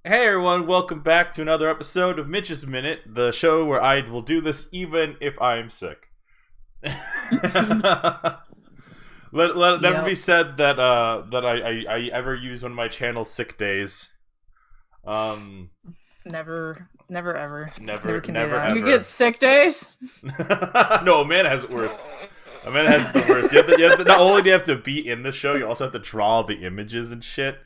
Hey everyone, welcome back to another episode of Mitch's Minute, the show where I will do this even if I'm sick. Let it never be said that I ever use one of my channel's sick days. Never ever. Never can never do that. ever. You get sick days? No, a man has it worse. A man has the worst. You have to, not only do you have to be in the show, you also have to draw the images and shit.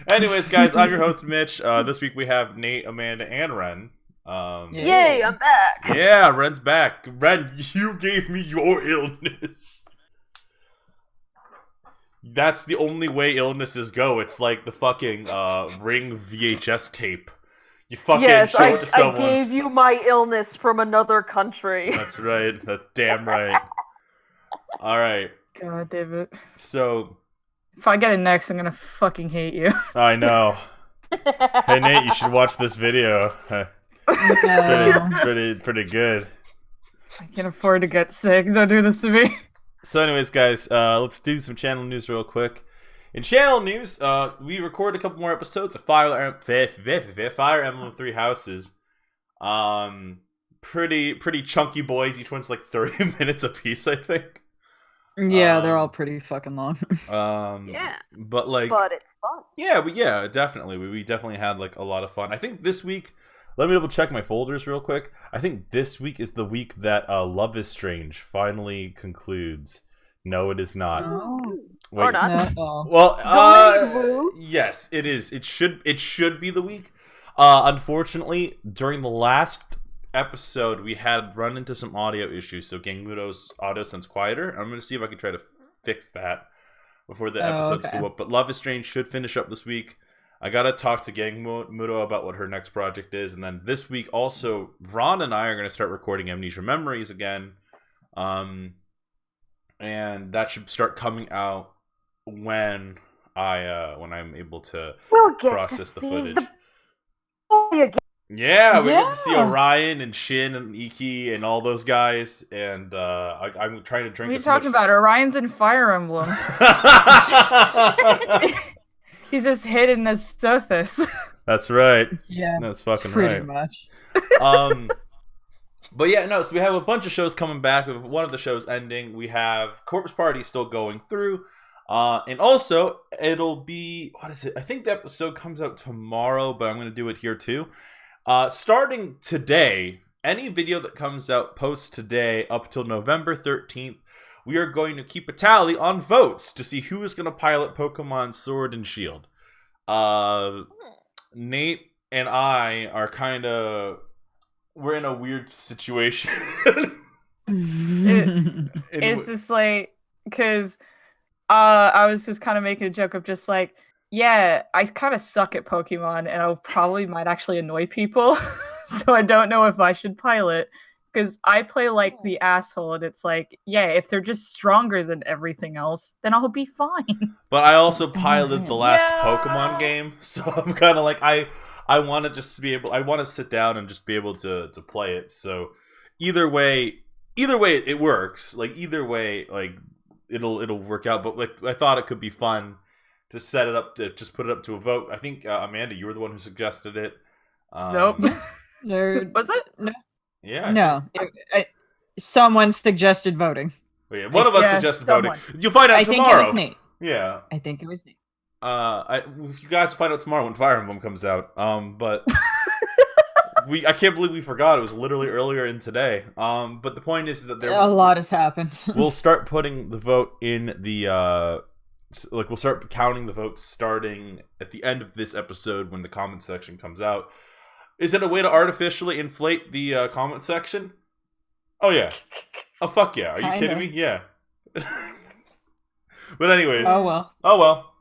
Anyways, guys, I'm your host, Mitch. This week we have Nate, Amanda, and Ren. Yay, I'm back! Yeah, Ren's back. Ren, you gave me your illness. That's the only way illnesses go. It's like the fucking Ring VHS tape. You fucking show it to someone. I gave you my illness from another country. That's right. That's damn right. Alright. God damn it. So... if I get it next, I'm gonna fucking hate you. I know. Hey Nate, you should watch this video. It's pretty good. I can't afford to get sick. Don't do this to me. So anyways, guys, let's do some channel news real quick. In channel news, we recorded a couple more episodes of Fire Emblem Three Houses. Pretty chunky boys. Each one's like 30 minutes apiece, I think. Yeah, they're all pretty fucking long. Yeah. But it's fun. Yeah, definitely. We definitely had like a lot of fun. I think this week, let me double check my folders real quick. I think this week is the week that Love is Strange finally concludes. No, it is not. Oh. Wait, Or not. No. well, yes, it is. It should be the week. Unfortunately, during the last episode, we had run into some audio issues, so Gangmudo's audio sounds quieter. I'm going to see if I can try to fix that before the episodes go up. But Love is Strange should finish up this week. I got to talk to Gangmudo about what her next project is. And then this week also, Ron and I are going to start recording Amnesia Memories again. And that should start coming out when I'm able to process the footage. Yeah, we get to see Orion and Shin and Iki and all those guys, and I'm trying to drink. What are you talking about? Orion's in Fire Emblem. He's just hidden as Sothis. That's right. Yeah, that's fucking pretty right. much. But yeah, no. So we have a bunch of shows coming back. With one of the shows ending, we have Corpse Party still going through, and also it'll be what is it? I think the episode comes out tomorrow, but I'm going to do it here too. Starting today, any video that comes out post today up till November 13th, we are going to keep a tally on votes to see who is going to pilot Pokemon Sword and Shield. Nate and I are we're in a weird situation. It's just like, because I was just kind of making a joke of just like, yeah, I kind of suck at Pokemon, and I probably might actually annoy people, so I don't know if I should pilot, because I play like the asshole, and it's like, yeah, if they're just stronger than everything else, then I'll be fine. But I also piloted the last Pokemon game, so I'm kind of like, I want to just be able, I want to sit down and just be able to play it, so either way it works, like, either way, like, it'll work out, but like, I thought it could be fun to set it up, to just put it up to a vote. I think, Amanda, you were the one who suggested it. Nope. Was it? No. Yeah. No. Someone suggested voting. Yeah, one of us suggested someone. voting. You'll find out tomorrow. I think it was Nate. Yeah. I think it was Nate. You guys find out tomorrow when Fire Emblem comes out. But I can't believe we forgot. It was literally earlier in today. But the point is that a lot has happened. We'll start putting the vote in the we'll start counting the votes starting at the end of this episode when the comment section comes out. Is it a way to artificially inflate the comment section? Oh yeah. Oh fuck yeah. Are you kidding me? Yeah. But anyways. Oh well.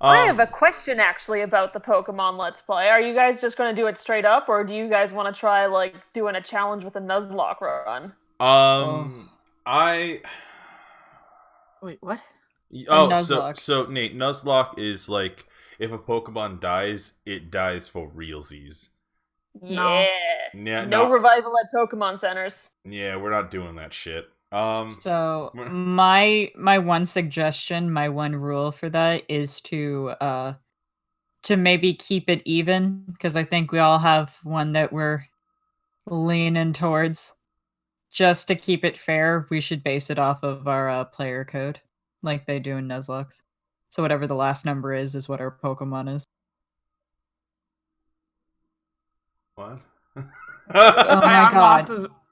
I have a question actually about the Pokemon Let's Play. Are you guys just going to do it straight up, or do you guys want to try like doing a challenge with a Nuzlocke run? Wait, what? So Nate, Nuzlocke is like, if a Pokemon dies, it dies for realsies. Yeah. Yeah. No revival at Pokemon centers. Yeah, we're not doing that shit. So my one suggestion, my one rule for that is to to maybe keep it even, because I think we all have one that we're leaning towards. Just to keep it fair, we should base it off of our player code, like they do in Nuzlocke. So whatever the last number is what our Pokemon is. What? Oh my god.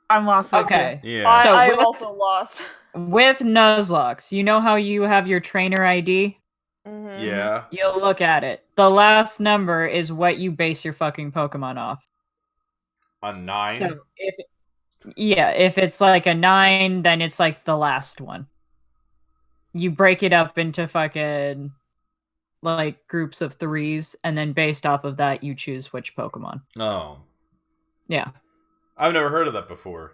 I'm lost with okay. you. Yeah. So I'm also lost. With Nuzlocke, you know how you have your trainer ID? Mm-hmm. Yeah. You'll look at it. The last number is what you base your fucking Pokemon off. A 9? So if it's like a 9, then it's like the last one. You break it up into fucking like groups of 3s, and then based off of that, you choose which Pokemon. Oh. Yeah. I've never heard of that before.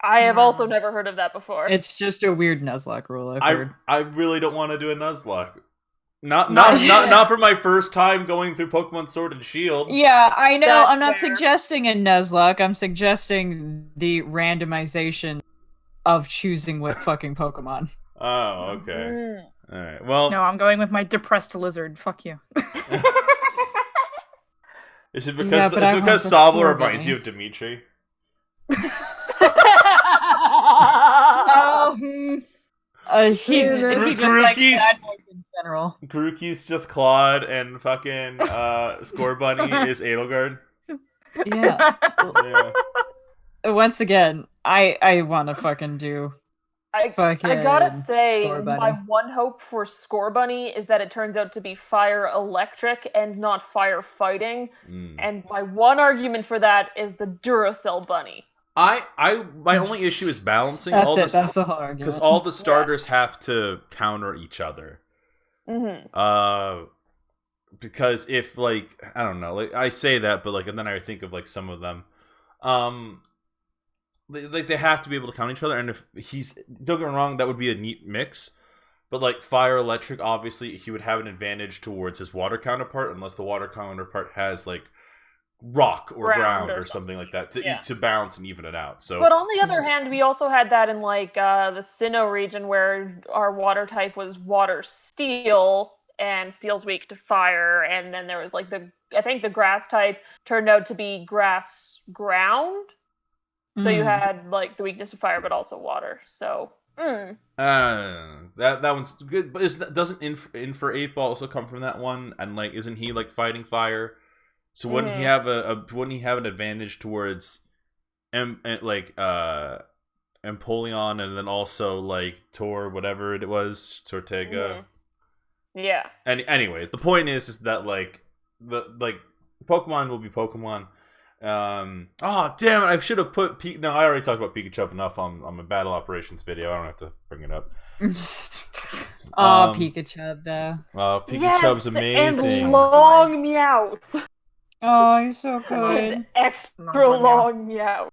I have also never heard of that before. It's just a weird Nuzlocke rule, I've heard. I really don't want to do a Nuzlocke. Not for my first time going through Pokemon Sword and Shield. Yeah, I know. That's I'm not fair. suggesting a Nuzlocke. I'm suggesting the randomization of choosing what fucking Pokemon. Oh, okay. Mm. All right. Well, No, I'm going with my depressed lizard. Fuck you. is it because Yeah, but I want the Sabler Scorbunny. reminds you of Dimitri? Oh, he just likes Grookey's- sad boys in general. Grookey's just Claude, and fucking Scorbunny is Edelgard. Yeah. Yeah. Once again, I want to fucking do fucking I gotta say, Scorbunny. my one hope for Scorbunny is that it turns out to be fire electric and not fire fighting. Mm. And my one argument for that is the Duracell Bunny. My only issue is balancing That's all it. this That's the whole argument. because all the starters have to counter each other. Mm-hmm. Because if like I don't know, like I say that, but like and then I think of like some of them, they have to be able to count each other. And if don't get me wrong, that would be a neat mix. But like fire electric, obviously he would have an advantage towards his water counterpart, unless the water counterpart has like rock or ground or something like that to balance and even it out. So, but on the other hand, we also had that in like the Sinnoh region where our water type was water steel, and steel's weak to fire. And then there was like I think the grass type turned out to be grass ground. So you had like the weakness to fire, but also water. So that one's good. But doesn't Infer 8 Ball also come from that one? And like, isn't he like fighting fire? So wouldn't he have wouldn't he have an advantage towards Empoleon and then also like Tor, whatever it was, Tortega? Yeah. And anyways, the point is that like Pokemon will be Pokemon. Oh damn it! I should have put No, I already talked about Pikachu enough on my battle operations video. I don't have to bring it up. Pikachu though. Pikachu's amazing. And long meow. Oh, he's so good. Extra long meow.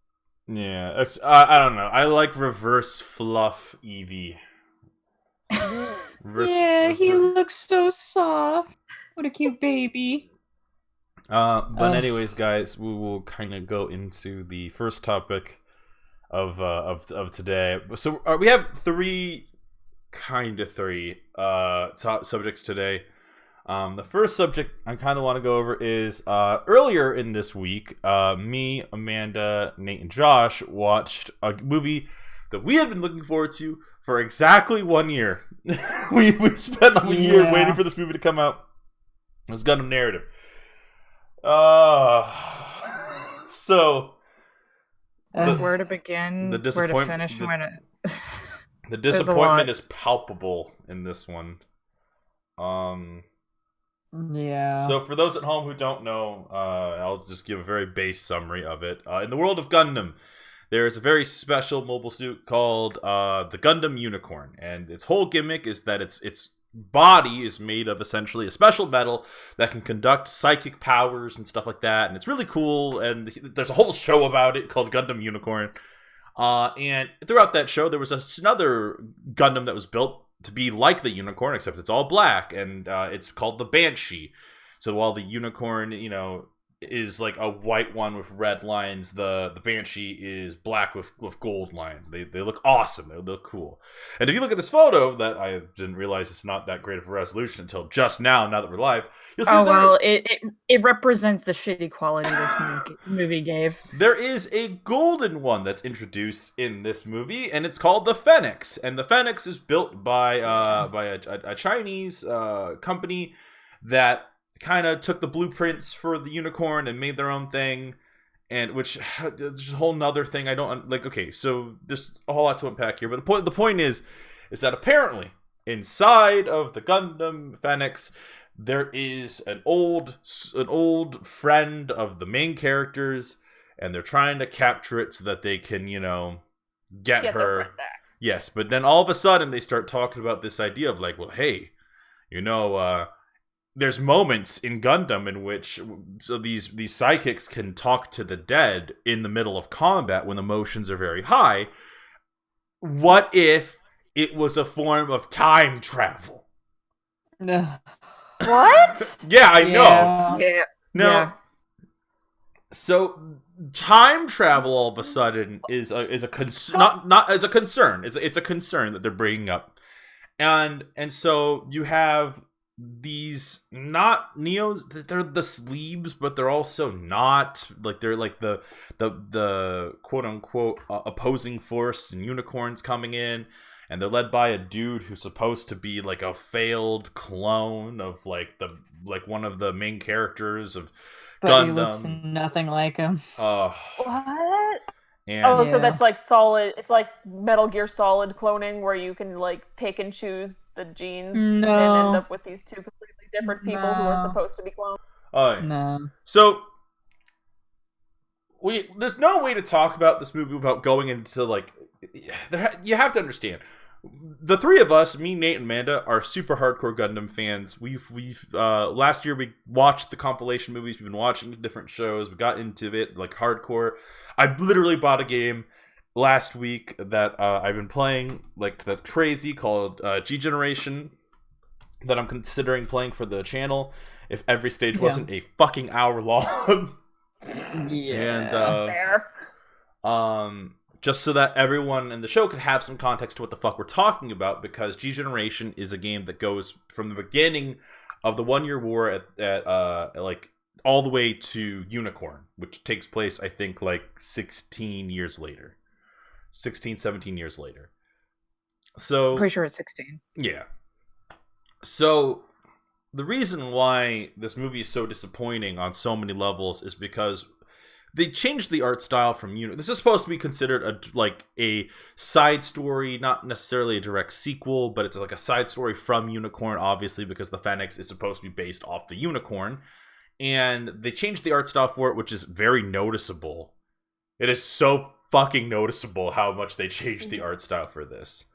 Yeah, I don't know. I like reverse fluff Eevee. He looks so soft. What a cute baby. But anyways, guys, we will kind of go into the first topic of today. So we have three top subjects today. The first subject I kind of want to go over is earlier in this week, me, Amanda, Nate, and Josh watched a movie that we had been looking forward to for exactly 1 year. we spent a year waiting for this movie to come out. It was Gundam Narrative. So where to begin, where to finish, the disappointment is palpable in this one. Yeah. So for those at home who don't know, I'll just give a very base summary of it. In the world of Gundam, there is a very special mobile suit called the Gundam Unicorn, and its whole gimmick is that its body is made of essentially a special metal that can conduct psychic powers and stuff like that, and it's really cool. And there's a whole show about it called Gundam Unicorn. And throughout that show, there was another Gundam that was built to be like the unicorn, except it's all black, and it's called the Banshee. So while the unicorn, is like a white one with red lines. The Banshee is black with gold lines. They look awesome. They look cool. And if you look at this photo, that I didn't realize it's not that great of a resolution until just now that we're live, you'll see it represents the shitty quality this movie gave. There is a golden one that's introduced in this movie, and it's called the Phoenix. And the Phoenix is built by a Chinese company that kind of took the blueprints for the unicorn and made their own thing, and which is a whole nother thing. I don't like. Okay, so there's a whole lot to unpack here, but the point is that apparently inside of the Gundam Phoenix there is an old friend of the main characters, and they're trying to capture it so that they can get her back. Yes, but then all of a sudden they start talking about this idea of like, well, hey, there's moments in Gundam in which these psychics can talk to the dead in the middle of combat when emotions are very high. What if it was a form of time travel? What? Yeah, I know. Yeah. No. So time travel all of a sudden is a concern, not as a concern. It's a concern that they're bringing up, and so you have these not Neos. They're the sleeves, but they're also not. Like they're like the quote unquote opposing force and unicorns coming in, and they're led by a dude who's supposed to be like a failed clone of like one of the main characters of Gundam. He looks nothing like him. What? And so that's like solid. It's like Metal Gear Solid cloning, where you can like pick and choose the genes and end up with these two completely different people who are supposed to be clones. No. So there's no way to talk about this movie without going into like. You have to understand. The three of us, me, Nate, and Amanda, are super hardcore Gundam fans. We've last year we watched the compilation movies. We've been watching different shows. We got into it like hardcore. I literally bought a game last week that I've been playing like that's crazy called G Generation that I'm considering playing for the channel if every stage wasn't a fucking hour long. Fair. Just so that everyone in the show could have some context to what the fuck we're talking about, because G Generation is a game that goes from the beginning of the 1 year war at like all the way to Unicorn, which takes place, I think, like 17 years later. So Pretty sure it's 16. Yeah. So the reason why this movie is so disappointing on so many levels is because they changed the art style from This is supposed to be considered a side story, not necessarily a direct sequel, but it's like a side story from Unicorn, obviously, because the Phoenix is supposed to be based off the Unicorn. And they changed the art style for it, which is very noticeable. It is so fucking noticeable how much they changed the art style for this.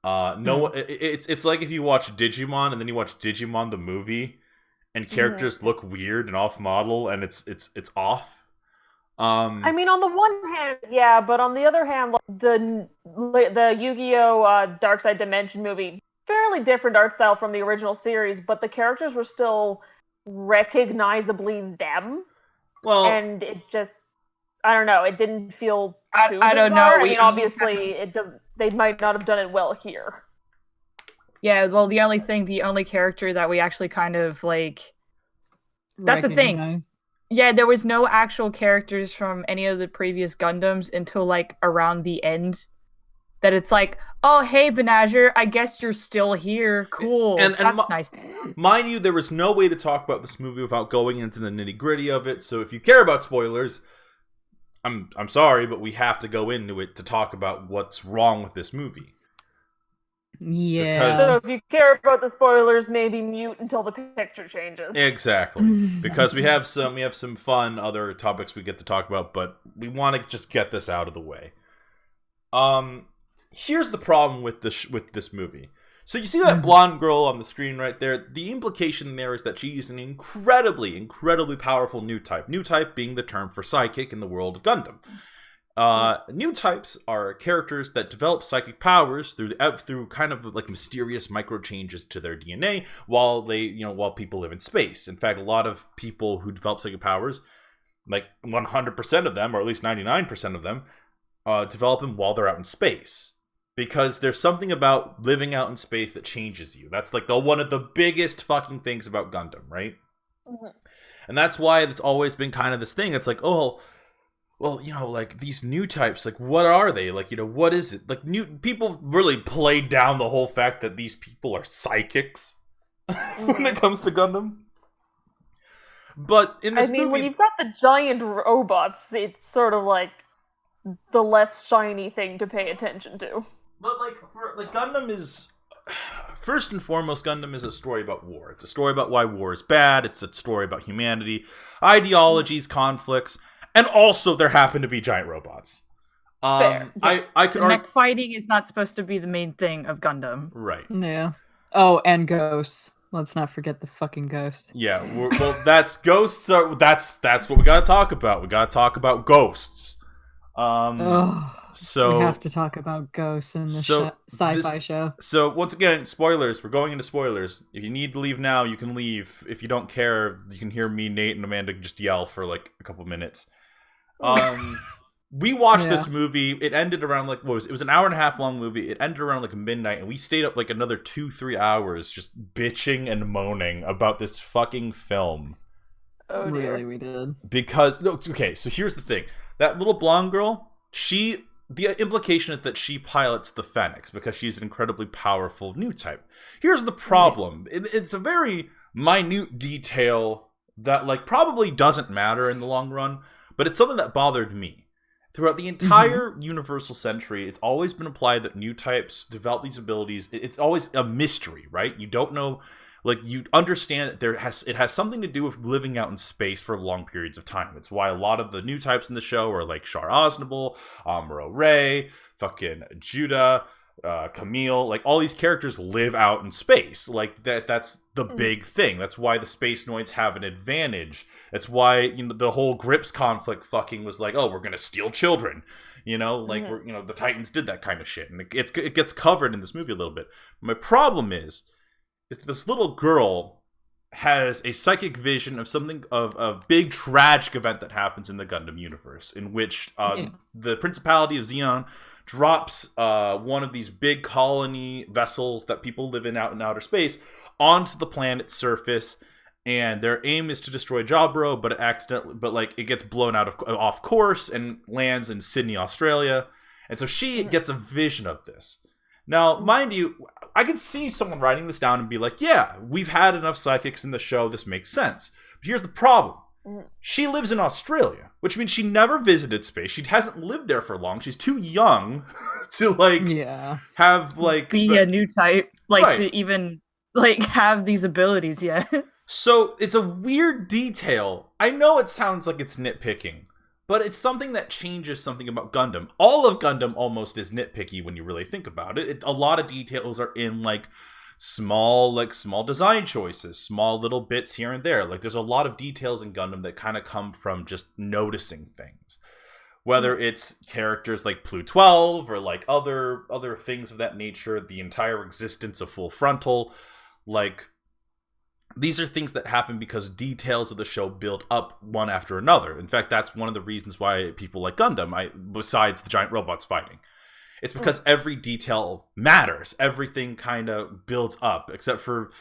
It's like if you watch Digimon and then you watch Digimon the movie, and characters look weird and off model, and it's off. I mean, on the one hand, yeah, but on the other hand, the Yu-Gi-Oh! Dark Side Dimension movie, fairly different art style from the original series, but the characters were still recognizably them. Well, and it just, I don't know, it didn't feel too I don't know. I mean, obviously, it doesn't. They might not have done it well here. Yeah, well, the only character that we actually kind of like. That's the thing. Yeah, there was no actual characters from any of the previous Gundams until, like, around the end. That it's like, oh, hey, Benager, I guess you're still here. Cool. And that's nice. Mind you, there was no way to talk about this movie without going into the nitty-gritty of it. So if you care about spoilers, I'm sorry, but we have to go into it to talk about what's wrong with this movie. Yeah. So if you care about the spoilers, maybe mute until the picture changes. Exactly. Because we have some fun other topics we get to talk about, but we want to just get this out of the way. Here's the problem with this movie. So you see that blonde girl on the screen right there? The implication there is that she is an incredibly, incredibly powerful new type. New type being the term for psychic in the world of Gundam. New types are characters that develop psychic powers through kind of like mysterious micro changes to their DNA while people live in space. In fact, a lot of people who develop psychic powers, like 100% of them, or at least 99% of them, develop them while they're out in space. Because there's something about living out in space that changes you. That's like one of the biggest fucking things about Gundam, right? Mm-hmm. And that's why it's always been kind of this thing. It's like, oh, well, like these new types, like what are they? Like, what is it? Like new people really played down the whole fact that these people are psychics when it comes to Gundam. But in this movie, when you've got the giant robots, it's sort of like the less shiny thing to pay attention to. But Gundam is, first and foremost, Gundam is a story about war. It's a story about why war is bad. It's a story about humanity, ideologies, conflicts, and also there happen to be giant robots. Fair. I could mech fighting is not supposed to be the main thing of Gundam. Right. Yeah. Oh, and ghosts. Let's not forget the fucking ghosts. Yeah. Well, that's ghosts. That's what we gotta talk about. We gotta talk about ghosts. So we have to talk about ghosts in this sci-fi show. So once again, spoilers. We're going into spoilers. If you need to leave now, you can leave. If you don't care, you can hear me, Nate, and Amanda just yell for like a couple minutes. We watched this movie. It ended around it was an hour and a half long movie. It ended around like midnight, and we stayed up like another 2-3 hours just bitching and moaning about this fucking film. Oh dear. Really, we did. Because so here's the thing. That little blonde girl, the implication is that she pilots the Phoenix because she's an incredibly powerful new type. Here's the problem. It's a very minute detail that like probably doesn't matter in the long run, but it's something that bothered me. Throughout the entire Universal Century, it's always been implied that new types develop these abilities. It's always a mystery, right? You don't know, like you understand that it has something to do with living out in space for long periods of time. It's why a lot of the new types in the show are like Char Aznable, Amuro Ray, fucking Judah, Camille, like all these characters live out in space. Like that's the big thing. That's why the Space Noids have an advantage. That's why the whole Grips conflict fucking was like, oh, we're gonna steal children. The Titans did that kind of shit, and it gets covered in this movie a little bit. My problem is that this little girl has a psychic vision of something of a big tragic event that happens in the Gundam universe, in which the Principality of Xeon drops one of these big colony vessels that people live in out in outer space onto the planet's surface, and their aim is to destroy Jabro, but it gets blown off course and lands in Sydney, Australia. And so she gets a vision of this. Now, mind you, I can see someone writing this down and be like, yeah, we've had enough psychics in the show, this makes sense. But here's the problem. She lives in Australia, which means she never visited space. She hasn't lived there for long. She's too young to have be a new type, to even have these abilities yet. So it's a weird detail. I know it sounds like it's nitpicking, but it's something that changes something about Gundam. All of Gundam almost is nitpicky when you really think about it. A lot of details are in small design choices, small little bits here and there. There's a lot of details in Gundam that kind of come from just noticing things. Whether it's characters like Plu 12 or other things of that nature, the entire existence of Full Frontal, these are things that happen because details of the show build up one after another. In fact, that's one of the reasons why people like Gundam, besides the giant robots fighting. It's because every detail matters. Everything kind of builds up, except for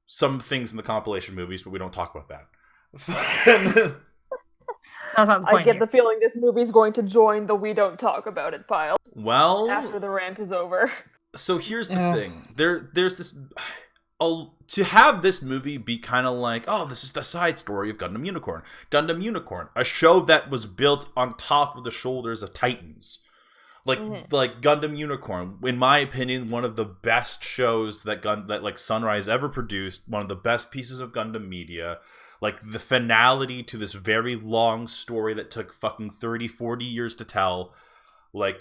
some things in the compilation movies, but we don't talk about that. That's not the point. I get the feeling this movie's going to join the "we don't talk about it" pile. Well, after the rant is over. So here's the thing. There's this. To have this movie be kind of like, oh, this is the side story of Gundam Unicorn. Gundam Unicorn, a show that was built on top of the shoulders of Titans. Like Gundam Unicorn, in my opinion, one of the best shows that Sunrise ever produced, one of the best pieces of Gundam media. The finality to this very long story that took fucking 30-40 years to tell.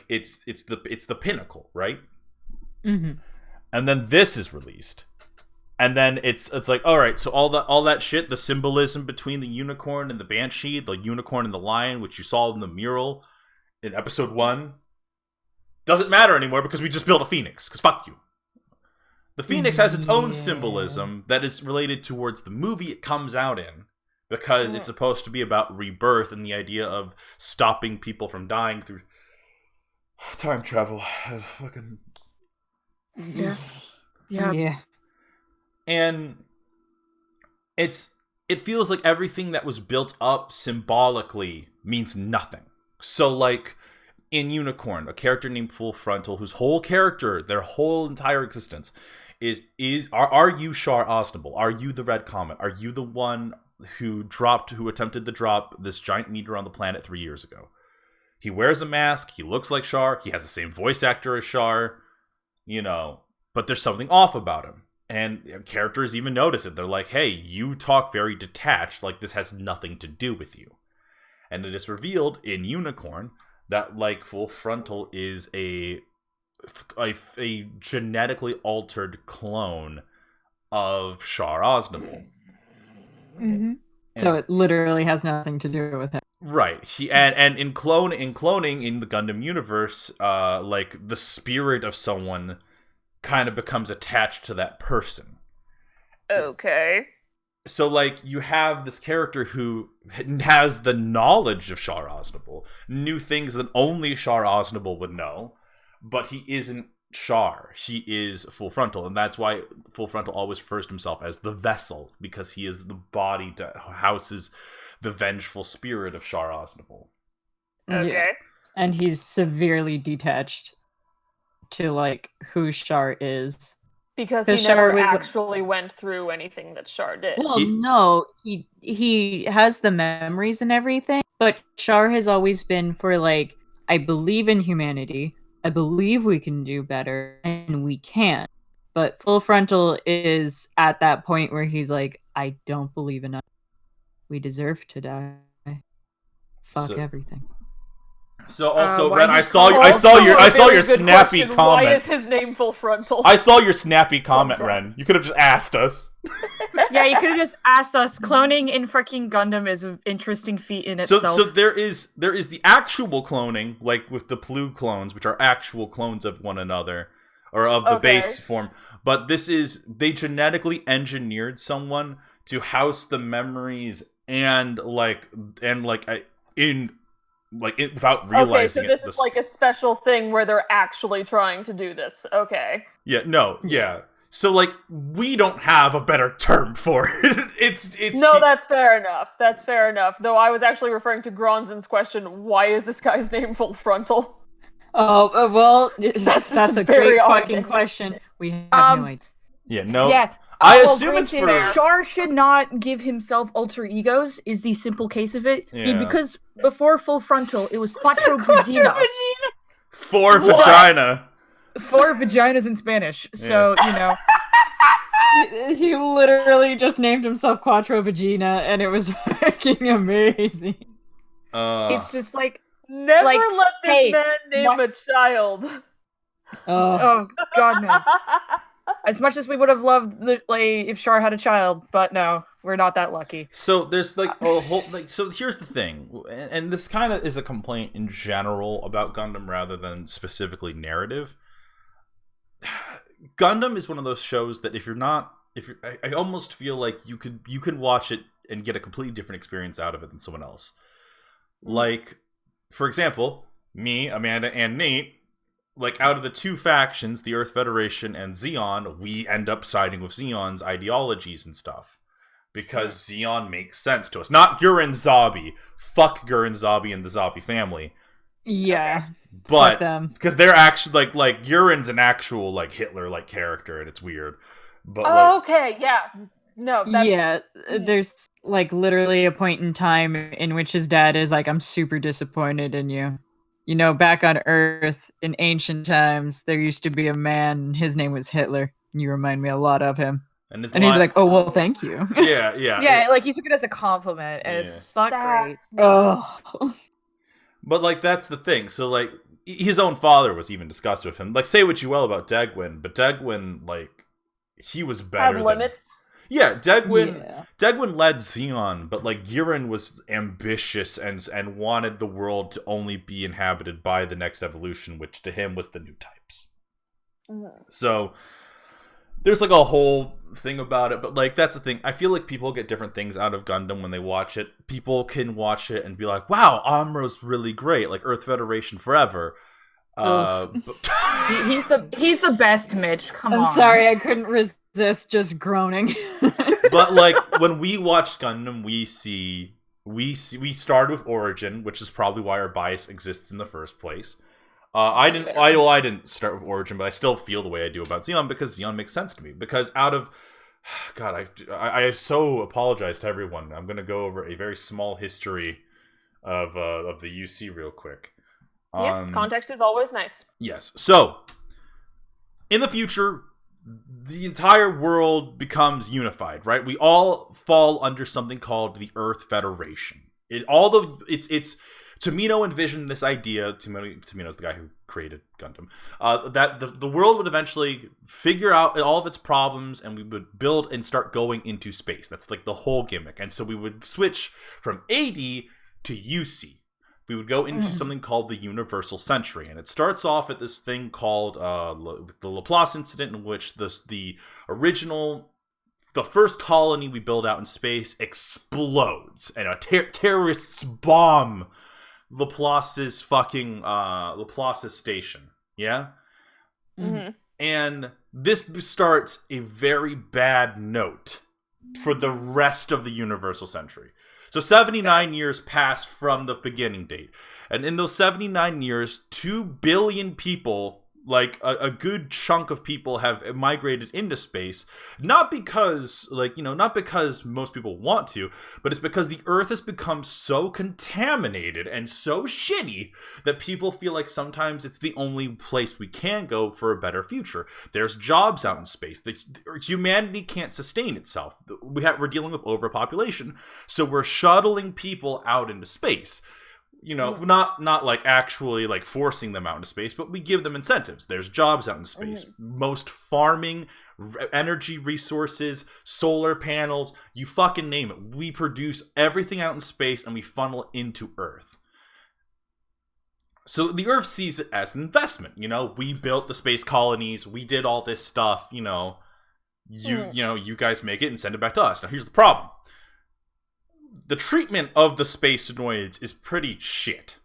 It's the pinnacle, right? Mm-hmm. And then this is released. And then it's like, all right, so all that shit, the symbolism between the unicorn and the banshee, the unicorn and the lion, which you saw in the mural, in episode 1 doesn't matter anymore because we just built a phoenix. Because fuck you. The phoenix has its own symbolism that is related towards the movie it comes out in. Because it's supposed to be about rebirth and the idea of stopping people from dying through time travel. Fucking... Yeah. And it feels like everything that was built up symbolically means nothing. So, like, in Unicorn, a character named Full Frontal, whose whole character, their whole entire existence, are you Char Aznable? Are you the Red Comet? Are you the one who attempted to drop this giant meteor on the planet 3 years ago? He wears a mask, he looks like Char, he has the same voice actor as Char, but there's something off about him. And characters even notice it. They're like, hey, you talk very detached, like this has nothing to do with you. And it is revealed in Unicorn that, like, Full Frontal is a genetically altered clone of Char Aznable. Mm-hmm. So it literally has nothing to do with him. Right. And in cloning in the Gundam universe, like, the spirit of someone kind of becomes attached to that person. Okay. So, like, you have this character who has the knowledge of Char Aznable, knew things that only Char Aznable would know, but he isn't Char. He is Full Frontal, and that's why Full Frontal always refers to himself as the vessel, because he is the body that houses the vengeful spirit of Char Aznable. Okay. Yeah. And he's severely detached to, like, who Char is. Because he never actually went through anything that Char did. Well, no, he has the memories and everything, but Char has always been for, like, I believe in humanity, I believe we can do better, and we can. But Full Frontal is at that point where he's like, I don't believe in us. We deserve to die. Fuck everything. So also, Ren, I saw your snappy comment. Why is his name Full Frontal? I saw your snappy comment, Ren. You could have just asked us. Yeah, you could have just asked us. Cloning in freaking Gundam is an interesting feat in itself. So there is the actual cloning, like with the Plu clones, which are actual clones of one another, or of the base form. But they genetically engineered someone to house the memories without realizing it. Okay, so this is like a special thing where they're actually trying to do this. Okay. Yeah. So, like, we don't have a better term for it. It's No, that's fair enough. That's fair enough. Though I was actually referring to Gronzin's question, why is this guy's name Full Frontal? Oh, well, that's a great fucking question. We have no idea. Yeah, no. Yeah. I assume it's for... Char should not give himself alter egos, is the simple case of it. Yeah. Because before Full Frontal, it was Quattro Vagina. For vagina. 4 vaginas in Spanish, so, He literally just named himself Quattro Vagina, and it was fucking amazing. It's just like... Never let this man name a child. Oh, God, no. As much as we would have loved if Char had a child, but no, we're not that lucky. So there's like a whole so here's the thing, and this kind of is a complaint in general about Gundam rather than specifically narrative. Gundam is one of those shows that I almost feel like you can watch it and get a completely different experience out of it than someone else. Like, for example, me, Amanda, and Nate. Like, out of the two factions, the Earth Federation and Zeon, we end up siding with Zeon's ideologies and stuff. Because Zeon makes sense to us. Not Gurren Zabi. Fuck Gurren Zabi and the Zabi family. Yeah. But, because they're actually, like Gurren's an actual, like, Hitler-like character, and it's weird. But, okay, yeah. No, yeah, there's, like, literally a point in time in which his dad is like, I'm super disappointed in you. Back on Earth, in ancient times, there used to be a man, his name was Hitler. You remind me a lot of him. And he's like, oh, well, thank you. Yeah. Yeah, like, he took it as a compliment, and it's not great. Oh. But, like, that's the thing. So, like, his own father was even discussed with him. Like, say what you will about Degwin, but Degwin, like, he was better Had limits. Yeah, Degwin led Xeon, but like Giran was ambitious and wanted the world to only be inhabited by the next evolution, which to him was the new types. So there's like a whole thing about it, but like that's the thing. I feel like people get different things out of Gundam when they watch it. People can watch it and be like, "Wow, Amro's really great," like Earth Federation forever. He's the best, Mitch. Come on. I'm sorry, I couldn't resist just groaning. But like when we watch Gundam, we start with Origin, which is probably why our bias exists in the first place. I didn't start with Origin, but I still feel the way I do about Xeon because Xeon makes sense to me. Because out of God, I so apologize to everyone. I'm gonna go over a very small history of the UC real quick. Yeah, context is always nice. Yes. So, in the future, the entire world becomes unified, right? We all fall under something called the Earth Federation. It's Tomino envisioned this idea. Tomino's the guy who created Gundam. That the world would eventually figure out all of its problems, and we would build and start going into space. That's like the whole gimmick. And so we would switch from AD to UC. We would go into something called the Universal Century, and it starts off at this thing called the Laplace incident, in which the first colony we build out in space explodes, and a terrorists bomb Laplace's station. Yeah, and this starts a very bad note for the rest of the Universal Century. So 79 years pass from the beginning date. And in those 79 years, 2 billion people, like a good chunk of people, have migrated into space. Not because most people want to, but it's because the Earth has become so contaminated and so shitty that people feel like sometimes it's the only place we can go for a better future. There's jobs out in space. Humanity can't sustain itself. We're dealing with overpopulation, so we're shuttling people out into space. You know, not like actually like forcing them out into space, but we give them incentives. There's jobs out in space. Most farming, energy resources, solar panels, you fucking name it. We produce everything out in space and we funnel it into Earth. So the Earth sees it as an investment. You know, we built the space colonies. We did all this stuff. You know, you guys make it and send it back to us. Now here's the problem. The treatment of the Spacenoids is pretty shit.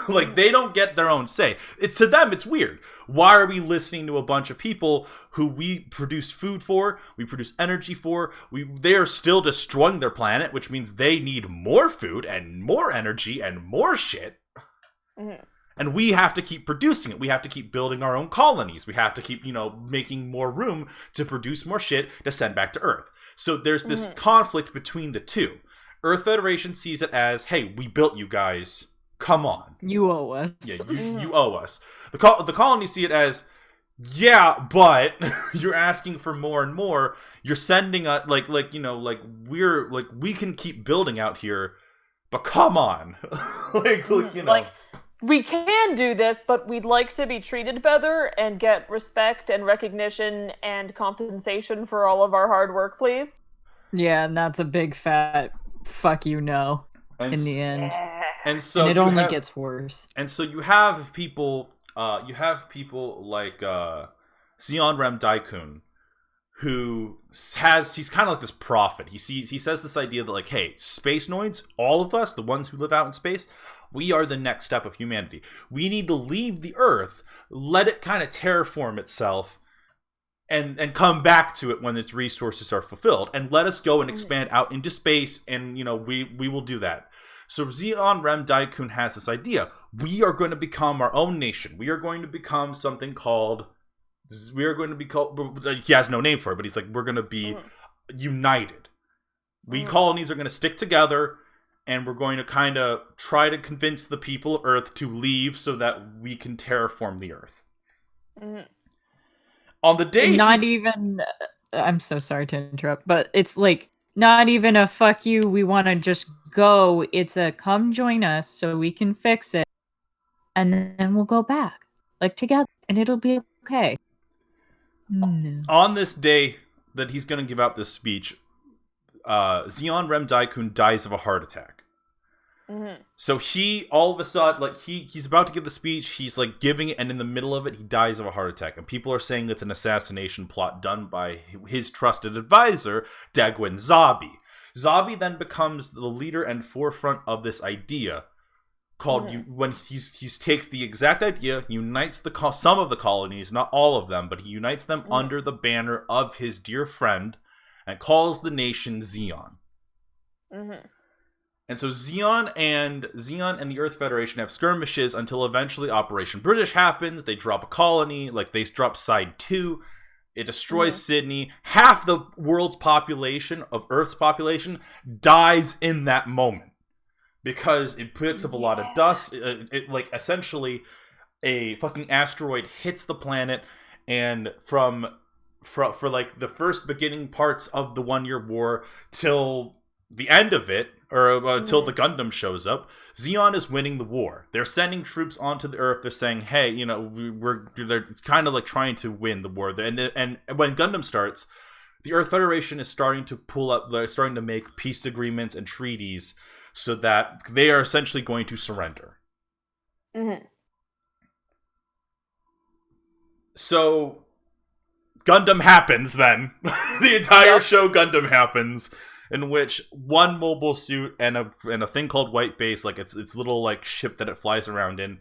Like, they don't get their own say. To them, it's weird. Why are we listening to a bunch of people who we produce food for, we produce energy for, they are still destroying their planet, which means they need more food and more energy and more shit. And we have to keep producing it. We have to keep building our own colonies. We have to keep, making more room to produce more shit to send back to Earth. So there's this conflict between the two. Earth Federation sees it as, hey, we built you guys. Come on. You owe us. Yeah, you owe us. The colonies see it as, yeah, but you're asking for more and more. You're sending us, we can keep building out here, but come on. We can do this, but we'd like to be treated better and get respect and recognition and compensation for all of our hard work, please. Yeah, and that's a big fat fuck in the end. And so it only gets worse. And so you have people like Xeon Rem Daikun, he's kind of like this prophet. He says this idea that, like, hey, Spacenoids, all of us, the ones who live out in space, we are the next step of humanity. We need to leave the Earth, let it kind of terraform itself, and come back to it when its resources are fulfilled, and let us go and expand out into space, and we will do that. So Xeon Rem Daikun has this idea. We are going to become our own nation. We are going to become something called. He has no name for it, but he's like, we're going to be united. We colonies are going to stick together, and we're going to kind of try to convince the people of Earth to leave so that we can terraform the Earth. On the day, I'm so sorry to interrupt, but it's like not even a fuck you, we want to just go. It's a come join us so we can fix it, and then we'll go back like together, and it'll be okay. On this day, that he's going to give out this speech, Zeon Rem Daikun dies of a heart attack. Mm-hmm. So he, all of a sudden, like, he's about to give the speech, he's, like, giving it, and in the middle of it, he dies of a heart attack. And people are saying it's an assassination plot done by his trusted advisor, Dagwin Zabi. Zabi then becomes the leader and forefront of this idea, called, when he takes the exact idea, unites some of the colonies, not all of them, but he unites them under the banner of his dear friend, and calls the nation Zeon. Mm-hmm. And so Zeon and the Earth Federation have skirmishes until eventually Operation British happens. They drop a colony, like they drop Side 2. It destroys Sydney. Half the world's population, of Earth's population, dies in that moment. Because it picks up a lot of dust. It like, essentially, a fucking asteroid hits the planet, and for like the first beginning parts of the 1 Year War till the end of it, or until the Gundam shows up, Zeon is winning the war. They're sending troops onto the Earth. They're saying, "Hey, you know, it's kind of like trying to win the war." And when Gundam starts, the Earth Federation is starting to starting to make peace agreements and treaties, so that they are essentially going to surrender. Mm-hmm. So Gundam happens then. The entire show Gundam happens, in which one mobile suit and a thing called White Base, like its little like ship that it flies around in,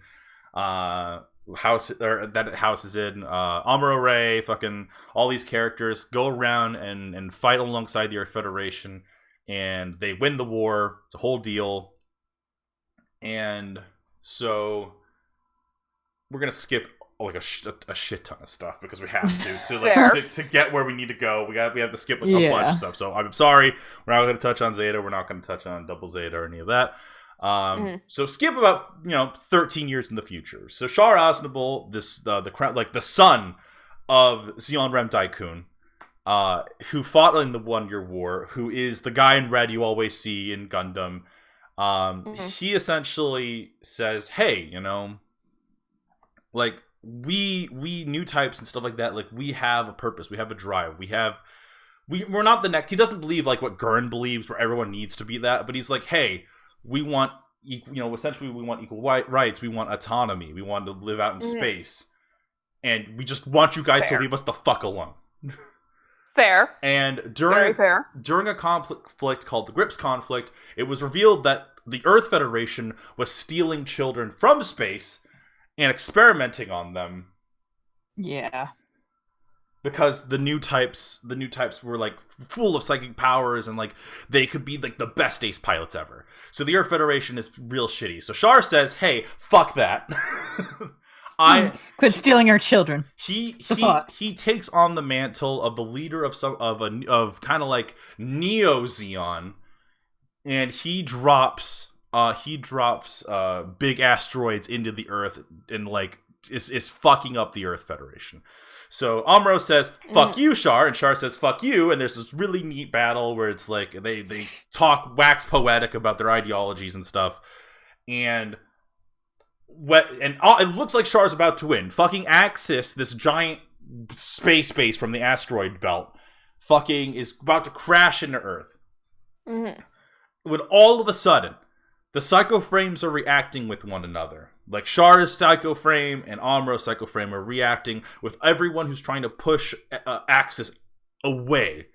that it houses in, Amuro Ray, fucking all these characters go around and fight alongside the Earth Federation, and they win the war. It's a whole deal. And so we're gonna skip like a shit ton of stuff because we have to get where we need to go. We have to skip a bunch of stuff. So I'm sorry, we're not going to touch on Zeta. We're not going to touch on Double Zeta or any of that. So skip about 13 years in the future. So Char Aznable, the son of Zeon Rem Daikun, who fought in the 1 Year War, who is the guy in red you always see in Gundam. He essentially says, "Hey, like." We new types and stuff like that, like, we have a purpose, we have a drive, we're not the next." He doesn't believe like what Gurn believes, where everyone needs to be that, but he's like, "Hey, we want essentially we want equal rights, we want autonomy, we want to live out in space, and we just want you guys to leave us the fuck alone." Fair. And during a conflict called the Grips conflict, it was revealed that the Earth Federation was stealing children from space and experimenting on them. Yeah. Because the new types were like full of psychic powers, and like they could be like the best ace pilots ever. So the Earth Federation is real shitty. So Char says, "Hey, fuck that." Quit stealing our children. He takes on the mantle of the leader of kind of like Neo Zeon, and he drops big asteroids into the Earth, and like is fucking up the Earth Federation. So Amuro says, "Fuck you, Char," and Char says, "Fuck you," and there's this really neat battle where it's like they wax poetic about their ideologies and stuff, and it looks like Char's about to win. Fucking Axis, this giant space base from the asteroid belt, fucking is about to crash into Earth. When all of a sudden, the Psycho Frames are reacting with one another. Like, Char's Psycho Frame and Amuro's Psycho Frame are reacting with everyone who's trying to push Axis away.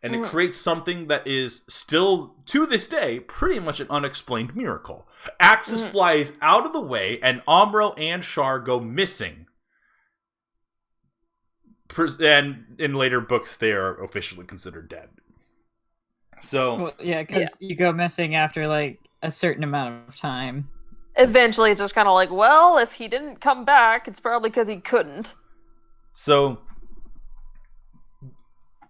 And it creates something that is still, to this day, pretty much an unexplained miracle. Axis flies out of the way, and Amuro and Char go missing. And in later books, they are officially considered dead. So, because you go missing after, like, a certain amount of time. Eventually, it's just kind of like, well, if he didn't come back, it's probably because he couldn't. So,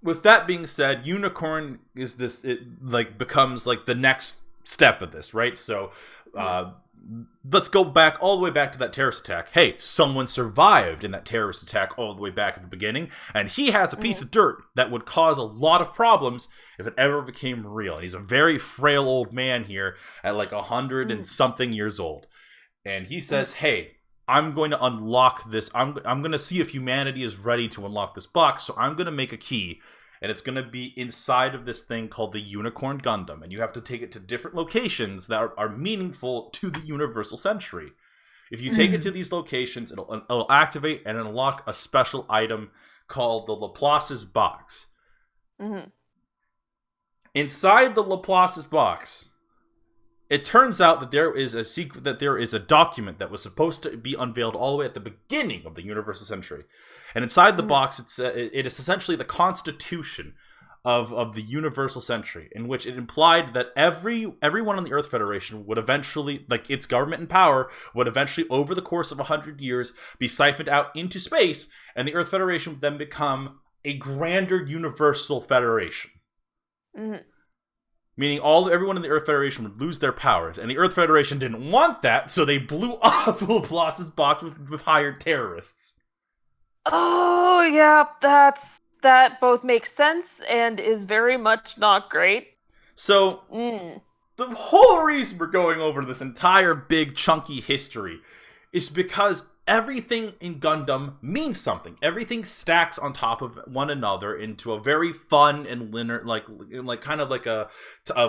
with that being said, Unicorn is this, it like becomes like the next step of this, right? So, let's go back all the way back to that terrorist attack. Hey, someone survived in that terrorist attack all the way back at the beginning, and he has a piece of dirt that would cause a lot of problems if it ever became real. And he's a very frail old man here at like 100 and something years old. And he says, "Hey, I'm going to unlock this. I'm going to see if humanity is ready to unlock this box, so I'm going to make a key. and it's going to be inside of this thing called the Unicorn Gundam, and you have to take it to different locations that are meaningful to the Universal Century. If you take it to these locations, it'll activate and unlock a special item called the Laplace's box. Mm-hmm. Inside the Laplace's box, it turns out that there is a document that was supposed to be unveiled all the way at the beginning of the Universal Century. And inside the box, it is essentially the constitution of the Universal Century, in which it implied that everyone on the Earth Federation would eventually, like its government and power, would eventually, over the course of 100 years, be siphoned out into space, and the Earth Federation would then become a grander Universal Federation. Mm-hmm. Meaning everyone in the Earth Federation would lose their powers, and the Earth Federation didn't want that, so they blew up Laplace's box with hired terrorists. Oh, yeah, that both makes sense and is very much not great. So, the whole reason we're going over this entire big chunky history is because everything in Gundam means something. Everything stacks on top of one another into a very fun and linear, like kind of like a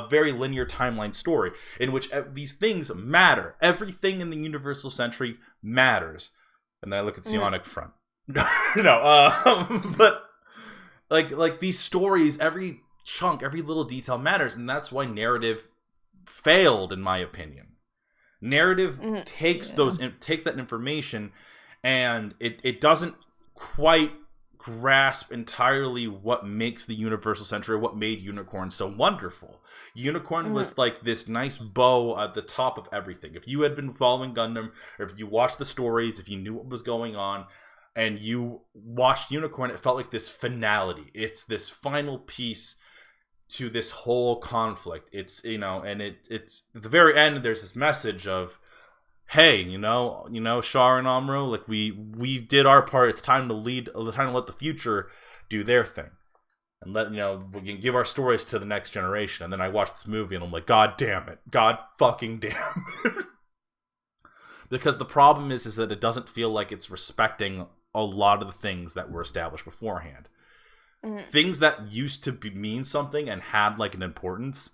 very linear timeline story in which these things matter. Everything in the Universal Century matters. And then I look at Psionic Front. But like these stories, every chunk, every little detail matters, and that's why narrative failed, in my opinion. Narrative takes that information, and it doesn't quite grasp entirely what makes the Universal Century, what made Unicorn so wonderful. Unicorn was like this nice bow at the top of everything. If you had been following Gundam, or if you watched the stories, if you knew what was going on, and you watched Unicorn, it felt like this finality. It's this final piece to this whole conflict. It's, and it's at the very end, there's this message of, hey, Char and Amuro, like we did our part. It's time to let the future do their thing. And we can give our stories to the next generation. And then I watched this movie and I'm like, God damn it. God fucking damn it. Because the problem is that it doesn't feel like it's respecting a lot of the things that were established beforehand. Things that used to mean something and had like an importance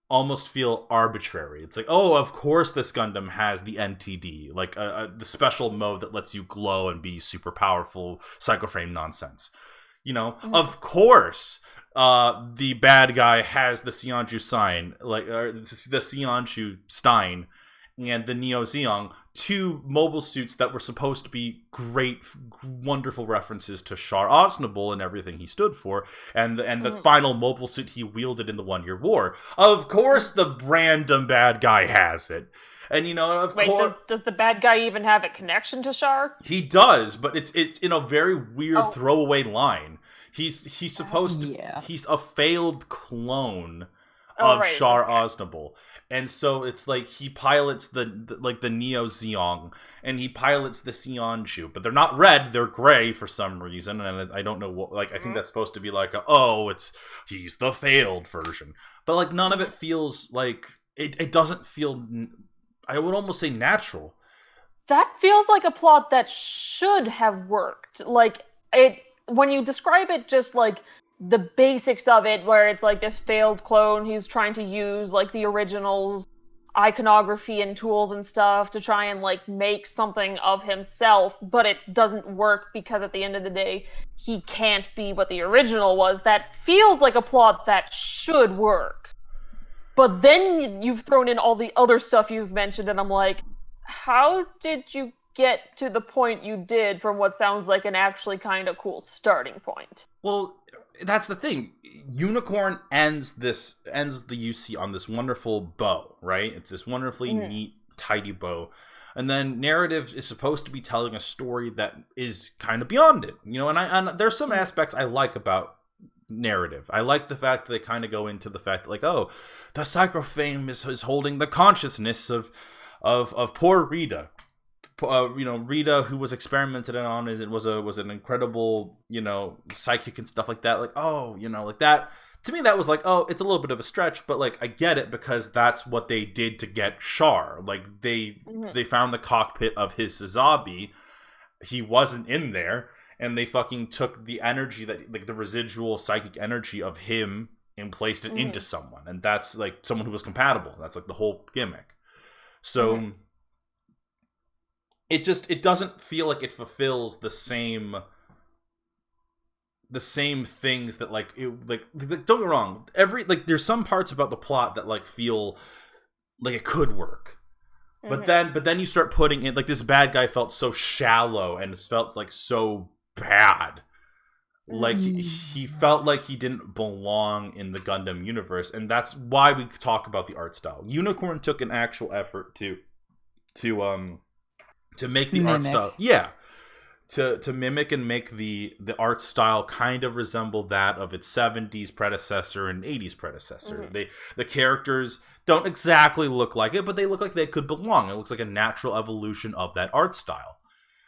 almost feel arbitrary. It's like, oh, of course this Gundam has the NTD, like the special mode that lets you glow and be super powerful, psychoframe nonsense. Of course the bad guy has the Sionju sign, like the Sionju Stein and the Neo Zeong, two mobile suits that were supposed to be great, wonderful references to Char Aznable and everything he stood for, and the final mobile suit he wielded in the 1-Year War. Of course, the random bad guy has it, and does the bad guy even have a connection to Char? He does, but it's in a very weird throwaway line. He's supposed to. He's a failed clone of Char Aznable. And so it's like he pilots the Neo Zeong, and he pilots the Sionju, but they're not red, they're gray for some reason, and I don't know what, like, I think that's supposed to be like he's the failed version. But like none of it feels like it doesn't feel, I would almost say, natural. That feels like a plot that should have worked. Like when you describe it just like the basics of it, where it's like this failed clone who's trying to use like the original's iconography and tools and stuff to try and like make something of himself, but it doesn't work because at the end of the day he can't be what the original was. That feels like a plot that should work. But then you've thrown in all the other stuff you've mentioned, and I'm like, how did you get to the point you did from what sounds like an actually kind of cool starting point? Well, that's the thing. Unicorn ends the UC on this wonderful bow, right? It's this wonderfully neat, tidy bow. And then narrative is supposed to be telling a story that is kind of beyond it. And there's some aspects I like about narrative. I like the fact that they kind of go into the fact that, like, oh, the psychoframe is holding the consciousness of poor Rita. Rita, who was experimented on, was an incredible, psychic and stuff like that. Like, oh, like that. To me, that was like, oh, it's a little bit of a stretch, but like I get it because that's what they did to get Char. Like they found the cockpit of his Sazabi. He wasn't in there, and they fucking took the energy that, like, the residual psychic energy of him and placed it into someone, and that's like someone who was compatible. That's like the whole gimmick. So it doesn't feel like it fulfills the same things that like don't get me wrong, there's some parts about the plot that like feel like it could work, but then you start putting in, like, this bad guy felt so shallow and it felt like so bad. Like he felt like he didn't belong in the Gundam universe, and that's why we talk about the art style. Unicorn took an actual effort to make the art style, to mimic and make the art style kind of resemble that of its 70s predecessor and 80s predecessor. The characters don't exactly look like it, but they look like they could belong. It looks like a natural evolution of that art style.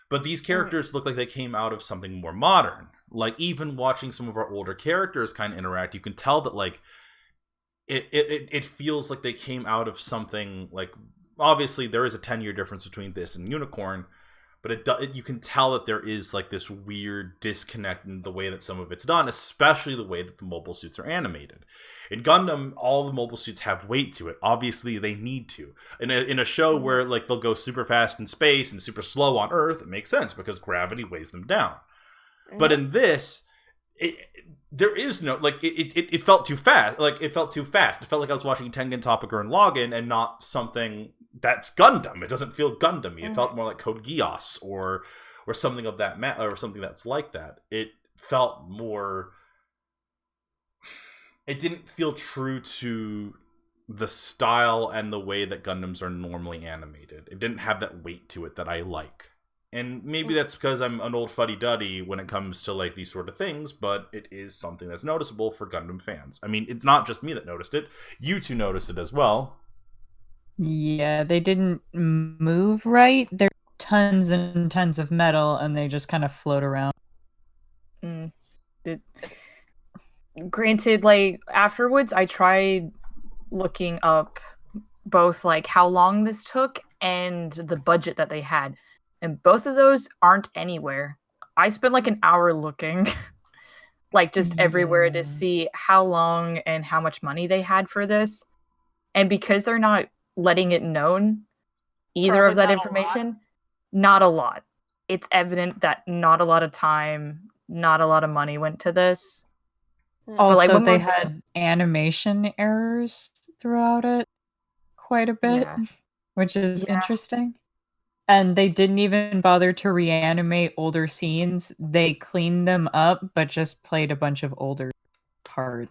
But these characters look like they came out of something more modern. Like, even watching some of our older characters kind of interact, you can tell that, like, it feels like they came out of something, like, obviously there is a 10-year difference between this and Unicorn, but you can tell that there is, like, this weird disconnect in the way that some of it's done, especially the way that the mobile suits are animated. In Gundam, all the mobile suits have weight to it. Obviously, they need to. In a show where, like, they'll go super fast in space and super slow on Earth, it makes sense because gravity weighs them down. But in this, there is no, like, it felt too fast. Like, it felt too fast. It felt like I was watching Tengen Toppa and Login and not something that's Gundam. It doesn't feel Gundam-y. It felt more like Code Geass or something of that or something that's like that. It felt more, it didn't feel true to the style and the way that Gundams are normally animated. It didn't have that weight to it that I like. And maybe that's because I'm an old fuddy-duddy when it comes to, like, these sort of things, but it is something that's noticeable for Gundam fans. I mean, it's not just me that noticed it. You two noticed it as well. Yeah, they didn't move right. There's tons and tons of metal, and they just kind of float around. Granted, like, afterwards, I tried looking up both, like, how long this took and the budget that they had. And both of those aren't anywhere. I spent like an hour looking, like, just everywhere to see how long and how much money they had for this. And because they're not letting it known, either of that information, not a lot. It's evident that not a lot of time, not a lot of money went to this. Also, like, they had animation errors throughout it quite a bit, which is interesting. And they didn't even bother to reanimate older scenes. They cleaned them up, but just played a bunch of older parts.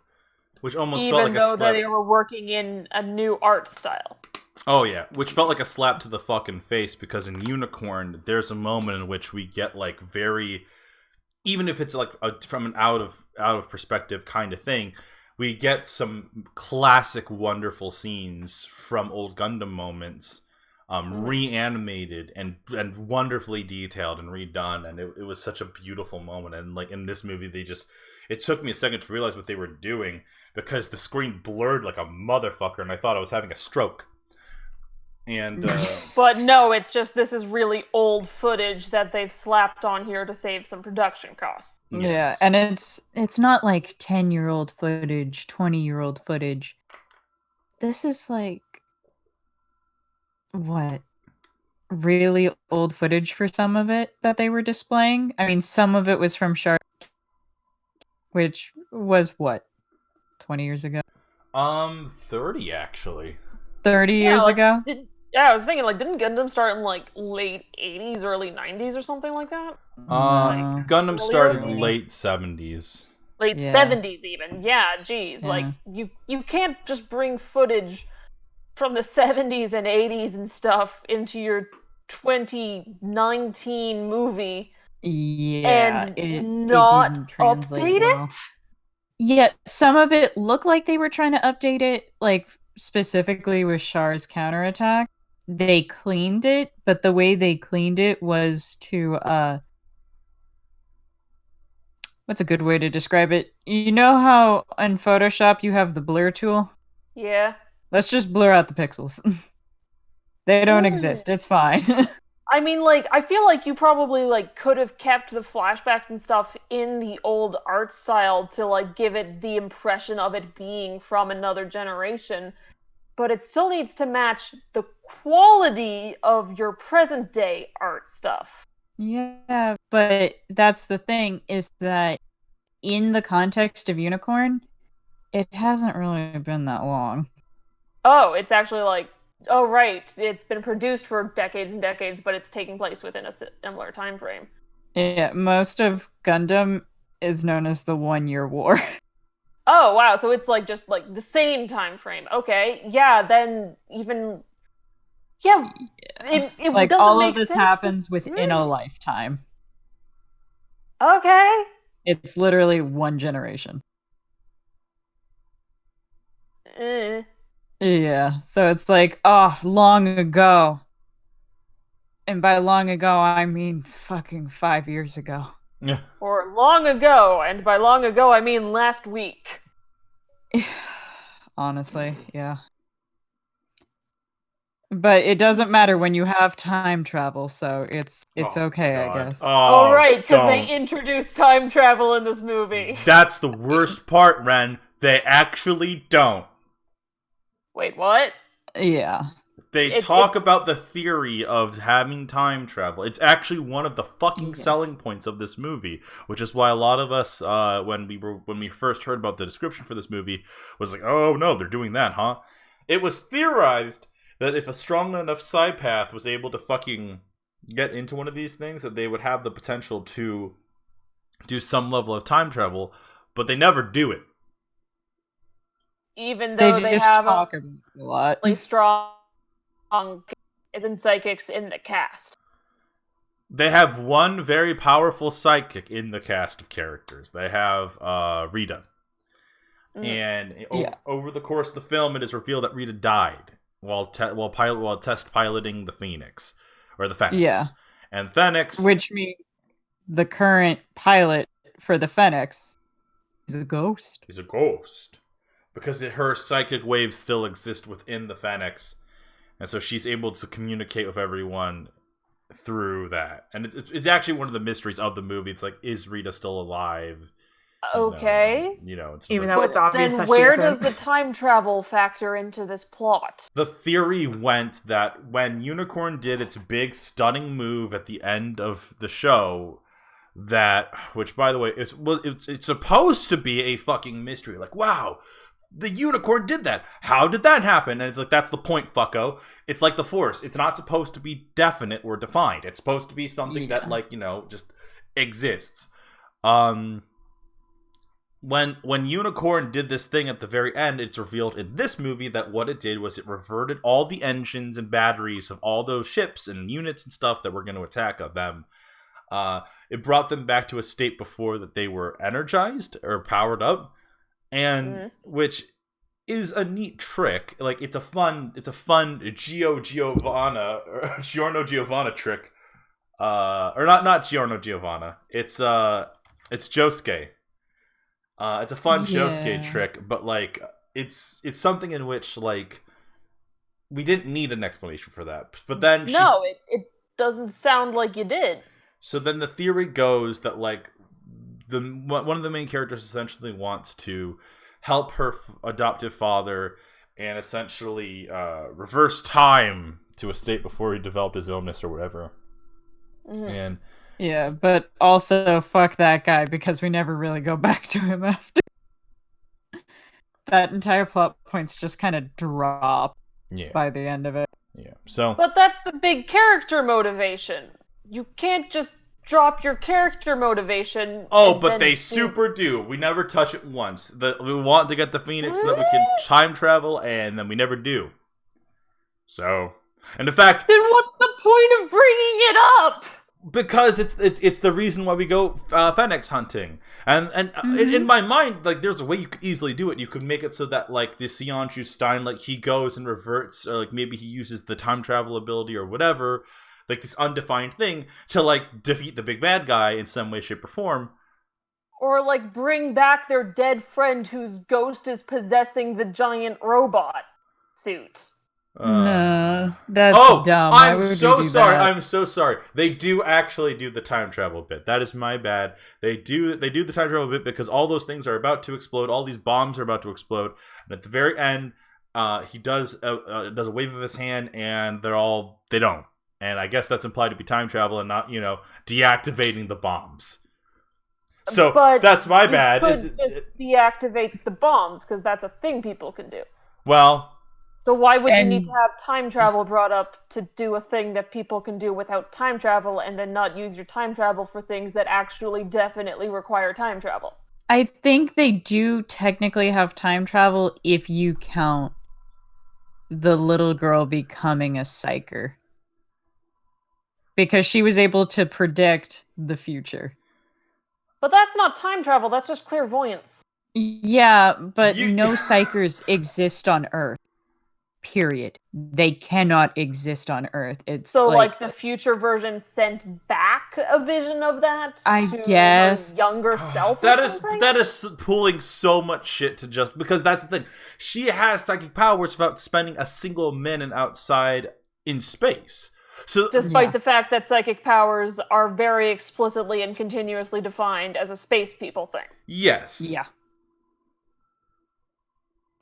Which almost felt like a slap. Even though they were working in a new art style. Oh, yeah. Which felt like a slap to the fucking face, because in Unicorn, there's a moment in which we get, like, very... Even if it's, like, from an out of perspective kind of thing, we get some classic wonderful scenes from old Gundam moments, reanimated and wonderfully detailed and redone, and it was such a beautiful moment. And, like, in this movie, it took me a second to realize what they were doing, because the screen blurred like a motherfucker, and I thought I was having a stroke. And but no, it's just, this is really old footage that they've slapped on here to save some production costs. Yes. Yeah, and it's not like 10-year-old footage, 20-year-old footage. This is like, what, really old footage for some of it that they were displaying. I mean, some of it was from Shark, which was what, 20 years ago? 30 actually. 30 years ago? I was thinking, like, didn't Gundam start in, like, late 80s, early 90s or something like that? Gundam started late 70s. Late 70s even. Yeah, geez. Yeah. Like, you can't just bring footage from the 70s and 80s and stuff into your 2019 movie and not update it? Yeah, some of it looked like they were trying to update it, like, specifically with Char's counterattack. They cleaned it, but the way they cleaned it was to, what's a good way to describe it? You know how in Photoshop you have the blur tool? Yeah. Let's just blur out the pixels. They don't exist. It's fine. I mean, like, I feel like you probably, like, could have kept the flashbacks and stuff in the old art style to, like, give it the impression of it being from another generation, but it still needs to match the quality of your present day art stuff. Yeah, but that's the thing, is that in the context of Unicorn, it hasn't really been that long. Oh, it's actually like, oh, right, it's been produced for decades and decades, but it's taking place within a similar time frame. Yeah, most of Gundam is known as the 1-year war. Oh, wow, so it's like just like the same time frame. Okay, yeah, then even yeah, it Like, doesn't all make of this sense. happens within a lifetime. Okay. It's literally one generation. Eh. Yeah, so it's like, oh, long ago. And by long ago, I mean fucking 5 years ago. Yeah. Or long ago, and by long ago I mean last week. Honestly, yeah. But it doesn't matter when you have time travel, so it's okay, God. I guess. Oh, right, because they don't. introduced time travel in this movie. That's the worst part, Ren. They actually don't. Wait, what? Yeah. They talk about the theory of having time travel. It's actually one of the fucking selling points of this movie, which is why a lot of us, when we first heard about the description for this movie, was like, "Oh no, they're doing that, huh?" It was theorized that if a strong enough psypath was able to fucking get into one of these things, that they would have the potential to do some level of time travel, but they never do it. Even though they just have talk about it a lot. really strong and psychics in the cast. They have one very powerful psychic in the cast of characters. They have Rita. And over the course of the film, it is revealed that Rita died while test piloting the Phoenix, or the Phoenix. Yeah. And Phoenix, which means the current pilot for the Phoenix is a ghost. Is a ghost because her psychic waves still exist within the Phoenix, and so she's able to communicate with everyone through that. And it's actually one of the mysteries of the movie. It's like, is Rita still alive? Okay. Even though it's obvious then that where she does isn't. the time travel factor into this plot? The theory went that when Unicorn did its big stunning move at the end of the show, which by the way, it's supposed to be a fucking mystery. Like, wow, the Unicorn did that. How did that happen? And it's like, that's the point, fucko. It's like the Force. It's not supposed to be definite or defined. It's supposed to be something that, like, just exists. When Unicorn did this thing at the very end, it's revealed in this movie that what it did was it reverted all the engines and batteries of all those ships and units and stuff that were going to attack them. It brought them back to a state before that they were energized or powered up, and which is a neat trick. Like, it's a fun Giorno Giovanna trick. Or not Giorno Giovanna. It's Josuke. It's a fun Josuke trick, but like it's something in which, like, we didn't need an explanation for that. But then it doesn't sound like you did. So then the theory goes that, like, one of the main characters essentially wants to help her adoptive father and essentially reverse time to a state before he developed his illness or whatever. And yeah, but also fuck that guy, because we never really go back to him after. That entire plot points just kind of drop by the end of it. Yeah. But that's the big character motivation. You can't just drop your character motivation. Oh, but they super do. We never touch it once. We want to get the Phoenix so that we can time travel, and then we never do. So, and in fact, then what's the point of bringing it up? Because it's the reason why we go Phoenix hunting, and in my mind, like, there's a way you could easily do it. You could make it so that, like, the Sion Stein, like, he goes and reverts, or like maybe he uses the time travel ability or whatever, like this undefined thing to, like, defeat the big bad guy in some way, shape, or form. Or, like, bring back their dead friend whose ghost is possessing the giant robot suit. No. That's dumb. Why I'm would so we do sorry. that? I'm so sorry. They do actually do the time travel bit. That is my bad. They do the time travel bit because all those things are about to explode. All these bombs are about to explode. And at the very end, he does a wave of his hand, and they don't. And I guess that's implied to be time travel and not, deactivating the bombs. So But that's my bad. You could just deactivate the bombs, because that's a thing people can do. Well... So why would you need to have time travel brought up to do a thing that people can do without time travel, and then not use your time travel for things that actually definitely require time travel? I think they do technically have time travel if you count the little girl becoming a psyker. Because she was able to predict the future. But that's not time travel, that's just clairvoyance. Yeah, but no psychers exist on Earth. Period. They cannot exist on Earth. It's so like the future version sent back a vision of that to guess her younger self. That is pulling so much shit to just because that's the thing. She has psychic powers without spending a single minute outside in space. So despite the fact that psychic powers are very explicitly and continuously defined as a space people thing. Yes. Yeah.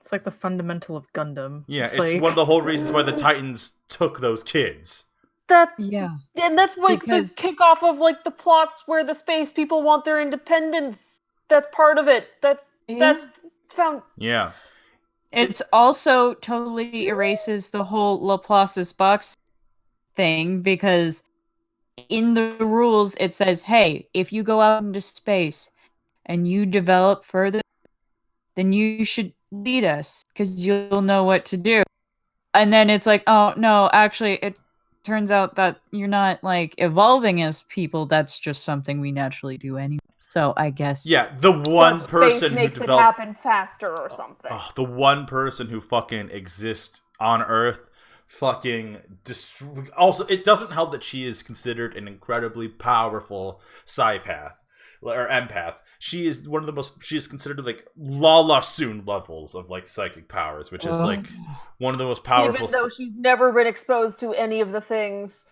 It's like the fundamental of Gundam. Yeah, it's one of the whole reasons why the Titans took those kids. And that's like the kickoff of like the plots where the space people want their independence. That's part of it. That's found. Yeah. It's also totally erases the whole Laplace's box thing, because in the rules it says, hey, if you go out into space and you develop further, then you should lead us, because you'll know what to do. And then it's like, oh, no, actually, it turns out that you're not, like, evolving as people. That's just something we naturally do anyway. So I guess... Yeah, the one person who makes developed... it happen faster or something. The one person who fucking exists on Earth fucking... Also, it doesn't help that she is considered an incredibly powerful psypath. Or empath. She is one of the most. She is considered like Lala Soon levels of like psychic powers, which is like one of the most powerful. Even though she's never been exposed to any of the things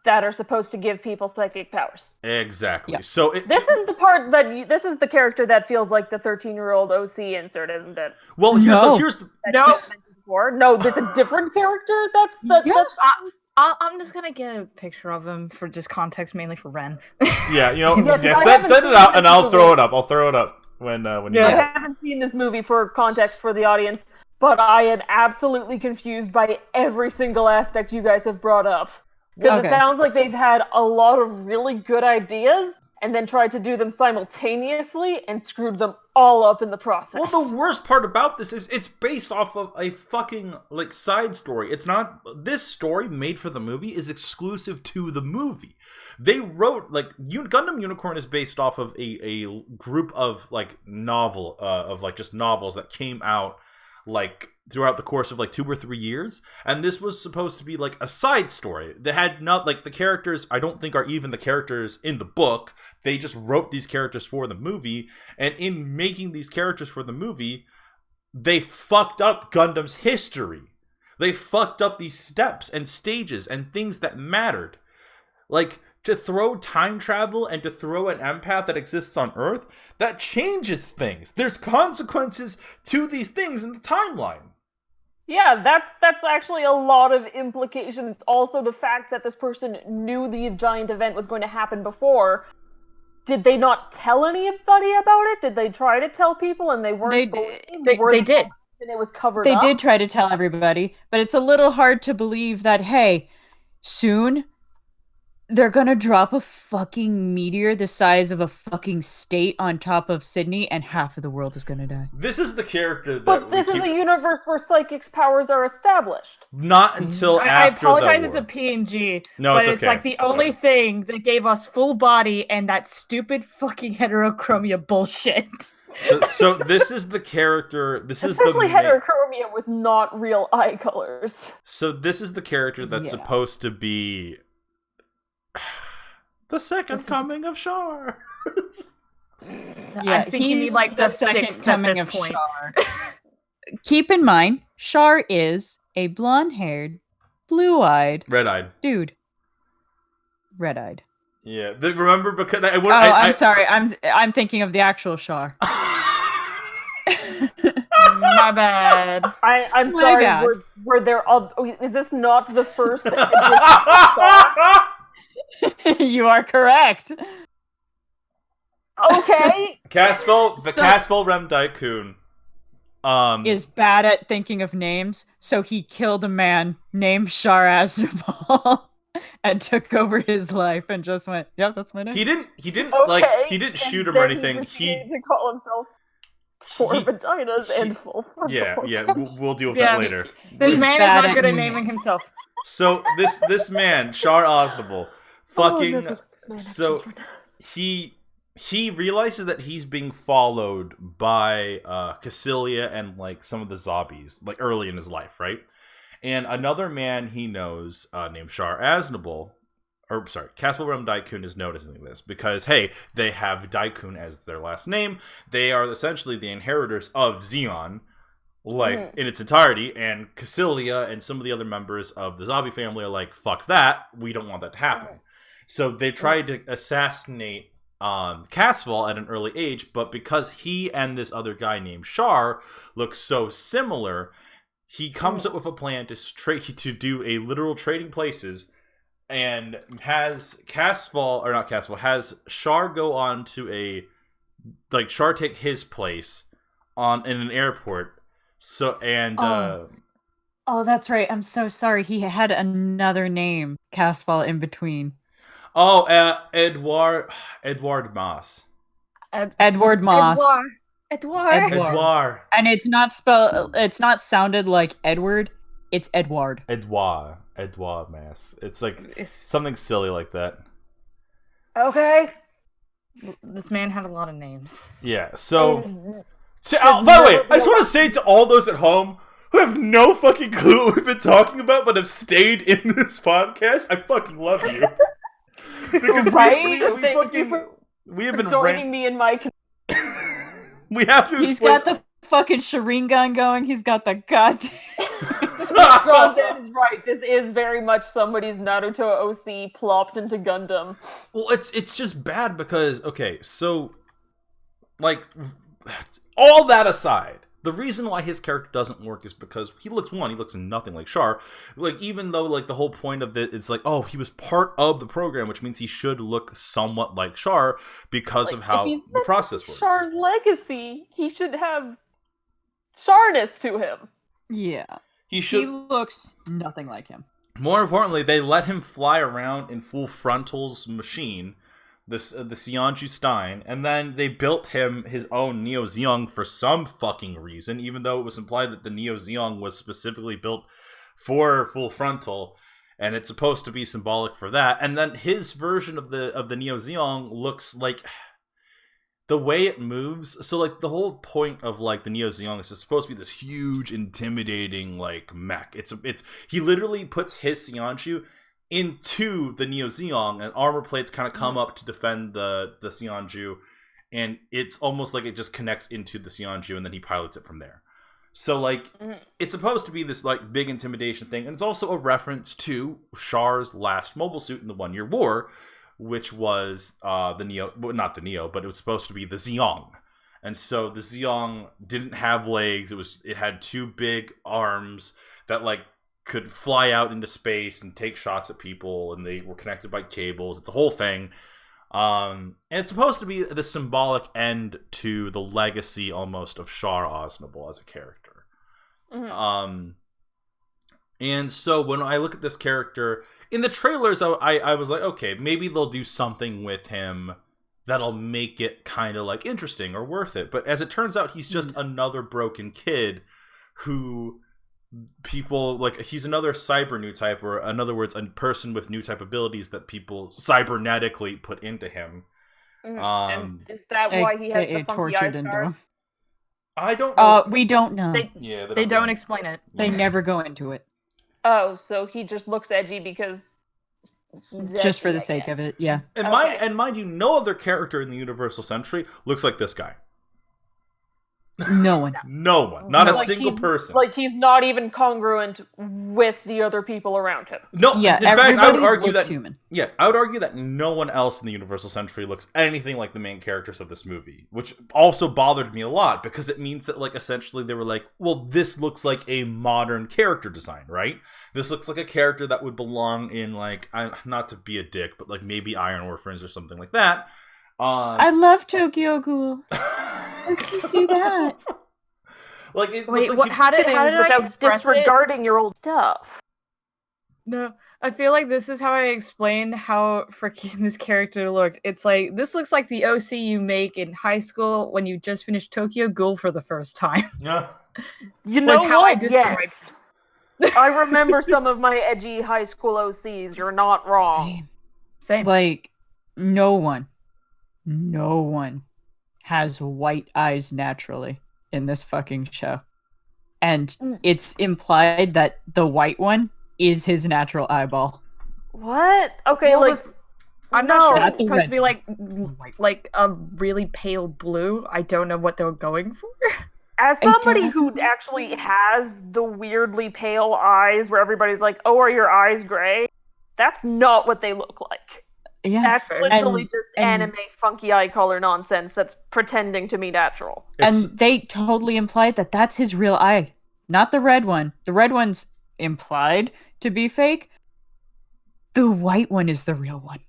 that are supposed to give people psychic powers. Exactly. Yeah. So this is the part that this is the character that feels like the 13-year-old OC insert, isn't it? Well, here's the no, that's a different character. That's. I'm just gonna get a picture of him for just context, mainly for Ren. Yeah, send it out, and I'll throw it up. I'll throw it up when you. Yeah, I haven't seen this movie for context for the audience, but I am absolutely confused by every single aspect you guys have brought up, because it sounds like they've had a lot of really good ideas and then tried to do them simultaneously and screwed them all up in the process. Well, the worst part about this is it's based off of a fucking, like, side story. It's not... This story made for the movie is exclusive to the movie. They wrote, like... Gundam Unicorn is based off of a group of, like, just novels that came out, like... throughout the course of like 2 or 3 years, and this was supposed to be like a side story that had not like the characters I don't think are even the characters in the book. They just wrote these characters for the movie, and in making these characters for the movie, they fucked up Gundam's history. They fucked up these steps and stages and things that mattered. Like, to throw time travel and to throw an empath that exists on Earth, that changes things. There's consequences to these things in the timeline. Yeah, that's actually a lot of implications. Also, the fact that this person knew the giant event was going to happen before. Did they not tell anybody about it? Did they try to tell people and they weren't believed? They did. And it was covered They up? did try to tell everybody, but it's a little hard to believe that, hey, soon they're gonna drop a fucking meteor the size of a fucking state on top of Sydney, and half of the world is gonna die. This is the character that... But this is a universe where psychics' powers are established. Not until after I apologize, the it's war. a PNG. No, but it's it's okay. like the only thing that gave us full body and that stupid fucking heterochromia bullshit. So this is the character... Especially heterochromia with not real eye colors. So this is the character that's supposed to be... the second coming of Char. I think you need like the second coming of Char. Keep in mind, Char is a blonde-haired blue-eyed. Red-eyed. Dude. Red-eyed. Yeah. Remember, because I'm sorry. I'm thinking of the actual Char. My bad. I'm My sorry. bad. Were there? Is this not the first edition? You are correct. Okay. Casville Rem Daikun. Is bad at thinking of names, so he killed a man named Char Aznavour and took over his life and just went, "Yeah, that's my name." He didn't Okay. he didn't shoot him And or then anything. He to call himself Four Vaginas and Full Frontal. Yeah. We'll deal with that later. This man is bad not at good at naming. naming himself. So this man, Char Aznavour, fucking no, this man so he realizes that he's being followed by Cassilia and like some of the zombies, like early in his life, right? And another man he knows, named Char Aznavour, Castle Rem Daikun is noticing this because, hey, they have Daikun as their last name. They are essentially the inheritors of Zeon, like, in its entirety, and Cassilia and some of the other members of the zombie family are like, fuck that, we don't want that to happen. So they tried to assassinate Castle at an early age, but because he and this other guy named Char look so similar, he comes up with a plan to do a literal trading places, and has has Char go on to Char take his place in an airport. So Oh, that's right. I'm so sorry. He had another name, Casval, in between. Oh, Edward Moss. Edward Moss. Edward. And it's not sounded like Edward. It's Edward. Edward Moss. It's like something silly like that. Okay. This man had a lot of names. Yeah. So by the way, I just want to say to all those at home who have no fucking clue what we've been talking about but have stayed in this podcast, I fucking love you. Because we have been joining me in my. We have to. He's got the fucking Shireen gun going. He's got the goddamn. That is right. This is very much somebody's Naruto OC plopped into Gundam. Well, it's just bad because so like all that aside, the reason why his character doesn't work is because he looks nothing like Char. Like, even though like the whole point of it's like, oh, he was part of the program, which means he should look somewhat like Char because of how the process works. Char's legacy, he should have Charness to him. Yeah. He looks nothing like him. More importantly, they let him fly around in Full Frontal's machine, the Sionju Stein, and then they built him his own Neo Zeong for some fucking reason, even though it was implied that the Neo Zeong was specifically built for Full Frontal, and it's supposed to be symbolic for that. And then his version of the Neo Zeong looks like the way it moves. So like the whole point of like the Neo Zeong is it's supposed to be this huge, intimidating like mech. It's he literally puts his Sionju into the Neo Zeong, and armor plates kind of come up to defend the Sionju, and it's almost like it just connects into the Sionju, and then he pilots it from there. So like it's supposed to be this like big intimidation thing, and it's also a reference to Char's last mobile suit in the 1 Year War, which was the Neo, well, not the Neo, but it was supposed to be the Zeong. And so the Zeong didn't have legs. It had two big arms that like could fly out into space and take shots at people, and they were connected by cables. It's a whole thing. And it's supposed to be the symbolic end to the legacy almost of Char Aznavour as a character. And so when I look at this character in the trailers, I was like, okay, maybe they'll do something with him that'll make it kind of like interesting or worth it. But as it turns out, he's just another broken kid who people like, he's another cyber new type, or in other words, a person with new type abilities that people cybernetically put into him. And is that why he has the funky eye scars? I don't know. We don't know. They don't explain it. They never go into it. Oh, so he just looks edgy because just for the sake of it, yeah. And mind you, no other character in the Universal Century looks like this guy. No one. No one. Not a Like single he's- person. Like he's not even congruent with the other people around him. No, Yeah, in fact, I would everybody argue looks that human. yeah, I would argue that no one else in the Universal Century looks anything like the main characters of this movie, which also bothered me a lot because it means that like essentially they were like, well, this looks like a modern character design, right? This looks like a character that would belong in like, not to be a dick, but like maybe Iron Orphans or something like that. I love Tokyo Ghoul. Let's just do that. Like it Wait, looks what? like How did I Without express it? disregarding your old stuff. No, I feel like this is how I explained how freaking this character looked. It's like this looks like the OC you make in high school when you just finished Tokyo Ghoul for the first time. Yeah. You know Was how I what? described Yes. I remember some of my edgy high school OCs. You're not wrong. Same. Like, no one has white eyes naturally in this fucking show. And it's implied that the white one is his natural eyeball. What? Okay, Well, like I'm not sure if That's it's supposed to be like White. like a really pale blue. I don't know what they were going for. as somebody does. who actually has the weirdly pale eyes where everybody's like, "Oh, are your eyes gray?" That's not what they look like. Yeah, That's fair. literally And- just and- anime funky eye color nonsense that's pretending to be natural. and they totally implied that that's his real eye, not the red one. The red one's implied to be fake. The white one is the real one.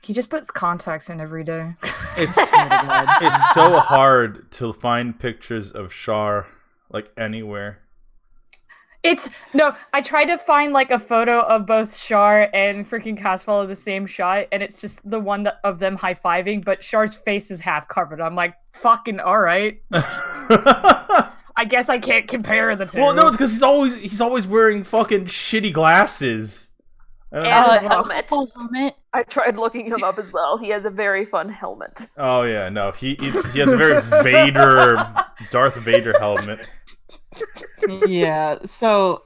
He just puts contacts in every day. it's Swear to God. it's so hard to find pictures of Char like anywhere. It's no. I tried to find like a photo of both Char and freaking Caswell in the same shot, and it's just the one of them high fiving, but Char's face is half covered. I'm like, fucking all right. I guess I can't compare the two. Well, no, it's because he's always wearing fucking shitty glasses. I don't know. And a well. helmet. I tried looking him up as well. He has a very fun helmet. Oh yeah, no, he has a very Darth Vader helmet. Yeah, so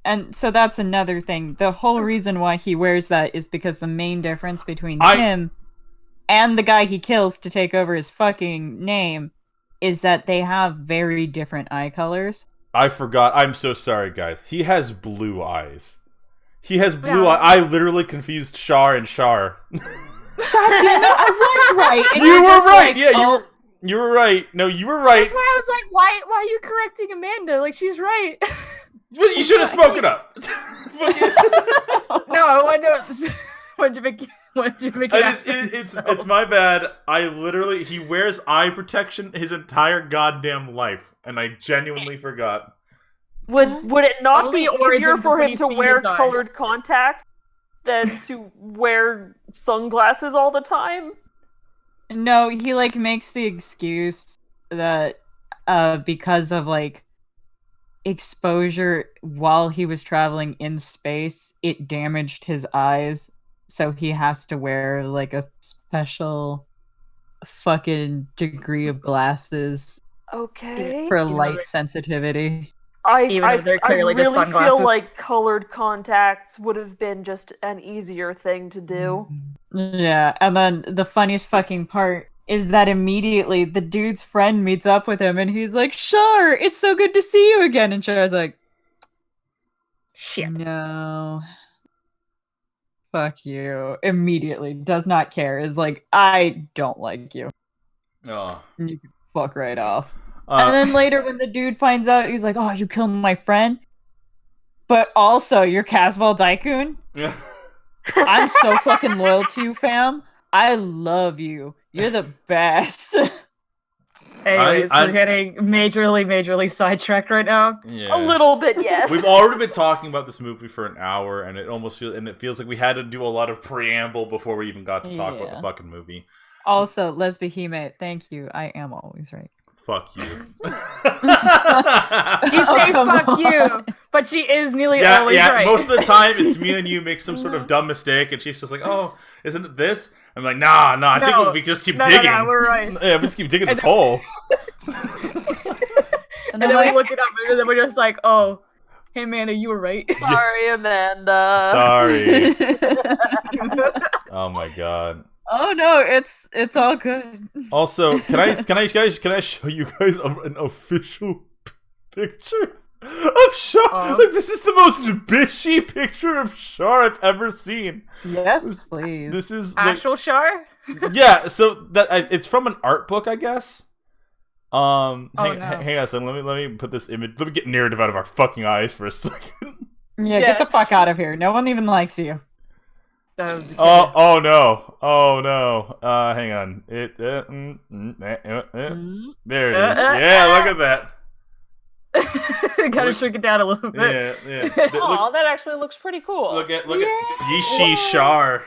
that's another thing. The whole reason why he wears that is because the main difference between him and the guy he kills to take over his fucking name is that they have very different eye colors. I forgot. I'm so sorry, guys. He has blue eyes. He has blue Yeah. eyes. I literally confused Char and Char. God damn it, I was right. And You you're were just right. like, Yeah, oh, you were right. No, you were right. That's why I was like, why are you correcting Amanda? Like she's right. But you should have spoken up. No, I know. What'd you make it? It's my bad. He wears eye protection his entire goddamn life, and I genuinely forgot. Would it not Only be easier origins is for when him you to see wear his eyes. colored contact than to wear sunglasses all the time? no, he like makes the excuse that because of like exposure while he was traveling in space, it damaged his eyes, so he has to wear like a special fucking degree of glasses Okay. for know, light like- sensitivity. Even though they're clearly I just really sunglasses. feel like colored contacts would have been just an easier thing to do. Yeah, and then the funniest fucking part is that immediately the dude's friend meets up with him and he's like, "Sure, it's so good to see you again." And Char's like, Shit. "No. Fuck you." Immediately, does not care. Is like, "I don't like you. Oh. You can fuck right off." And then later when the dude finds out, he's like, "Oh, you killed my friend? But also, you're Caswell Daikun? I'm so fucking loyal to you, fam. I love you. You're the best." Anyways, I- we're getting majorly sidetracked right now. Yeah. A little bit, yes. We've already been talking about this movie for an hour, and it feels like we had to do a lot of preamble before we even got to talk about Yeah. the fucking movie. Also, Lesbihime, thank you. I am always right. Fuck you. You say come fuck on. you, but she is nearly yeah, always yeah. right. Most of the time, it's me and you make some sort of dumb mistake, and she's just like, "Oh, isn't it this?" I'm like, "Nah. I think No. we just keep No, digging. no, we're right. Yeah, we just keep digging this And then- hole." And then we look it up, and then we're just like, oh, hey, Amanda, you were right. Sorry, Amanda. Sorry. Oh my god. Oh no, it's all good. Also, can I show you guys an official picture of Char? Like, this is the most bitchy picture of Char I've ever seen. Yes, please. This is actual Char. Yeah, so that it's from an art book, I guess. Hang on a second. Let me put this image. Let me get narrative out of our fucking eyes for a second. Yeah, get the fuck out of here. No one even likes you. Oh no. Hang on. There it is. Yeah, look at that. Gotta shrink it down a little bit. Yeah. Oh, that actually looks pretty cool. Look at Bishi Char.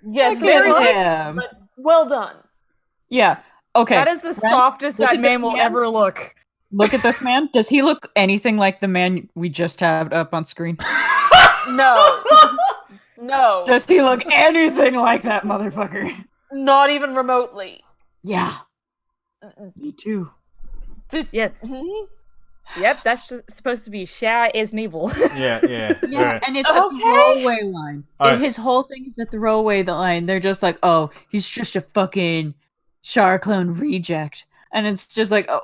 Yes, Look very at him. but well done. Yeah. Okay. That is the softest that man will ever look. Look at this man. Does he look anything like the man we just had up on screen? No. No. Does he look anything like that motherfucker? Not even remotely. Yeah. Me too. Yeah. Yep, that's just supposed to be Sha is Neville. Yeah. Right. And it's at the throwaway line. His whole thing is at the throwaway line. They're just like, oh, he's just a fucking Char clone reject. And it's just like, oh.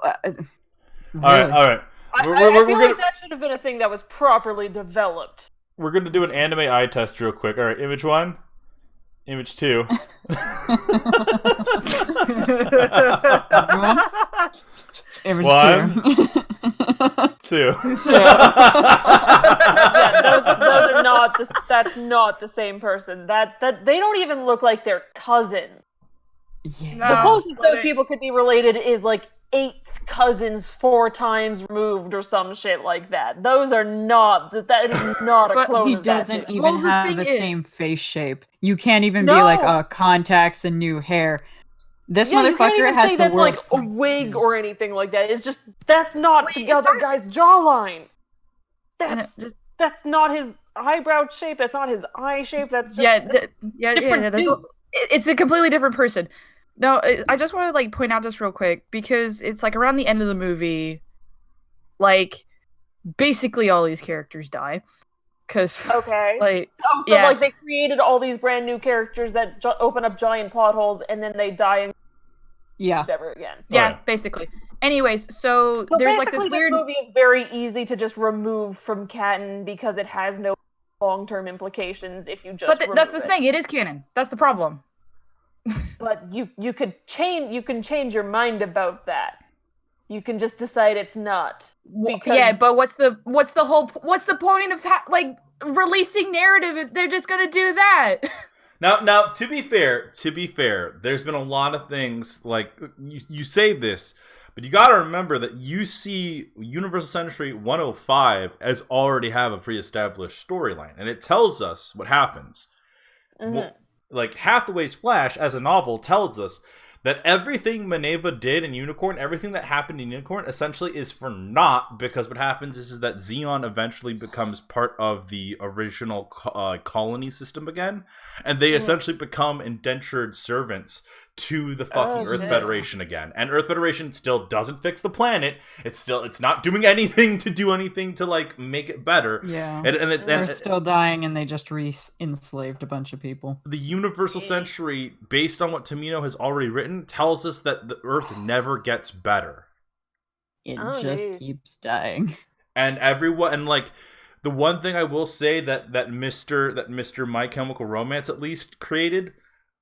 Really? All right. I feel like that should have been a thing that was properly developed. We're going to do an anime eye test real quick. All right, image 1. Image 2. Image 1. 2. Yeah, those are not. That's not the same person. That they don't even look like they're cousins. Yeah. The closest those people could be related is like 8 cousins 4 times removed or some shit like that. Those are not. That is not a clone. He of that doesn't dude. even have the same face shape. You can't even be like, contacts and new hair. This motherfucker has the world. Like a wig or anything like that. It's just that's not the other guy's jawline. That's not his eyebrow shape. That's not his eye shape. That's just it's a completely different person. No, I just want to like point out this real quick because it's like around the end of the movie, like basically all these characters die. Cause like like they created all these brand new characters that open up giant plot holes and then they die and never again. Yeah, basically. Anyways, so there's like this weird. This movie is very easy to just remove from canon because it has no long-term implications if you just. But that's the thing. It is canon. That's the problem. But you can change your mind about that. You can just decide it's not. But what's the point of releasing narrative if they're just gonna do that? Now, to be fair, there's been a lot of things like you say this, but you got to remember that you see Universal Century 105 as already have a pre-established storyline, and it tells us what happens. Mm-hmm. Well, like Hathaway's Flash as a novel tells us that everything Maneva did in Unicorn, everything that happened in Unicorn, essentially is for naught, because what happens is that Xeon eventually becomes part of the original colony system again, and they essentially become indentured servants to the fucking Earth Federation again. And Earth Federation still doesn't fix the planet. It's not doing anything to like make it better. Yeah. And they're still dying, and they just enslaved a bunch of people. The Universal Century, based on what Tomino has already written, tells us that the Earth never gets better. It just keeps dying. And everyone, and like the one thing I will say that Mr. My Chemical Romance at least created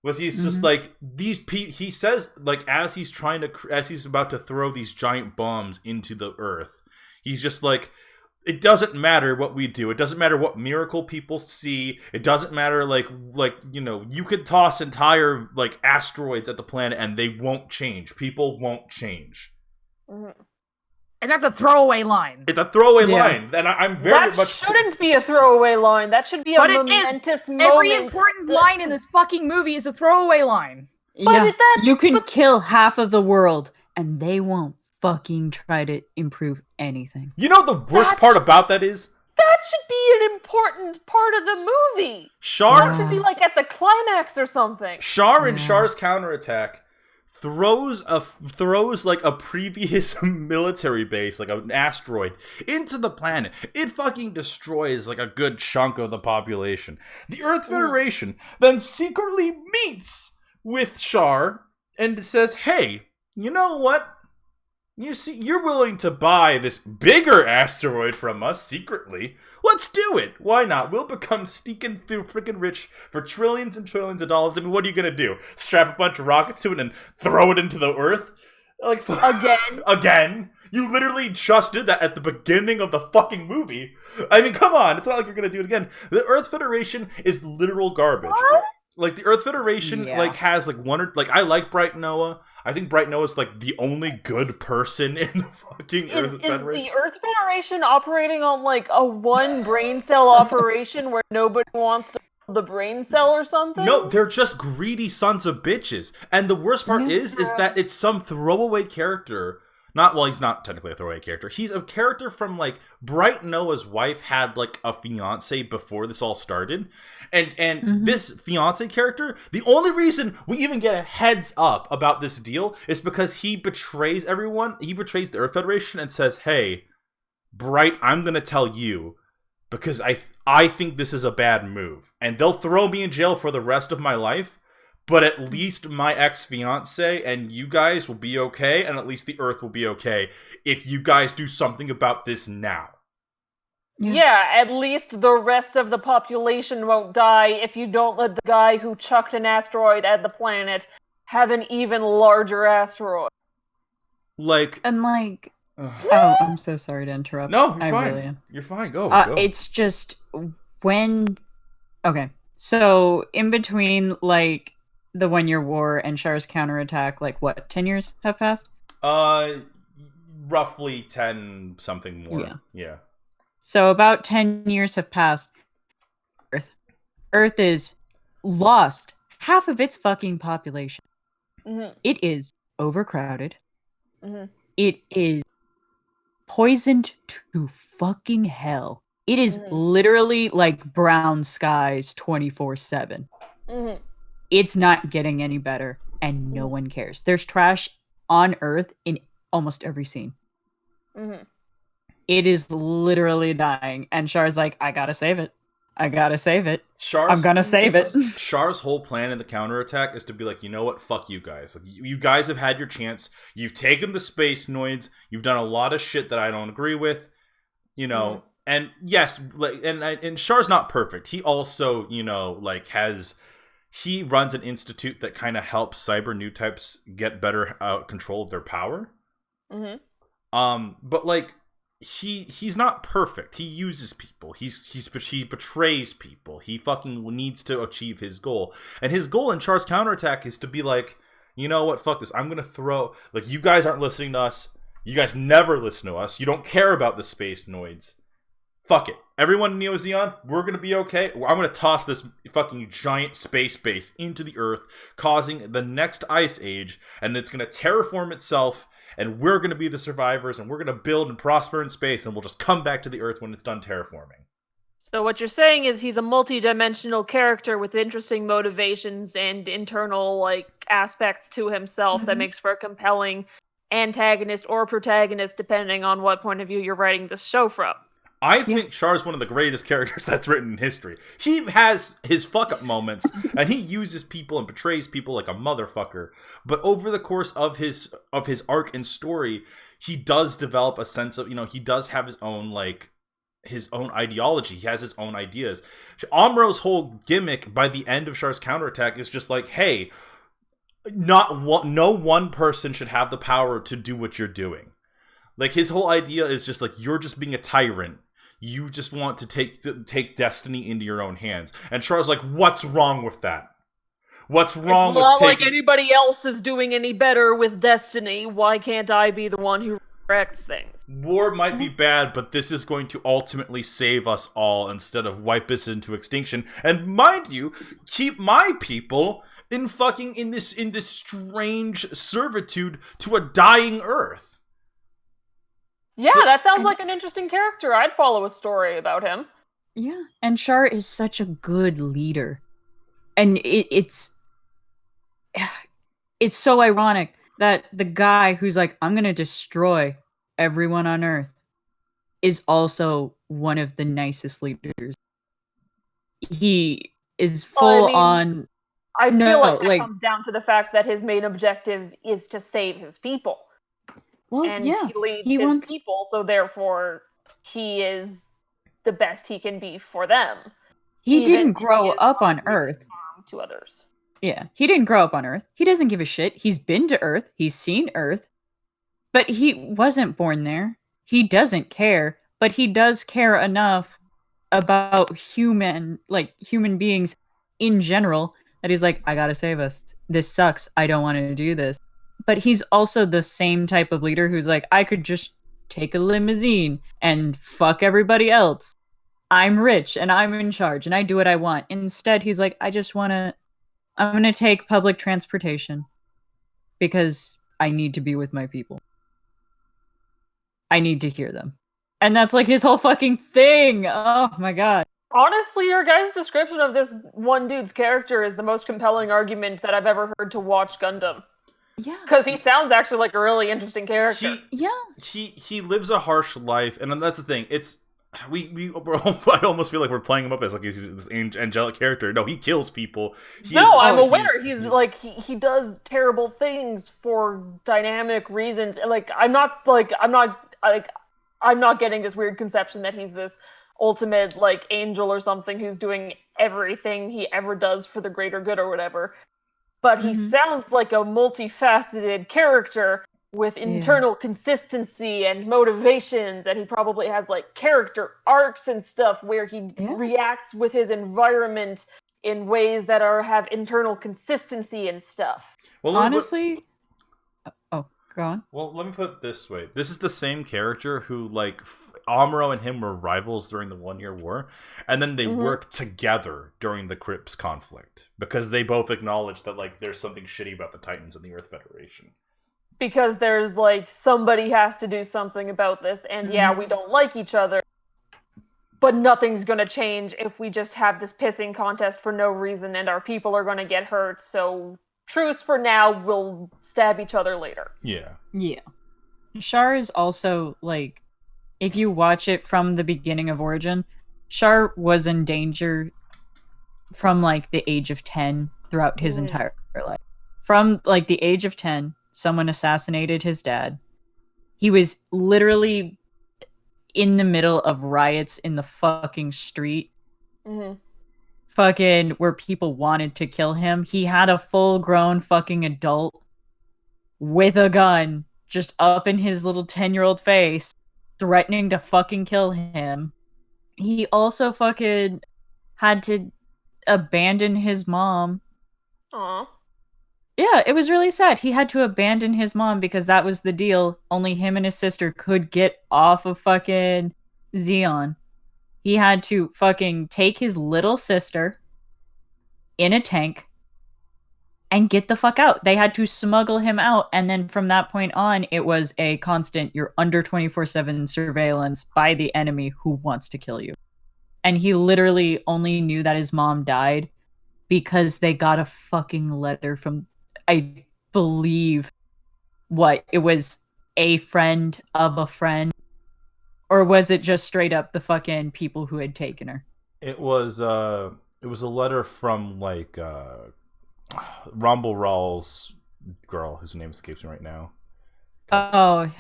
was he's just like he says, like, as he's about to throw these giant bombs into the Earth, he's just like, it doesn't matter what we do. It doesn't matter what miracle people see. It doesn't matter, like you could toss entire like asteroids at the planet and they won't change. People won't change. Mm-hmm. And that's a throwaway line. It's a throwaway line, and I'm very much. That shouldn't be a throwaway line. That should be a momentous moment. Every important line in this fucking movie is a throwaway line. You can kill half of the world, and they won't fucking try to improve anything. You know the worst part about that is? That should be an important part of the movie. Char should be like at the climax or something. Char and Char's counterattack throws like a previous military base, like an asteroid, into the planet. It fucking destroys like a good chunk of the population. The Earth Federation then secretly meets with Char and says, "Hey, you know what? You see, you're willing to buy this bigger asteroid from us secretly. Let's do it. Why not? We'll become stinking freaking rich for trillions and trillions of dollars. I mean, what are you gonna do? Strap a bunch of rockets to it and throw it into the Earth? Like Again? again? You literally just did that at the beginning of the fucking movie. I mean, come on. It's not like you're gonna do it again. The Earth Federation is literal garbage. What? Like, the Earth Federation, Yeah. like, has, like, one or... Like, I like Bright Noah. I think Bright Noah's, like, the only good person in the fucking Earth Is Federation. the Earth Federation operating on like a one brain cell operation where nobody wants to build the brain cell or something? No, they're just greedy sons of bitches. And the worst part Yeah. is that it's some throwaway character. He's not technically a throwaway character. He's a character from, like, Bright Noah's wife had, like, a fiance before this all started. And this fiance character, the only reason we even get a heads up about this deal is because he betrays everyone. He betrays the Earth Federation and says, "Hey, Bright, I'm going to tell you because I think this is a bad move. And they'll throw me in jail for the rest of my life. But at least my ex-fiance and you guys will be okay, and at least the Earth will be okay if you guys do something about this now." Yeah, at least the rest of the population won't die if you don't let the guy who chucked an asteroid at the planet have an even larger asteroid. Like, And like, ugh. oh, I'm so sorry to interrupt. No, you're I fine. really am. You're fine. Go. It's just when. Okay, so in between like the 1-year war and Char's counterattack, like what, 10 years have passed? Roughly 10 something more. Yeah. Yeah. So about 10 years have passed. Earth is lost half of its fucking population. Mhm. It is overcrowded. Mhm. It is poisoned to fucking hell. It is literally like brown skies 24/7. Mhm. It's not getting any better, and no one cares. There's trash on Earth in almost every scene. Mhm. It is literally dying, and Char's like, I gotta save it. I gotta save it. I'm gonna save it. Char's whole plan in the counterattack is to be like, you know what? Fuck you guys. Like, you guys have had your chance. You've taken the space noids. You've done a lot of shit that I don't agree with. You know, and yes, like, and Char's not perfect. He also, you know, like, he runs an institute that kind of helps cyber new types get better control of their power. But like, he's not perfect. He uses people. He betrays people. He fucking needs to achieve his goal. And his goal in Char's counterattack is to be like, you know what? Fuck this. I'm gonna throw, like, you guys aren't listening to us. You guys never listen to us. You don't care about the space noids. Fuck it. Everyone in Neo Zeon, we're gonna be okay. I'm gonna toss this fucking giant space base into the Earth, causing the next ice age, and it's gonna terraform itself, and we're gonna be the survivors, and we're gonna build and prosper in space, and we'll just come back to the Earth when it's done terraforming. So what you're saying is he's a multi-dimensional character with interesting motivations and internal, like, aspects to himself that makes for a compelling antagonist or protagonist, depending on what point of view you're writing this show from. I think Char's one of the greatest characters that's written in history. He has his fuck-up moments, and he uses people and betrays people like a motherfucker. But over the course of his arc and story, he does develop a sense of, you know, he does have his own, like, his own ideology. He has his own ideas. Amro's whole gimmick by the end of Char's counterattack is just like, hey, no one person should have the power to do what you're doing. Like, his whole idea is just like, you're just being a tyrant. You just want to take destiny into your own hands. And Char's like, what's wrong with that? What's wrong with It's not taking... like anybody else is doing any better with destiny. Why can't I be the one who corrects things? War might be bad, but this is going to ultimately save us all instead of wipe us into extinction. And mind you, keep my people in this strange servitude to a dying Earth. Yeah, that sounds like an interesting character. I'd follow a story about him. Yeah, and Char is such a good leader. And it's so ironic that the guy who's like, I'm gonna destroy everyone on Earth is also one of the nicest leaders. He is full on I feel like that like comes down to the fact that his main objective is to save his people. well, And yeah, he leads he his wants people, so therefore he is the best he can be for them. he even didn't if grow he is up on causing Earth. harm to others. Yeah, he didn't grow up on Earth. He doesn't give a shit. He's been to Earth. He's seen Earth. But he wasn't born there. He doesn't care, but he does care enough about human beings in general that he's like, I gotta save us. This sucks. I don't want to do this. But he's also the same type of leader who's like, I could just take a limousine and fuck everybody else. I'm rich and I'm in charge and I do what I want. Instead, he's like, I'm gonna take public transportation because I need to be with my people. I need to hear them. And that's like his whole fucking thing. Oh my god. Honestly, your guys' description of this one dude's character is the most compelling argument that I've ever heard to watch Gundam. Yeah. Because he sounds actually like a really interesting character. He lives a harsh life, and that's the thing. It's I almost feel like we're playing him up as like he's this angelic character. No, he kills people. I'm aware he does terrible things for dynamic reasons. Like I'm not getting this weird conception that he's this ultimate like angel or something who's doing everything he ever does for the greater good or whatever. But he sounds like a multifaceted character with internal consistency and motivations, and he probably has like character arcs and stuff where he reacts with his environment in ways that have internal consistency and stuff. Well, honestly, go on. Well, let me put it this way. This is the same character who, like, Amuro and him were rivals during the 1 Year War, and then they worked together during the Crips conflict, because they both acknowledged that, like, there's something shitty about the Titans and the Earth Federation. Because there's, like, somebody has to do something about this, and we don't like each other, but nothing's gonna change if we just have this pissing contest for no reason, and our people are gonna get hurt, so truce for now, we'll stab each other later. Yeah. Char is also, like, if you watch it from the beginning of Origin, Char was in danger from, like, the age of 10 throughout his entire life. From, like, the age of 10, someone assassinated his dad. He was literally in the middle of riots in the fucking street. Fucking where people wanted to kill him. He had a full-grown fucking adult with a gun just up in his little 10-year-old face, threatening to fucking kill him. He also fucking had to abandon his mom. Aww. Yeah, it was really sad. He had to abandon his mom because that was the deal. Only him and his sister could get off of fucking Zeon. He had to fucking take his little sister in a tank and get the fuck out. They had to smuggle him out, and then from that point on, it was a constant, you're under 24/7 surveillance by the enemy who wants to kill you. And he literally only knew that his mom died because they got a fucking letter from, I believe, it was a friend of a friend? Or was it just straight up the fucking people who had taken her? It was a letter from, like, Rumble Rawl's girl, whose name escapes me right now. Come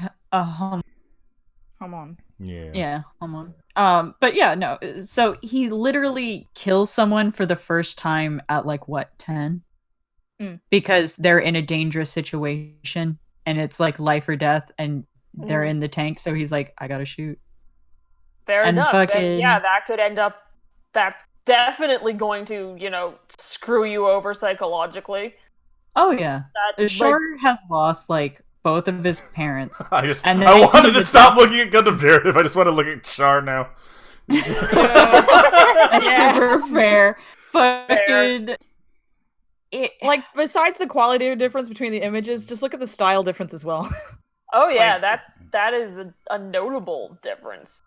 on. Yeah, come on. But yeah, no. So he literally kills someone for the first time at, like, what, 10? Because they're in a dangerous situation, and it's, like, life or death, and they're in the tank, so he's like, I gotta shoot. Fair enough. And yeah, that could end up, that's definitely going to, screw you over psychologically. Oh yeah. Char has lost, like, both of his parents. I wanted to stop looking at Gundam narrative. I just want to look at Char now. That's super fair. Fucking... Like, besides the quality difference between the images, just look at the style difference as well. Oh yeah, that is a notable difference.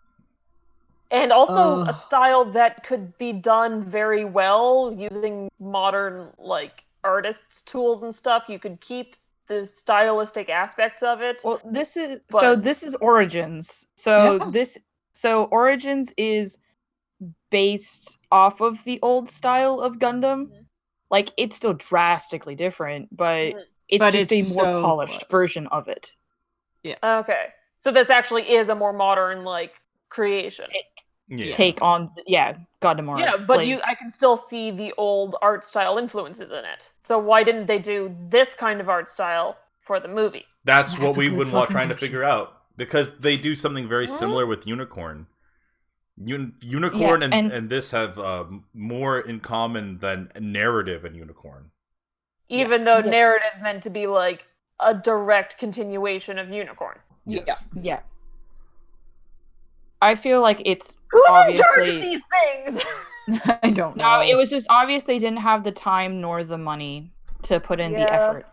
And also a style that could be done very well using modern, like, artists' tools and stuff. You could keep the stylistic aspects of it. Well, this is Origins. So Origins is based off of the old style of Gundam. like it's still drastically different, but it's But just it's a more so polished close. version of it. Okay. So this actually is a more modern creation. Take on Gundam art. Yeah, but I can still see the old art style influences in it. So why didn't they do this kind of art style for the movie? That's what we've been trying to figure out. Because they do something very Mm-hmm. similar with Unicorn. Unicorn and this have more in common than narrative and Unicorn. Even though narrative's meant to be like a direct continuation of Unicorn. Yes. Yeah. I feel like it's Who's obviously in charge of these things? I don't know. No, it was just obvious they didn't have the time nor the money to put in the effort.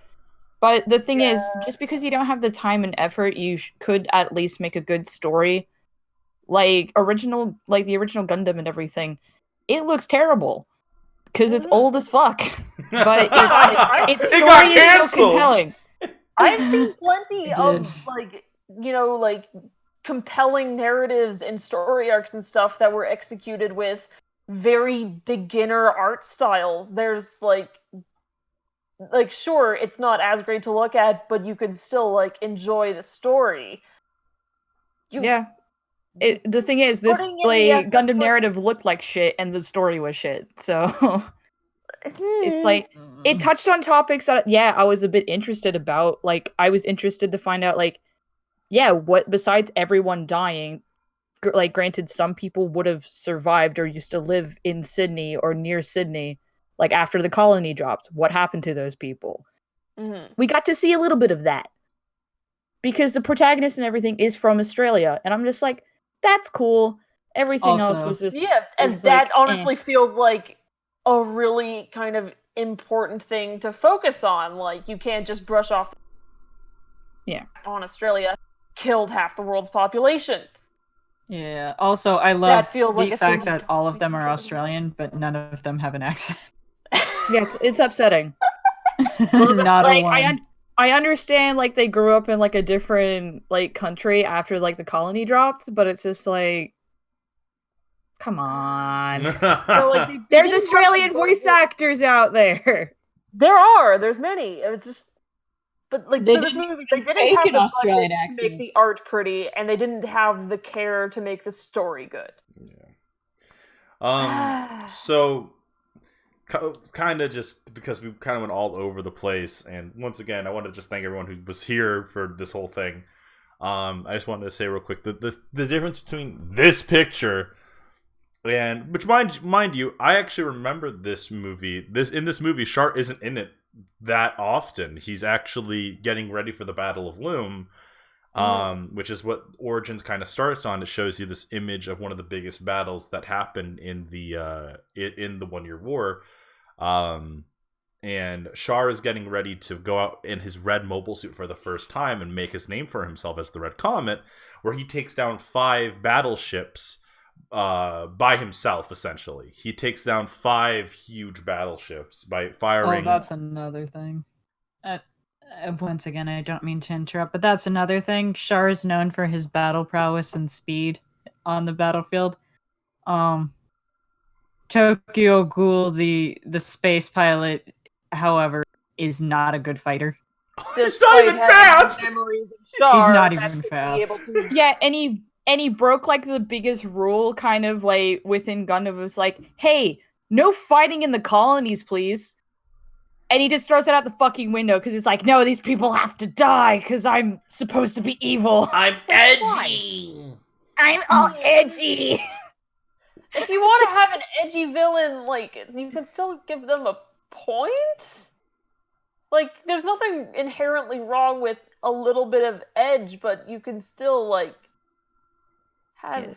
But the thing is, just because you don't have the time and effort, you could at least make a good story. Like the original Gundam and everything, it looks terrible because it's old as fuck. But its story is so compelling. I've seen plenty of compelling narratives and story arcs and stuff that were executed with very beginner art styles. There's sure, it's not as great to look at, but you can still enjoy the story. The thing is, this Gundam narrative looked like shit, and the story was shit. So it's like it touched on topics that I was a bit interested about. Like I was interested to find out what besides everyone dying. Granted, some people would have survived or used to live in Sydney or near Sydney. Like after the colony dropped, what happened to those people? Mm-hmm. We got to see a little bit of that because the protagonist and everything is from Australia, and I'm just like, that's cool. Everything else was just and that honestly feels like a really kind of important thing to focus on. Like you can't just brush off. On Australia, killed half the world's population. Yeah. Also, I love the fact that all of them are Australian, but none of them have an accent. Yes, it's upsetting. Not a one. I understand they grew up in a different country after the colony dropped, but it's just come on. So, there's Australian voice actors out there. There's many. It's just but so this movie they didn't have the Australian budget accent. to make the art pretty, and they didn't have the care to make the story good. So kind of just because we kind of went all over the place, and once again I want to just thank everyone who was here for this whole thing. I just wanted to say real quick the difference between this picture and which mind you, I actually remember this movie. In this movie Char isn't in it that often. He's actually getting ready for the Battle of Loom, which is what Origins kind of starts on. It shows you this image of one of the biggest battles that happened in the 1 Year War, and Char is getting ready to go out in his red mobile suit for the first time and make his name for himself as the Red Comet, where he takes down 5 battleships by himself. Essentially, he takes down 5 huge battleships by firing. Oh, that's another thing. Once again, I don't mean to interrupt, but that's another thing. Char is known for his battle prowess and speed on the battlefield. Tokyo Ghoul, the space pilot, however, is not a good fighter. He's not even fast. He's not even fast. Yeah, and he broke the biggest rule kind of within Gundam. It was hey, no fighting in the colonies, please. And he just throws it out the fucking window because it's no, these people have to die because I'm supposed to be evil. I'm edgy. I'm all edgy. If you want to have an edgy villain, you can still give them a point. There's nothing inherently wrong with a little bit of edge, but you can still have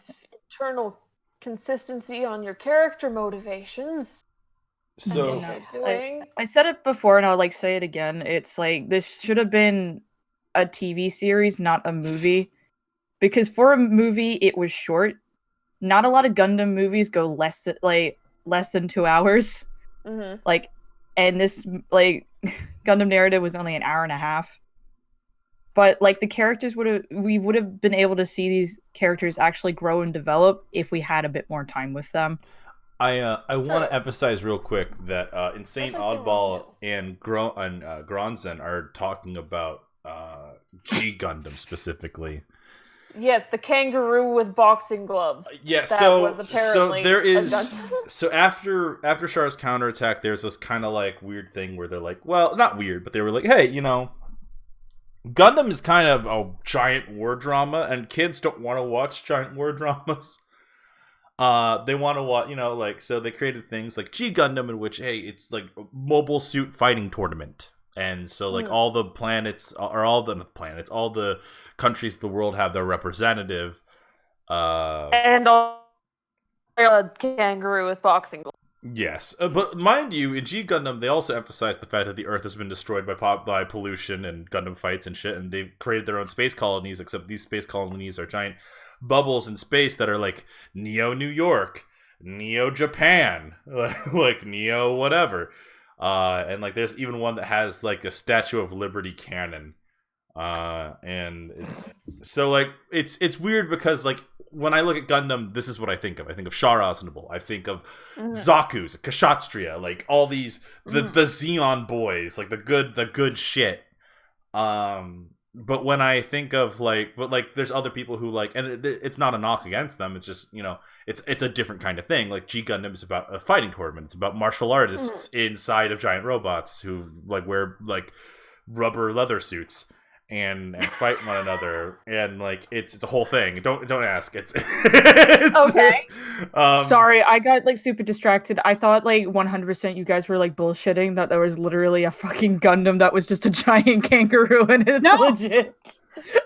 internal consistency on your character motivations. So I said it before and I'll say it again. It's this should have been a TV series, not a movie. Because for a movie it was short. Not a lot of Gundam movies go less than 2 hours. Mm-hmm. And this Gundam narrative was only an hour and a half. But the characters we would have been able to see these characters actually grow and develop if we had a bit more time with them. I want to emphasize real quick that Insane That's like Oddball and Gronzen are talking about G Gundam specifically. Yes, the kangaroo with boxing gloves. Yeah, That so was apparently there a is Gundam. so after Char's counterattack, there's this kind of like weird thing where they're like, well, not weird, but they were like, hey, Gundam is kind of a giant war drama, and kids don't want to watch giant war dramas. They want to watch, so they created things like G Gundam, in which, hey, it's like a mobile suit fighting tournament. And so, like, all the planets, or all the countries of the world have their representative. And a kangaroo with boxing gloves. Yes, but mind you, in G Gundam, they also emphasize the fact that the Earth has been destroyed by pollution and Gundam fights and shit, and they've created their own space colonies, except these space colonies are giant bubbles in space that are like Neo New York, Neo Japan, like Neo whatever. And like there's even one that has like a Statue of Liberty cannon. And it's weird because like when I look at Gundam, this is what I think of. I think of Char Aznable. I think of Zaku's, Kshatriya, like all these the Xeon boys, like the good shit. But when I think of there's other people who like, and it's not a knock against them. It's just it's a different kind of thing. Like G Gundam is about a fighting tournament. It's about martial artists inside of giant robots who like wear like rubber leather suits and fight one another, and like it's a whole thing. Don't ask. It's Okay. Sorry, I got like super distracted. I thought like 100% you guys were like bullshitting that there was literally a fucking Gundam that was just a giant kangaroo and it's legit.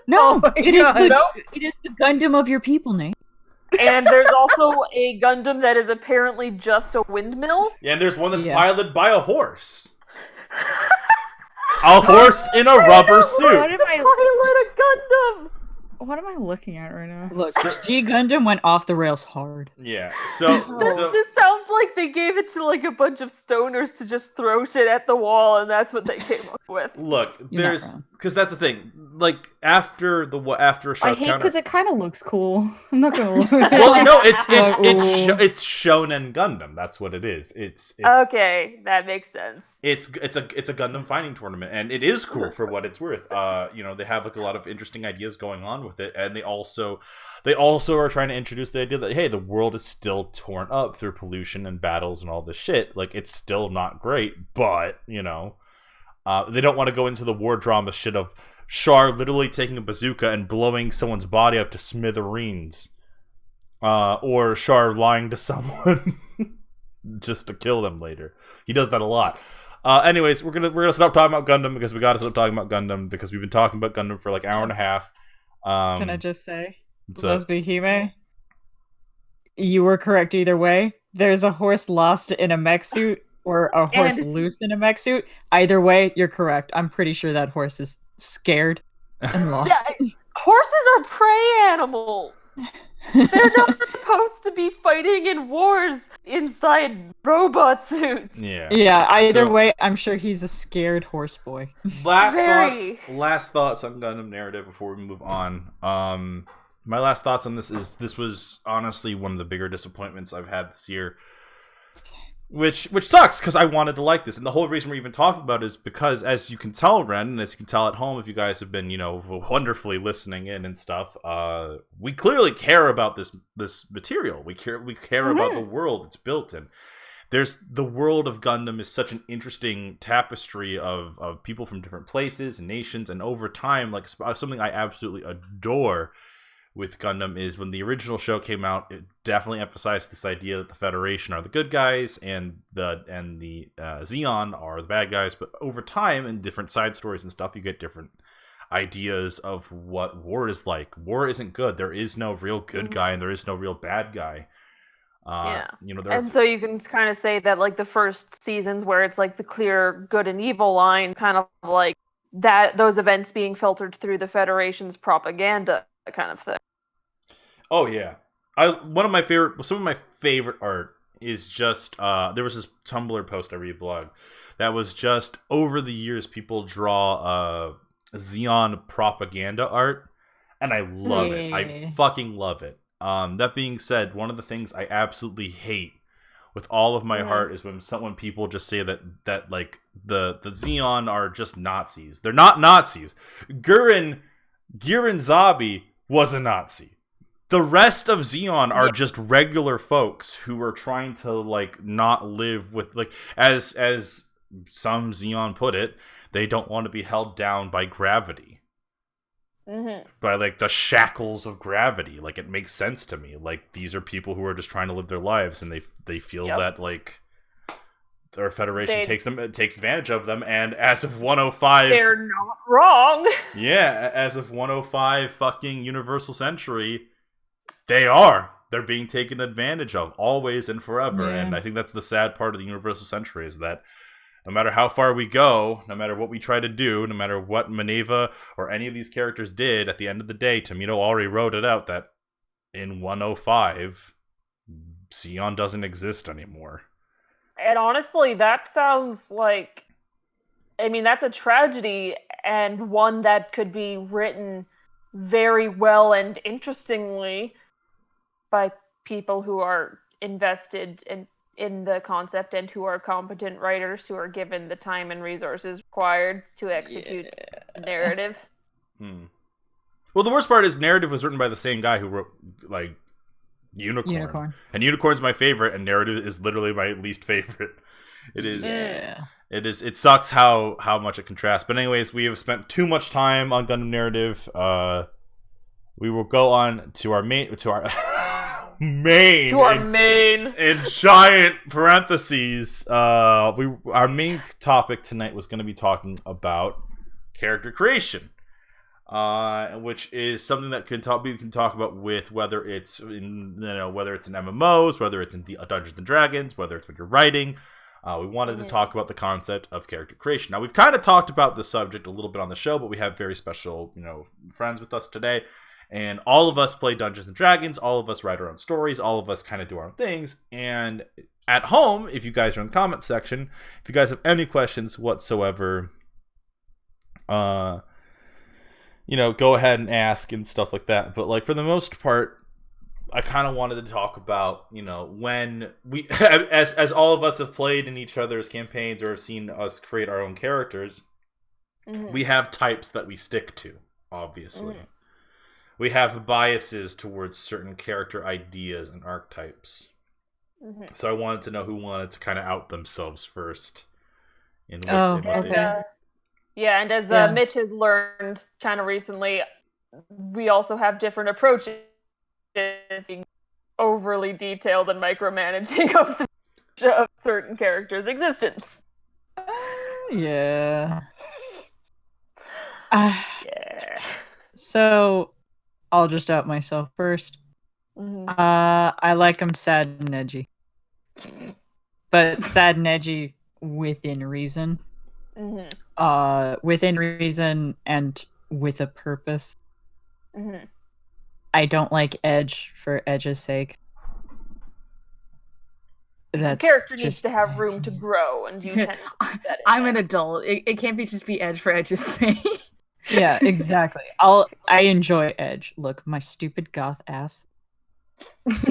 No, Oh it is the Gundam of your people, Nate. And there's also a Gundam that is apparently just a windmill. Yeah, and there's one that's piloted by a horse. A horse in a rubber suit. What am I looking at right now? Look, G Gundam went off the rails hard. Yeah. This sounds like they gave it to like a bunch of stoners to just throw shit at the wall, and that's what they came up with. Look, because that's the thing. Like after a I hate because it kind of looks cool. I'm not gonna lie. Well, no, it's Shonen Gundam. That's what it is. It's okay, that makes sense. It's a Gundam fighting tournament, and it is cool for what it's worth. They have like a lot of interesting ideas going on with it, and they also are trying to introduce the idea that hey, the world is still torn up through pollution and battles and all this shit. Like it's still not great, but they don't want to go into the war drama shit of Char literally taking a bazooka and blowing someone's body up to smithereens, or Char lying to someone just to kill them later. He does that a lot. Anyways, we're gonna stop talking about Gundam because we gotta stop talking about Gundam because we've been talking about Gundam for like an hour and a half. Can I just say, Lesbihime, you were correct either way. There's a horse lost in a mech suit or a horse loose in a mech suit. Either way, you're correct. I'm pretty sure that horse is scared and lost. Yeah, horses are prey animals. They're not supposed to be fighting in wars inside robot suits. Yeah. Either way, I'm sure he's a scared horse boy. Last thoughts on Gundam narrative before we move on. My last thoughts on this was honestly one of the bigger disappointments I've had this year. Which sucks, because I wanted to like this. And the whole reason we're even talking about it is because, as you can tell, Ren, and as you can tell at home if you guys have been, wonderfully listening in and stuff, we clearly care about this material. We care about the world it's built in. The world of Gundam is such an interesting tapestry of people from different places and nations, and over time, like something I absolutely adore with Gundam is when the original show came out, it definitely emphasized this idea that the Federation are the good guys and the Xeon are the bad guys. But over time, in different side stories and stuff, you get different ideas of what war is like. War isn't good. There is no real good guy and there is no real bad guy. So you can kind of say that like the first seasons where it's like the clear good and evil line, kind of like that, those events being filtered through the Federation's propaganda kind of thing. Oh yeah, some of my favorite art is just there was this Tumblr post I reblog that was just over the years people draw Xeon propaganda art, and I love it. I fucking love it. That being said, one of the things I absolutely hate with all of my heart is when people just say that like the Zeon are just Nazis. They're not Nazis. Gurren Zabi was a Nazi. The rest of Zeon are just regular folks who are trying to like not live with like as some Zeon put it, they don't want to be held down by gravity. By like the shackles of gravity. Like it makes sense to me. Like these are people who are just trying to live their lives and they feel that like their federation takes advantage of them, and as of 105 they're not wrong. Yeah, as of 105 fucking Universal Century, they're being taken advantage of always and forever. And I think that's the sad part of the Universal Century, is that no matter how far we go, no matter what we try to do, no matter what Maneva or any of these characters did, at the end of the day, Tomino already wrote it out that in 105, Zeon doesn't exist anymore. And honestly, that sounds like, I mean, that's a tragedy, and one that could be written very well and interestingly by people who are invested in the concept and who are competent writers who are given the time and resources required to execute the narrative. Well, the worst part is narrative was written by the same guy who wrote like Unicorn. And Unicorn's my favorite, and narrative is literally my least favorite. It is. Yeah. It sucks how much it contrasts. But anyways, we have spent too much time on Gundam narrative. We will go on to our main in giant parentheses. Our main topic tonight was going to be talking about character creation. Which is something that we can talk about with whether it's in MMOs, whether it's in Dungeons and Dragons, whether it's when you're writing. We wanted to talk about the concept of character creation. Now, we've kind of talked about the subject a little bit on the show, but we have very special, friends with us today, and all of us play Dungeons and Dragons. All of us write our own stories. All of us kind of do our own things. And at home, if you guys are in the comment section, if you guys have any questions whatsoever, go ahead and ask and stuff like that. But like for the most part, I kind of wanted to talk about, when we, as all of us have played in each other's campaigns or have seen us create our own characters, we have types that we stick to, obviously. We have biases towards certain character ideas and archetypes. So I wanted to know who wanted to kind of out themselves first. Yeah, and as Mitch has learned kind of recently, we also have different approaches, being overly detailed and micromanaging of certain characters' existence. Yeah. So, I'll just out myself first. I like them sad and edgy. But sad and edgy within reason. Within reason and with a purpose. I don't like edge for edge's sake. The character needs to have room to grow, and you tend to do that. I'm an adult. It can't be just be edge for edge's sake. Yeah, exactly. I enjoy edge. Look, my stupid goth ass.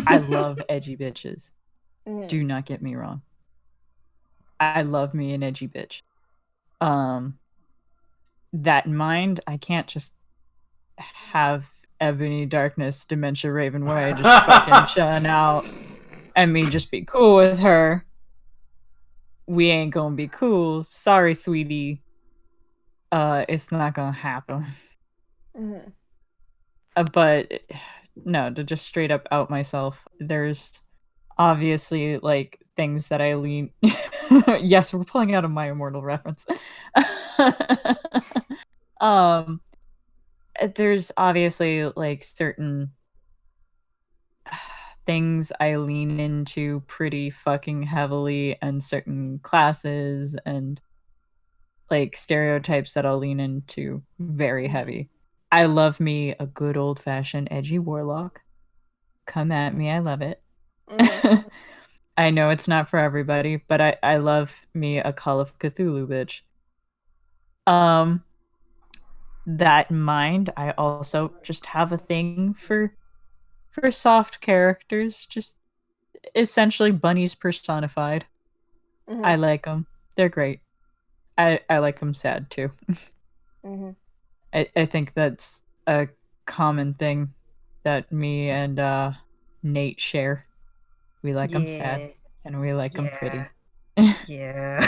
I love edgy bitches. Do not get me wrong. I love me an edgy bitch. That in mind, I can't just have Ebony Darkness Dementia Raven Way just fucking chilling out and me just be cool with her. We ain't gonna be cool. Sorry, sweetie. It's not gonna happen. But no, to just straight up out myself, there's obviously like things that I lean. Yes, we're pulling out of My Immortal reference. There's obviously like certain things I lean into pretty fucking heavily, and certain classes and like stereotypes that I'll lean into very heavy. I love me a good old-fashioned edgy warlock. Come at me, I love it. I know it's not for everybody, but I love me a Call of Cthulhu bitch. That in mind, I also just have a thing for soft characters. Just essentially bunnies personified. Mhm. I like them. They're great. I like them sad too. Mhm. I think that's a common thing that me and Nate share. We like them sad, and we like them pretty. Yeah.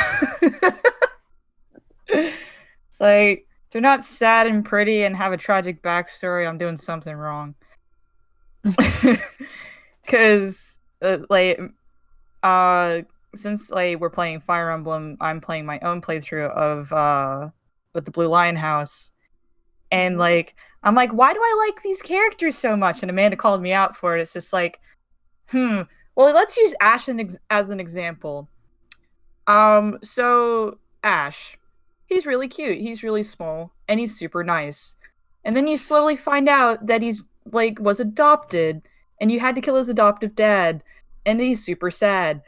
It's like, they're not sad and pretty and have a tragic backstory. I'm doing something wrong. Because, since we're playing Fire Emblem, I'm playing my own playthrough of with the Blue Lion House, and I'm like, why do I like these characters so much? And Amanda called me out for it. It's just like, well, let's use Ash as an example. So Ash, he's really cute. He's really small, and he's super nice. And then you slowly find out that he's was adopted, and you had to kill his adoptive dad, and he's super sad.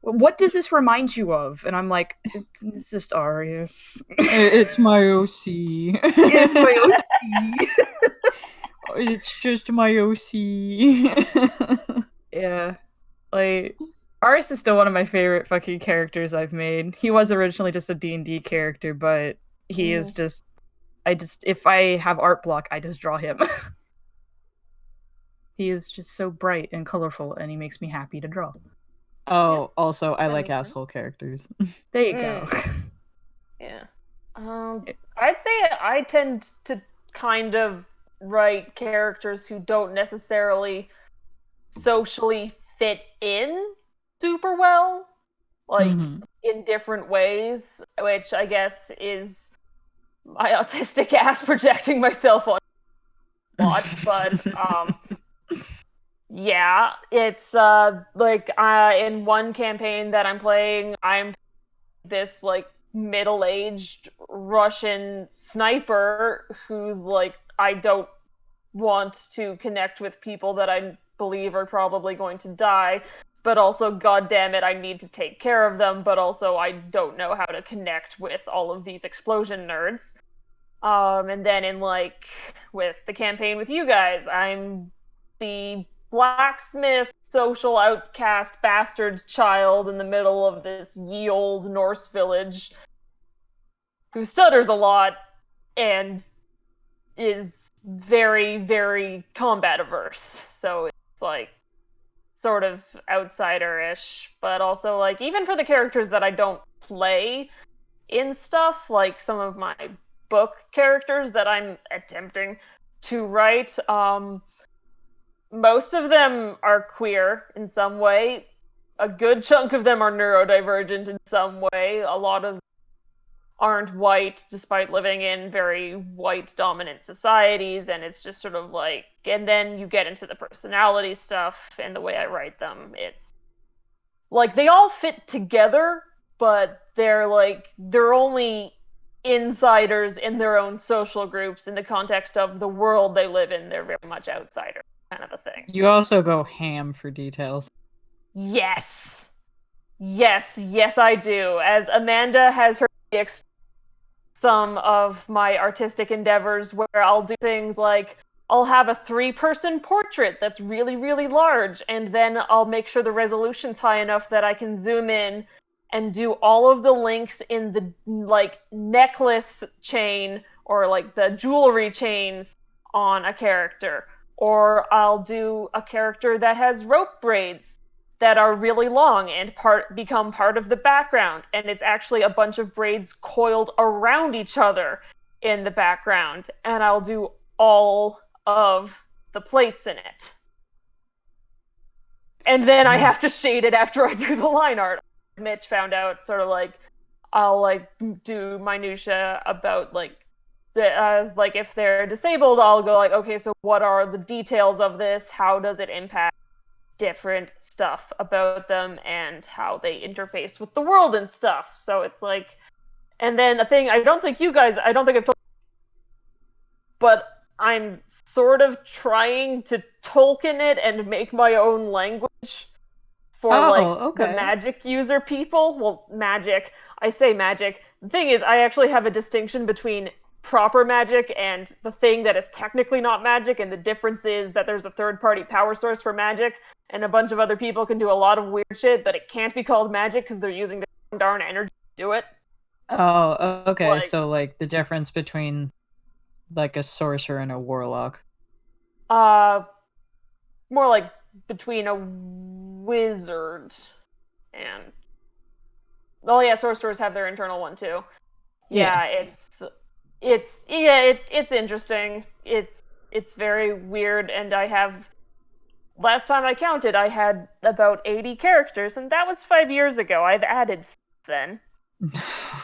What does this remind you of? And I'm like, it's just Arius. It's my OC. It's my OC. It's just my OC. Yeah. Arius is still one of my favorite fucking characters I've made. He was originally just a D&D character, but he is just... if I have art block, I just draw him. He is just so bright and colorful, and he makes me happy to draw. Oh, also, I like asshole characters. There you go. Yeah. I'd say I tend to kind of write characters who don't necessarily socially fit in super well, in different ways, which I guess is my autistic ass projecting myself on a lot, but yeah, it's in one campaign that I'm playing, I'm this middle-aged Russian sniper who's I don't want to connect with people that I believe are probably going to die, but also, god damn it, I need to take care of them, but also I don't know how to connect with all of these explosion nerds. And then in with the campaign with you guys, I'm the blacksmith social outcast bastard child in the middle of this ye old Norse village who stutters a lot and is very, very combat averse. So it's sort of outsider-ish, but also even for the characters that I don't play in stuff, some of my book characters that I'm attempting to write, most of them are queer in some way. A good chunk of them are neurodivergent in some way. A lot of aren't white, despite living in very white dominant societies, and it's just sort of and then you get into the personality stuff and the way I write them. It's they all fit together, but they're only insiders in their own social groups in the context of the world they live in. They're very much outsiders, kind of a thing. You also go ham for details. Yes, I do. As Amanda has heard some of my artistic endeavors where I'll do things I'll have a 3-person portrait that's really, really large, and then I'll make sure the resolution's high enough that I can zoom in and do all of the links in the necklace chain or the jewelry chains on a character. Or I'll do a character that has rope braids that are really long and become part of the background, and it's actually a bunch of braids coiled around each other in the background, and I'll do all of the plates in it. And then I have to shade it after I do the line art. Mitch found out sort of I'll do minutia about if they're disabled, I'll go okay, so what are the details of this? How does it impact different stuff about them and how they interface with the world and stuff? So it's and then a thing I don't think I've told, but I'm sort of trying to Tolkien it and make my own language for the magic user people. Well, magic. I say magic. The thing is, I actually have a distinction between proper magic and the thing that is technically not magic, and the difference is that there's a third-party power source for magic, and a bunch of other people can do a lot of weird shit, but it can't be called magic because they're using their darn energy to do it. Oh, okay. So like the difference between like a sorcerer and a warlock. More like between a wizard and sorcerers have their internal one too. Yeah, it's interesting. It's very weird, and last time I counted, I had about 80 characters, and that was 5 years ago. I've added since then.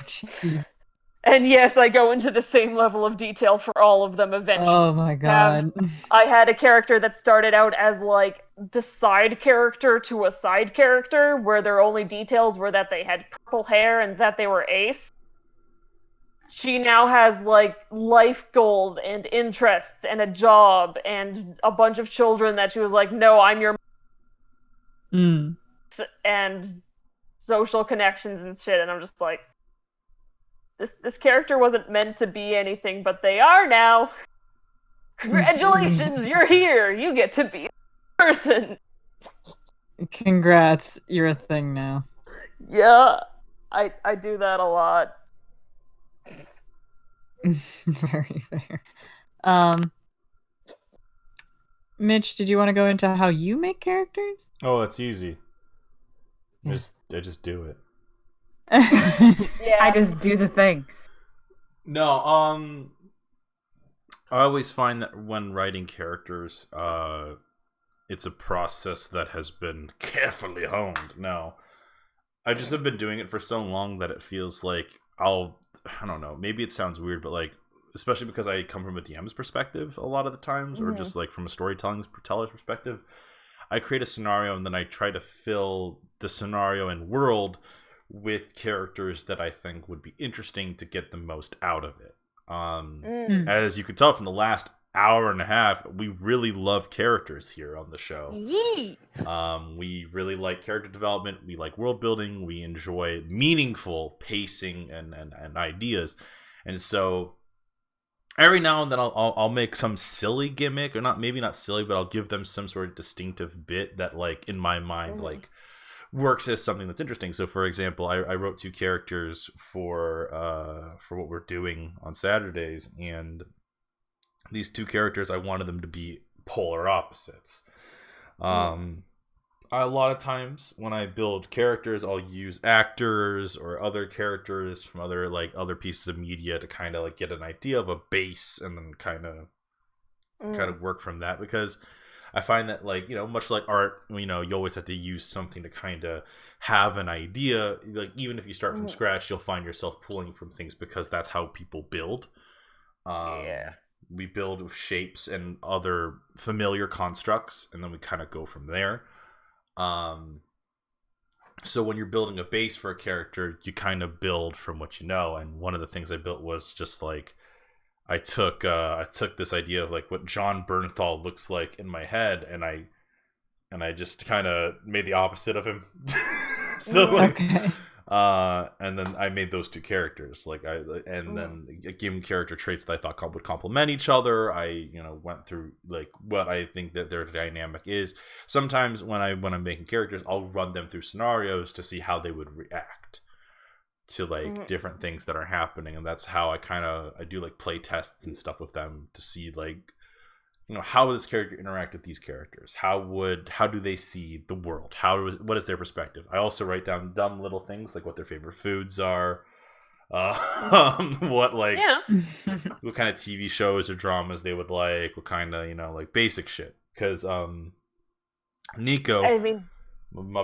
Jeez. And yes, I go into the same level of detail for all of them eventually. Oh my god. I had a character that started out as like the side character to a side character, where their only details were that they had purple hair and that they were ace. She now has like life goals and interests and a job and a bunch of children that she was like, no, I'm your and social connections and shit, and I'm just like, this character wasn't meant to be anything, but they are now. Congratulations, you're here. You get to be a person. Congrats, you're a thing now. Yeah, I do that a lot. Very fair. Mitch, did you want to go into how you make characters? Oh, that's easy. I just do it. Yeah, I just do the thing. No, I always find that when writing characters, it's a process that has been carefully honed. No, I just have been doing it for so long that it feels like I don't know, maybe it sounds weird, but like, especially because I come from a DM's perspective a lot of the times, or just like from a storyteller's perspective, I create a scenario and then I try to fill the scenario and world with characters that I think would be interesting to get the most out of it. As you can tell from the last hour and a half, we really love characters here on the show. We really like character development. We like world building. We enjoy meaningful pacing and ideas. And so every now and then I'll make some silly gimmick, or maybe not silly, but I'll give them some sort of distinctive bit that, like, in my mind, like, works as something that's interesting. So, for example, I wrote 2 characters for what we're doing on Saturdays, and these 2 characters, I wanted them to be polar opposites. A lot of times when I build characters, I'll use actors or other characters from other pieces of media to kind of like get an idea of a base, and then kind of work from that, because I find that, like, you know, much like art, you know, you always have to use something to kind of have an idea. Like, even if you start from scratch, you'll find yourself pulling from things, because that's how people build. We build with shapes and other familiar constructs, and then we kind of go from there. So when you're building a base for a character, you kind of build from what you know. And one of the things I built was just like, I took this idea of like what John Bernthal looks like in my head, and I just kind of made the opposite of him. So like, and then I made those 2 characters. Like then I gave them character traits that I thought would complement each other. I, you know, went through like what I think that their dynamic is. Sometimes when I'm making characters, I'll run them through scenarios to see how they would react to like different things that are happening, and that's how I do like play tests and stuff with them to see, like, you know, how would this character interact with these characters? How do they see the world? What is their perspective? I also write down dumb little things like what their favorite foods are, what like what kind of TV shows or dramas they would like, what kind of, you know, like basic shit. Because Nico, I mean, my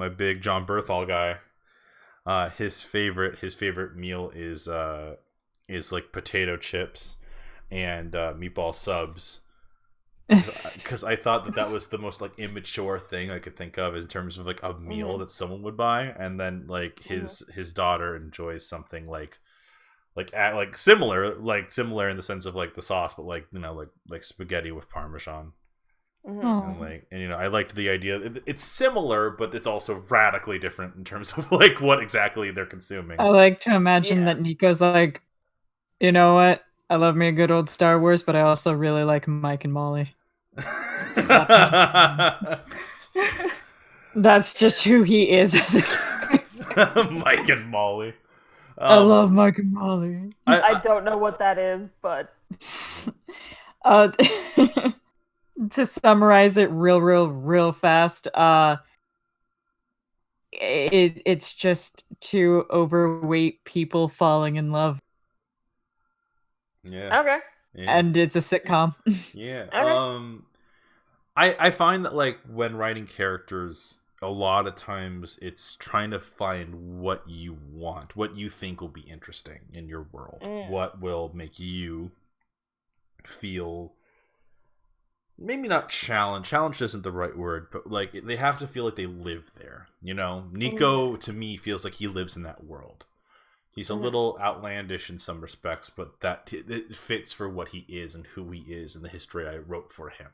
big John Berthal guy, his favorite meal is like potato chips and meatball subs, because I thought that was the most like immature thing I could think of in terms of like a meal that someone would buy. And then like his daughter enjoys something like similar in the sense of like the sauce, but like, you know, like spaghetti with Parmesan. And you know, I liked the idea. It's similar, but it's also radically different in terms of like what exactly they're consuming. I like to imagine that Nico's like, you know what? I love me a good old Star Wars, but I also really like Mike and Molly. That's just who he is as a character. Mike and Molly. I love Mike and Molly. I don't know what that is, but to summarize it real fast, it's just two overweight people falling in love. Yeah. okay. Yeah. And it's a sitcom. Yeah. Okay. I find that like when writing characters, a lot of times it's trying to find what you want, what you think will be interesting in your world, what will make you feel maybe not challenged. Challenged isn't the right word, but like they have to feel like they live there. You know, Nico to me feels like he lives in that world. He's a little outlandish in some respects, but that it fits for what he is and who he is and the history I wrote for him.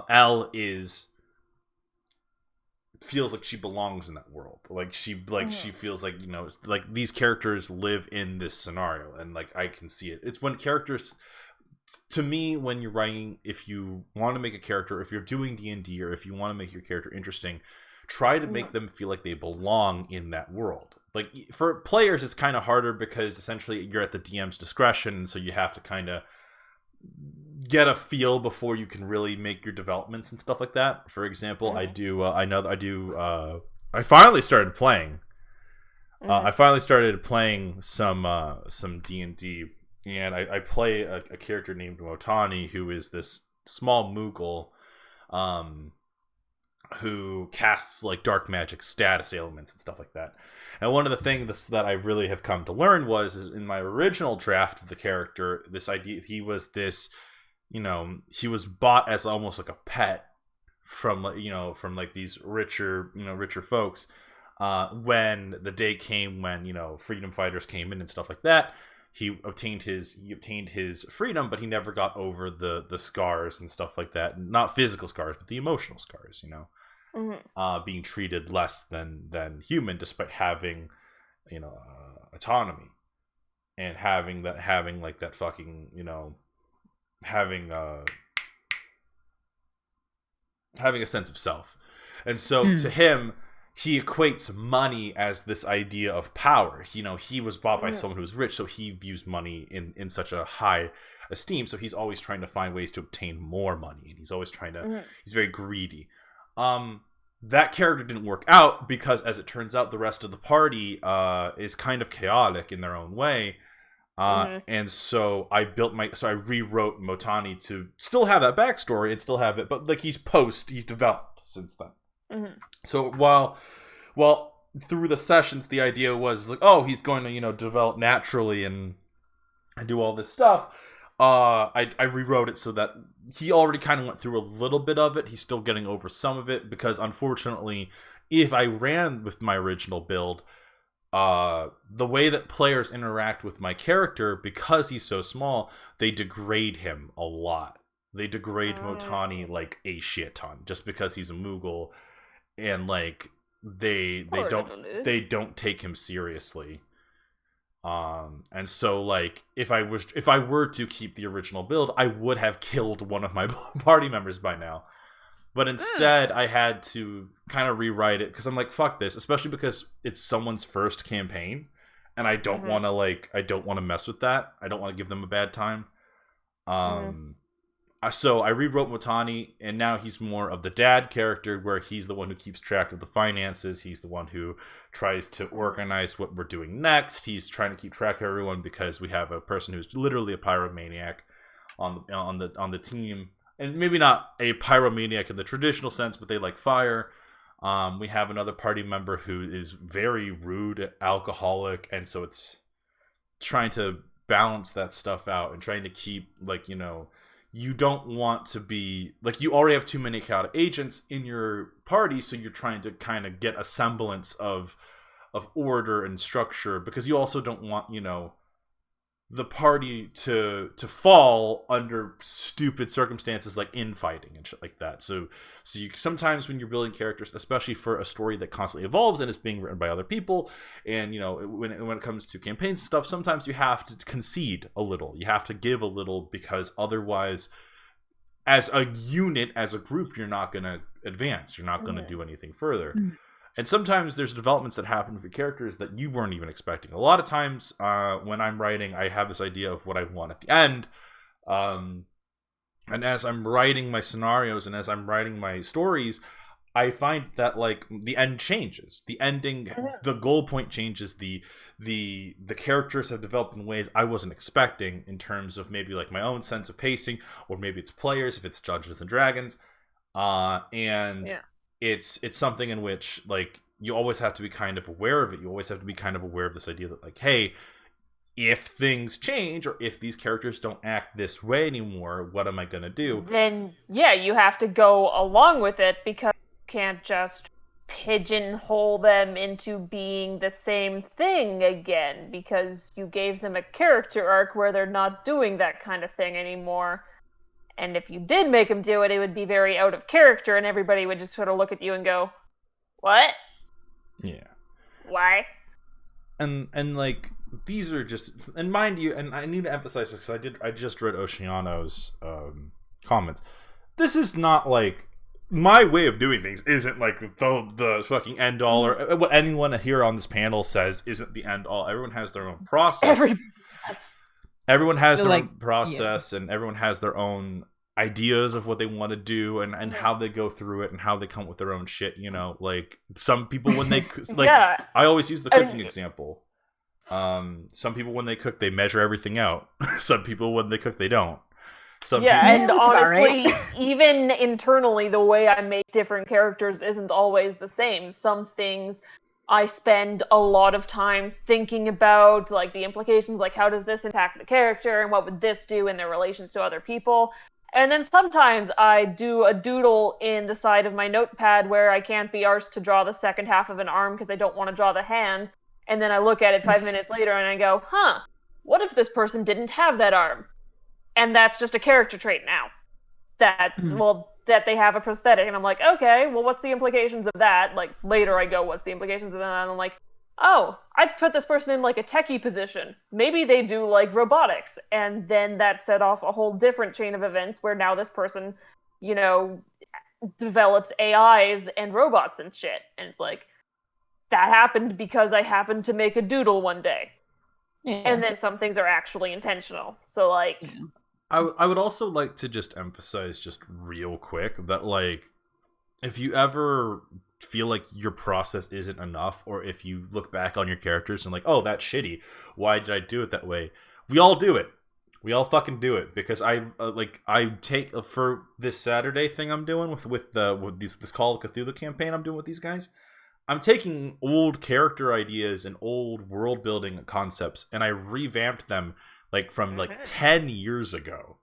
Elle feels like she belongs in that world. Like she feels like, you know, like these characters live in this scenario, and like I can see it. It's when characters, to me, when you're writing, if you want to make a character, if you're doing D&D, or if you want to make your character interesting, try to make them feel like they belong in that world. Like for players, it's kind of harder because essentially you're at the DM's discretion, so you have to kind of get a feel before you can really make your developments and stuff like that. For example, I finally started playing. I finally started playing some D&D, and I play a character named Motani, who is this small Moogle, who casts like dark magic status ailments and stuff like that. And one of the things that I really have come to learn is in my original draft of the character, this idea, he was this, you know, he was bought as almost like a pet from like these richer folks. When the day came when, you know, freedom fighters came in and stuff like that, he obtained his freedom, but he never got over the scars and stuff like that. Not physical scars, but the emotional scars, you know. Being treated less than human, despite having, you know, autonomy and having like that fucking, you know, having a sense of self. And so to him, he equates money as this idea of power. You know, he was bought by someone who was rich, so he views money in such a high esteem. So he's always trying to find ways to obtain more money, and he's always trying to. He's very greedy. That character didn't work out because, as it turns out, the rest of the party is kind of chaotic in their own way. And so I rewrote Motani to still have that backstory and still have it, but like he's developed since then. So while through the sessions, the idea was like, oh, he's going to, you know, develop naturally and do all this stuff. I rewrote it so that he already kind of went through a little bit of it. He's still getting over some of it because, unfortunately, if I ran with my original build, the way that players interact with my character, because he's so small, they degrade him a lot. They degrade Motani like a shit ton just because he's a Moogle, and like they don't take him seriously. And so like if I were to keep the original build, I would have killed one of my party members by now. But instead, I had to kind of rewrite it because I'm like, fuck this, especially because it's someone's first campaign, and I don't want to mess with that. I don't want to give them a bad time. So I rewrote Motani, and now he's more of the dad character, where he's the one who keeps track of the finances. He's the one who tries to organize what we're doing next. He's trying to keep track of everyone because we have a person who's literally a pyromaniac on the team. And maybe not a pyromaniac in the traditional sense, but they like fire. We have another party member who is very rude, alcoholic, and so it's trying to balance that stuff out and trying to keep, like, you know, you don't want to be, like, you already have too many chaotic agents in your party, so you're trying to kind of get a semblance of order and structure, because you also don't want, you know, the party to fall under stupid circumstances like infighting and shit like that. So you sometimes, when you're building characters, especially for a story that constantly evolves and is being written by other people, and, you know, when it comes to campaigns and stuff, sometimes you have to concede a little. You have to give a little, because otherwise as a unit, as a group, you're not going to advance. You're not going to do anything further. And sometimes there's developments that happen with your characters that you weren't even expecting. A lot of times when I'm writing, I have this idea of what I want at the end. And as I'm writing my scenarios and as I'm writing my stories, I find that like the end changes. The ending, the goal point changes. The characters have developed in ways I wasn't expecting in terms of maybe like my own sense of pacing, or maybe it's players if it's Dungeons and Dragons. It's something in which like you always have to be kind of aware of it. You always have to be kind of aware of this idea that like, hey, if things change or if these characters don't act this way anymore, what am I gonna do? Then yeah, you have to go along with it, because you can't just pigeonhole them into being the same thing again, because you gave them a character arc where they're not doing that kind of thing anymore. And if you did make them do it, it would be very out of character, and everybody would just sort of look at you and go, "What? Yeah. Why?" And like these are just, and mind you, and I need to emphasize this because I just read Oceano's comments. This is not like my way of doing things. Isn't like the fucking end all, or what anyone here on this panel says isn't the end all. Everyone has their own process. Everyone has their own process, and everyone has their own ideas of what they want to do and how they go through it and how they come up with their own shit, you know. Like some people when they like I always use the cooking example. Some people when they cook they measure everything out. Some people when they cook they don't. Some people... and honestly, even internally, the way I make different characters isn't always the same. Some things I spend a lot of time thinking about, like the implications, like how does this impact the character and what would this do in their relations to other people. And then sometimes I do a doodle in the side of my notepad where I can't be arsed to draw the second half of an arm because I don't want to draw the hand. And then I look at it 5 minutes later and I go, what if this person didn't have that arm? And that's just a character trait now. That they have a prosthetic. And I'm like, okay, well, what's the implications of that? Like, later I go, what's the implications of that? And I'm like, oh, I'd put this person in, like, a techie position. Maybe they do, like, robotics. And then that set off a whole different chain of events where now this person, you know, develops AIs and robots and shit. And it's like, that happened because I happened to make a doodle one day. Yeah. And then some things are actually intentional. So, like... Yeah. I would also like to just emphasize just real quick that, like, if you ever feel like your process isn't enough, or if you look back on your characters and like, oh, that's shitty, why did I do it that way? We all do it. We all fucking do it, because I take for this Saturday thing I'm doing with this Call of Cthulhu campaign I'm doing with these guys. I'm taking old character ideas and old world building concepts and I revamped them like from like 10 years ago.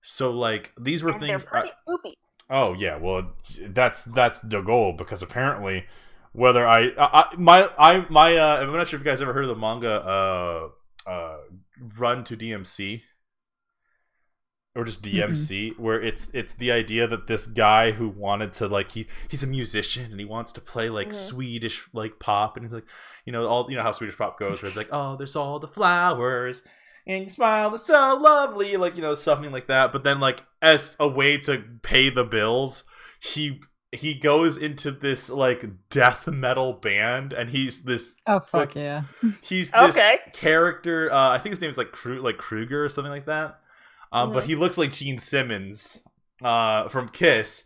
So like these were things. They're pretty spoopy. Oh yeah, well that's the goal, because apparently whether I'm not sure if you guys ever heard of the manga Run to DMC. Or just DMC, where it's the idea that this guy who wanted to, like, he's a musician and he wants to play like Swedish like pop, and he's like, you know how Swedish pop goes, where it's like, oh, there's all the flowers and your smile is so lovely, like, you know, something like that. But then like as a way to pay the bills, he goes into this like death metal band, and he's this he's this character. I think his name is like Kruger or something like that. But he looks like Gene Simmons from Kiss.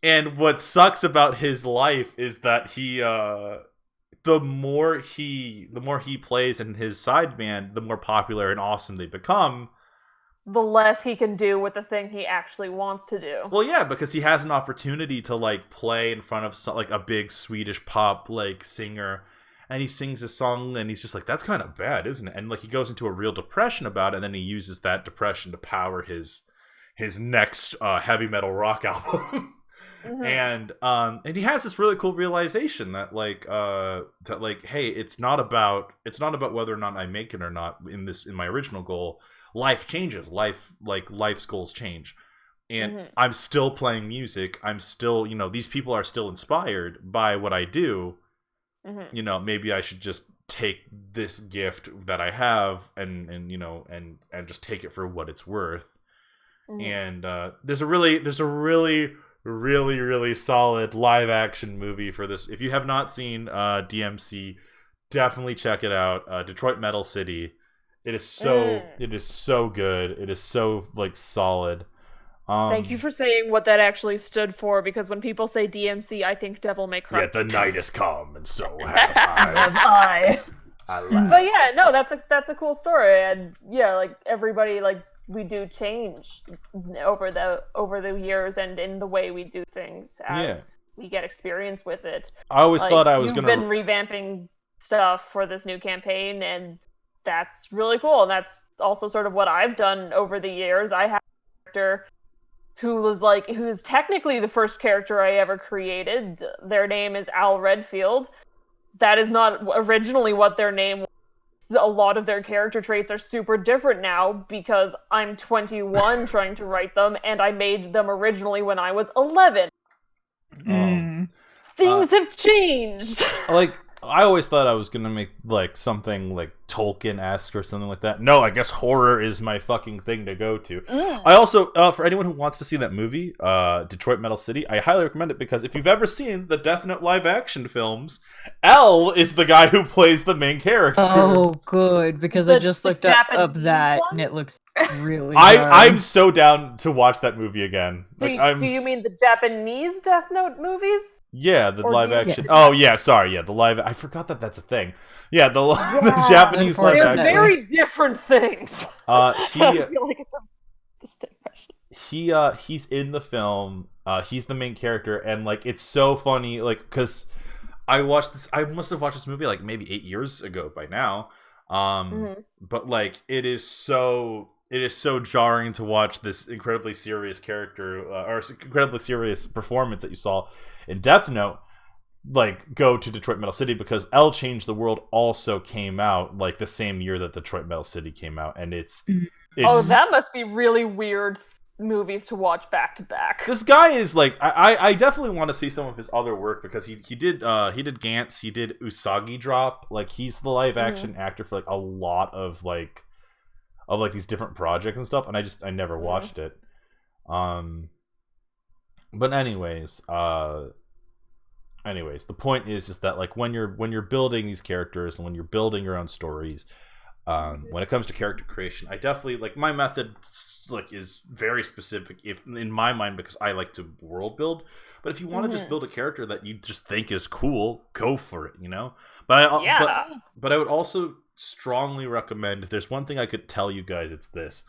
And what sucks about his life is that he the more he plays in his side band, the more popular and awesome they become. The less he can do with the thing he actually wants to do. Well, yeah, because he has an opportunity to like play in front of like a big Swedish pop like singer. And he sings a song, and he's just like, that's kind of bad, isn't it? And like he goes into a real depression about it, and then he uses that depression to power his next heavy metal rock album. And he has this really cool realization that hey, it's not about whether or not I make it or not. In my original goal, life changes. Life's goals change. And I'm still playing music. I'm still, you know, these people are still inspired by what I do. You know, maybe I should just take this gift that I have and you know and just take it for what it's worth. and there's a really solid live action movie for this. If you have not seen DMC, definitely check it out. Detroit Metal City. It is so good. It is so like solid. Thank you for saying what that actually stood for, because when people say DMC, I think Devil May Cry. Yeah, the night has come, and so have I. But yeah, no, that's a cool story, and yeah, like everybody, like we do change over the years and in the way we do things as we get experience with it. I always thought I was You've been revamping stuff for this new campaign, and that's really cool. And that's also sort of what I've done over the years. I have a character who's technically the first character I ever created. Their name is Al Redfield. That is not originally what their name was. A lot of their character traits are super different now because I'm 21 trying to write them, and I made them originally when I was 11. Things have changed. Like, I always thought I was gonna make like something like Tolkien-esque or something like that. No, I guess horror is my fucking thing to go to. I also, for anyone who wants to see that movie, Detroit Metal City, I highly recommend it, because if you've ever seen the Death Note live action films, L is the guy who plays the main character. Oh, good, because I just looked up that and it looks really I'm so down to watch that movie again. Do you mean the Japanese Death Note movies? Yeah, the live action. Yeah. Oh, yeah, sorry. Yeah, the live... I forgot that that's a thing. Yeah, the Japanese live action. They're very different things. I feel like it's a distinct question. He's in the film. He's the main character, and, like, it's so funny, like, because I must have watched this movie, like, maybe 8 years ago by now. But, like, it is so jarring to watch this incredibly serious character, or incredibly serious performance that you saw in Death Note, like, go to Detroit Metal City, because L Changed the World also came out like the same year that Detroit Metal City came out, and it's that must be really weird movies to watch back to back. This guy is like, I definitely want to see some of his other work, because he did Gantz, he did Usagi Drop, like, he's the live action actor for like a lot of like these different projects and stuff, and I never watched it. But anyways, the point is that, like, when you're building these characters and when you're building your own stories, when it comes to character creation, I definitely, like, my method, like, is very specific in my mind, because I like to world build. But if you want to just build a character that you just think is cool, go for it, you know. But I would also strongly recommend, if there's one thing I could tell you guys, it's this: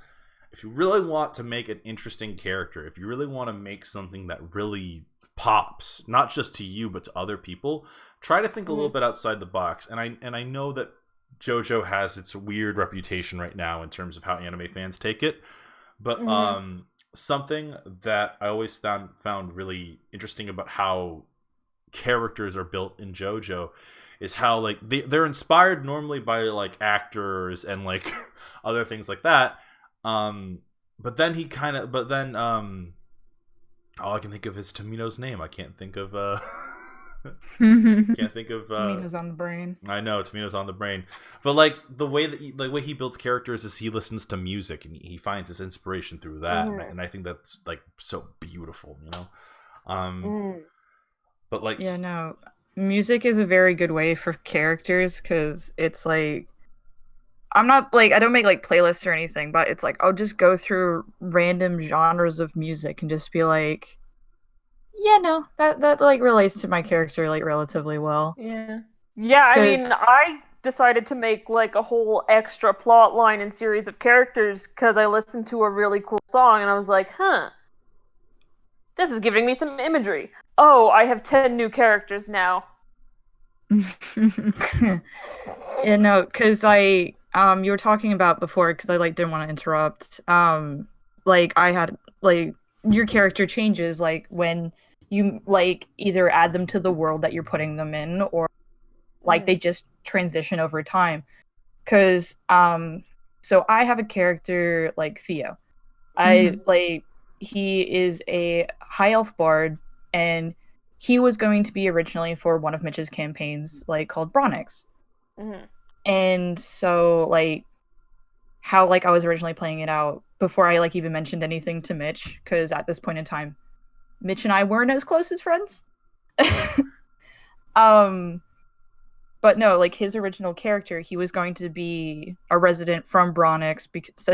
if you really want to make an interesting character, if you really want to make something that really pops, not just to you but to other people, try to think a little bit outside the box. And I know that JoJo has its weird reputation right now in terms of how anime fans take it, but something that I always found really interesting about how characters are built in JoJo is how, like, they're inspired normally by, like, actors and, like, other things like that. But then all I can think of is Tomino's name. I can't think of Tomino's on the brain. I know, Tomino's on the brain. But, like, the way he builds characters is he listens to music, and he finds his inspiration through that. And I think that's, like, so beautiful, you know? But, like, yeah, no, music is a very good way for characters, because it's like, I'm not, like, I don't make, like, playlists or anything, but it's like, I'll just go through random genres of music and just be like, yeah, no, that like relates to my character, like, relatively well. Yeah, I mean, I decided to make, like, a whole extra plot line and series of characters because I listened to a really cool song and I was like, this is giving me some imagery. Oh, I have 10 new characters now. Yeah, no, because you were talking about before, because I, like, didn't want to interrupt, like, I had, like, your character changes, like, when you, like, either add them to the world that you're putting them in, or, like, they just transition over time. Because, so I have a character, like, Theo. He is a high elf bard, and he was going to be originally for one of Mitch's campaigns, like, called Bronix. And so, like, how like I was originally playing it out before I like even mentioned anything to Mitch, because at this point in time, Mitch and I weren't as close as friends. But no, like his original character, he was going to be a resident from Bronix, because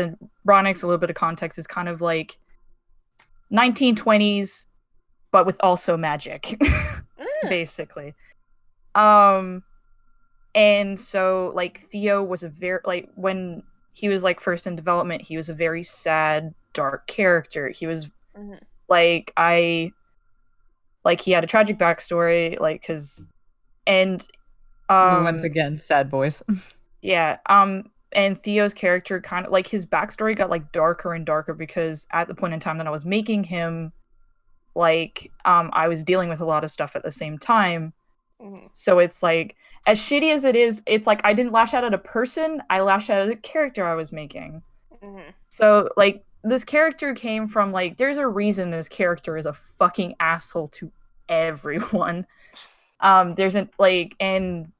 Bronix, a little bit of context, is kind of like 1920s, but with also magic, basically. And so like Theo was a very like when he was like first in development, he was a very sad, dark character. He was like he had a tragic backstory, like because and once again, sad boys. Yeah. And Theo's character kind of like his backstory got like darker and darker because at the point in time that I was making him, like, I was dealing with a lot of stuff at the same time. So it's like, as shitty as it is, it's like I didn't lash out at a person, I lashed out at a character I was making. So like this character came from like there's a reason this character is a fucking asshole to everyone. There's an like and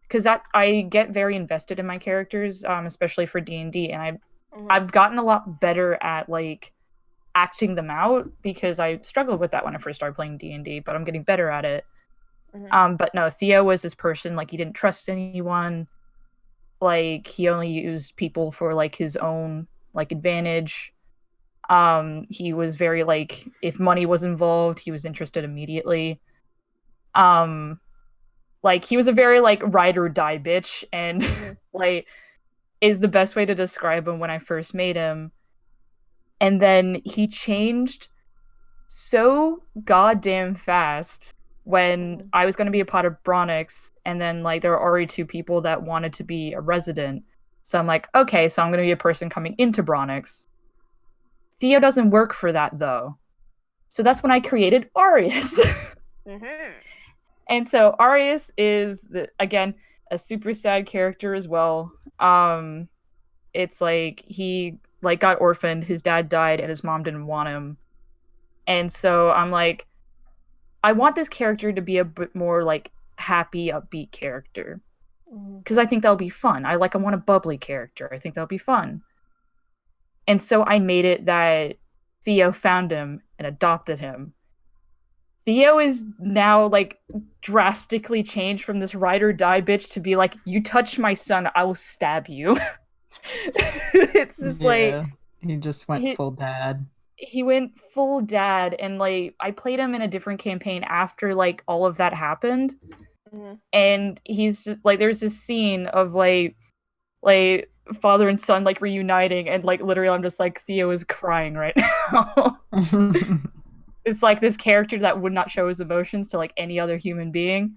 because that I get very invested in my characters, especially for D&D, and I've gotten a lot better at like acting them out because I struggled with that when I first started playing D&D, but I'm getting better at it. But no, Theo was this person like he didn't trust anyone, like he only used people for like his own like advantage. He was very like if money was involved, he was interested immediately. Like he was a very like ride or die bitch, and like is the best way to describe him when I first made him. And then he changed so goddamn fast when I was going to be a part of Bronix, and then like there were already two people that wanted to be a resident. So I'm like, okay, so I'm going to be a person coming into Bronix. Theo doesn't work for that though. So that's when I created Arius. And so Arius is again a super sad character as well. It's like he like got orphaned, his dad died, and his mom didn't want him. And so I'm like, I want this character to be a bit more like happy, upbeat character. Because I think that'll be fun. I want a bubbly character. I think that'll be fun. And so I made it that Theo found him and adopted him. Theo is now like drastically changed from this ride or die bitch to be like, you touch my son, I will stab you. It's just like he just went full dad. He went full dad, and like I played him in a different campaign after like all of that happened. And he's just, like there's this scene of like father and son like reuniting, and like literally I'm just like Theo is crying right now. It's like this character that would not show his emotions to like any other human being.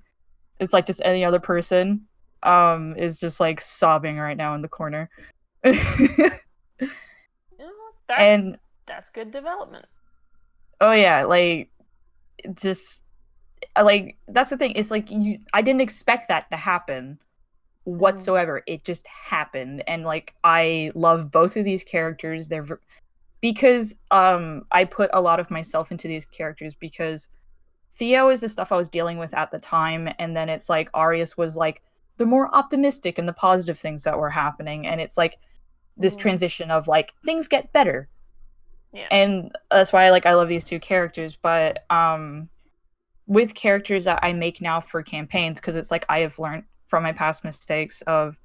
It's like just any other person is just like sobbing right now in the corner. That's good development. Oh yeah, like just like that's the thing. It's like I didn't expect that to happen whatsoever. It just happened, and like I love both of these characters. Because I put a lot of myself into these characters, because Theo is the stuff I was dealing with at the time, and then it's like Arius was like the more optimistic and the positive things that were happening, and it's like this transition of like things get better. Yeah. And that's why I love these two characters. But with characters that I make now for campaigns, because it's like I have learned from my past mistakes of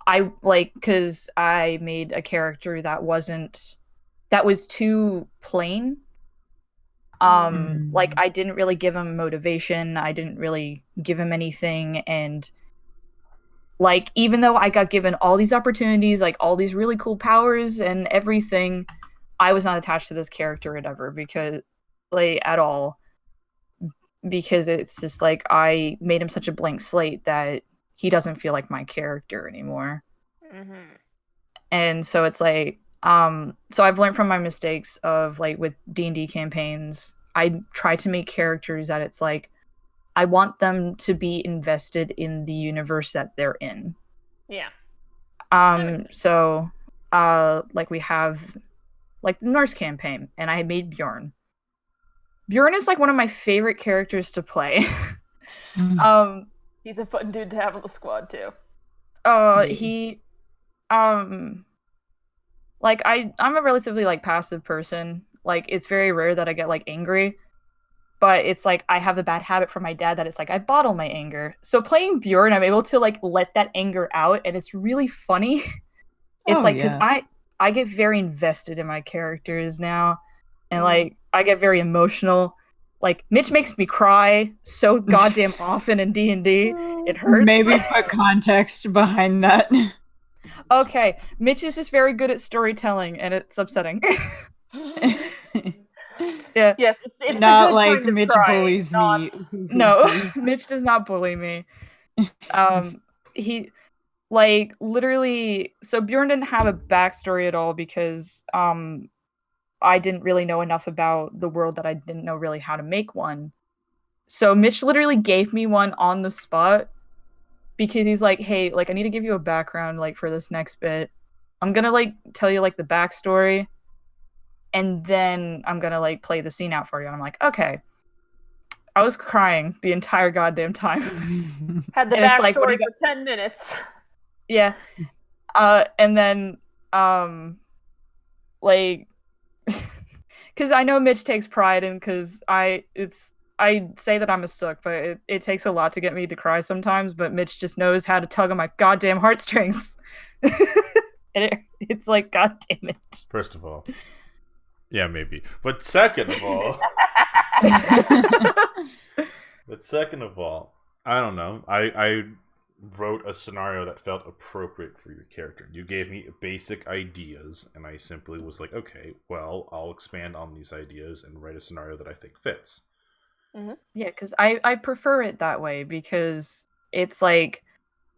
because I made a character that was too plain. Like I didn't really give him motivation, I didn't really give him anything, and like even though I got given all these opportunities, like all these really cool powers and everything, I was not attached to this character ever, because like at all, because it's just like I made him such a blank slate that he doesn't feel like my character anymore. And so it's like so I've learned from my mistakes of like with D&D campaigns, I try to make characters that it's like I want them to be invested in the universe that they're in. Yeah. So like we have like the Norse campaign, and I made Bjorn. Bjorn is like one of my favorite characters to play. He's a fun dude to have on the squad too. He like I'm a relatively like passive person. Like it's very rare that I get like angry, but it's like I have a bad habit from my dad that it's like I bottle my anger. So playing Bjorn, I'm able to like let that anger out, and it's really funny. It's like because I get very invested in my characters now, and like I get very emotional. Like Mitch makes me cry so goddamn often in D&D. It hurts. Maybe put context behind that. Okay, Mitch is just very good at storytelling, and it's upsetting. Yeah. Yes, it's not the good like kind of Mitch crying, bullies not... me. No, Mitch does not bully me. He like literally. So Bjorn didn't have a backstory at all because I didn't really know enough about the world that I didn't know really how to make one. So Mitch literally gave me one on the spot because he's like, hey, like I need to give you a background like for this next bit. I'm gonna like tell you like the backstory, and then I'm gonna like play the scene out for you. And I'm like, okay. I was crying the entire goddamn time. Had the And it's like, backstory for 10 minutes. Yeah. And then like because I know Mitch takes pride in because I say that I'm a sook, but it takes a lot to get me to cry sometimes, but Mitch just knows how to tug on my goddamn heartstrings. And it's like, god damn it. First of all, yeah, maybe. But second of all, I don't know. I wrote a scenario that felt appropriate for your character. You gave me basic ideas, and I simply was like, okay, well, I'll expand on these ideas and write a scenario that I think fits. Mm-hmm. Yeah, because I prefer it that way because it's like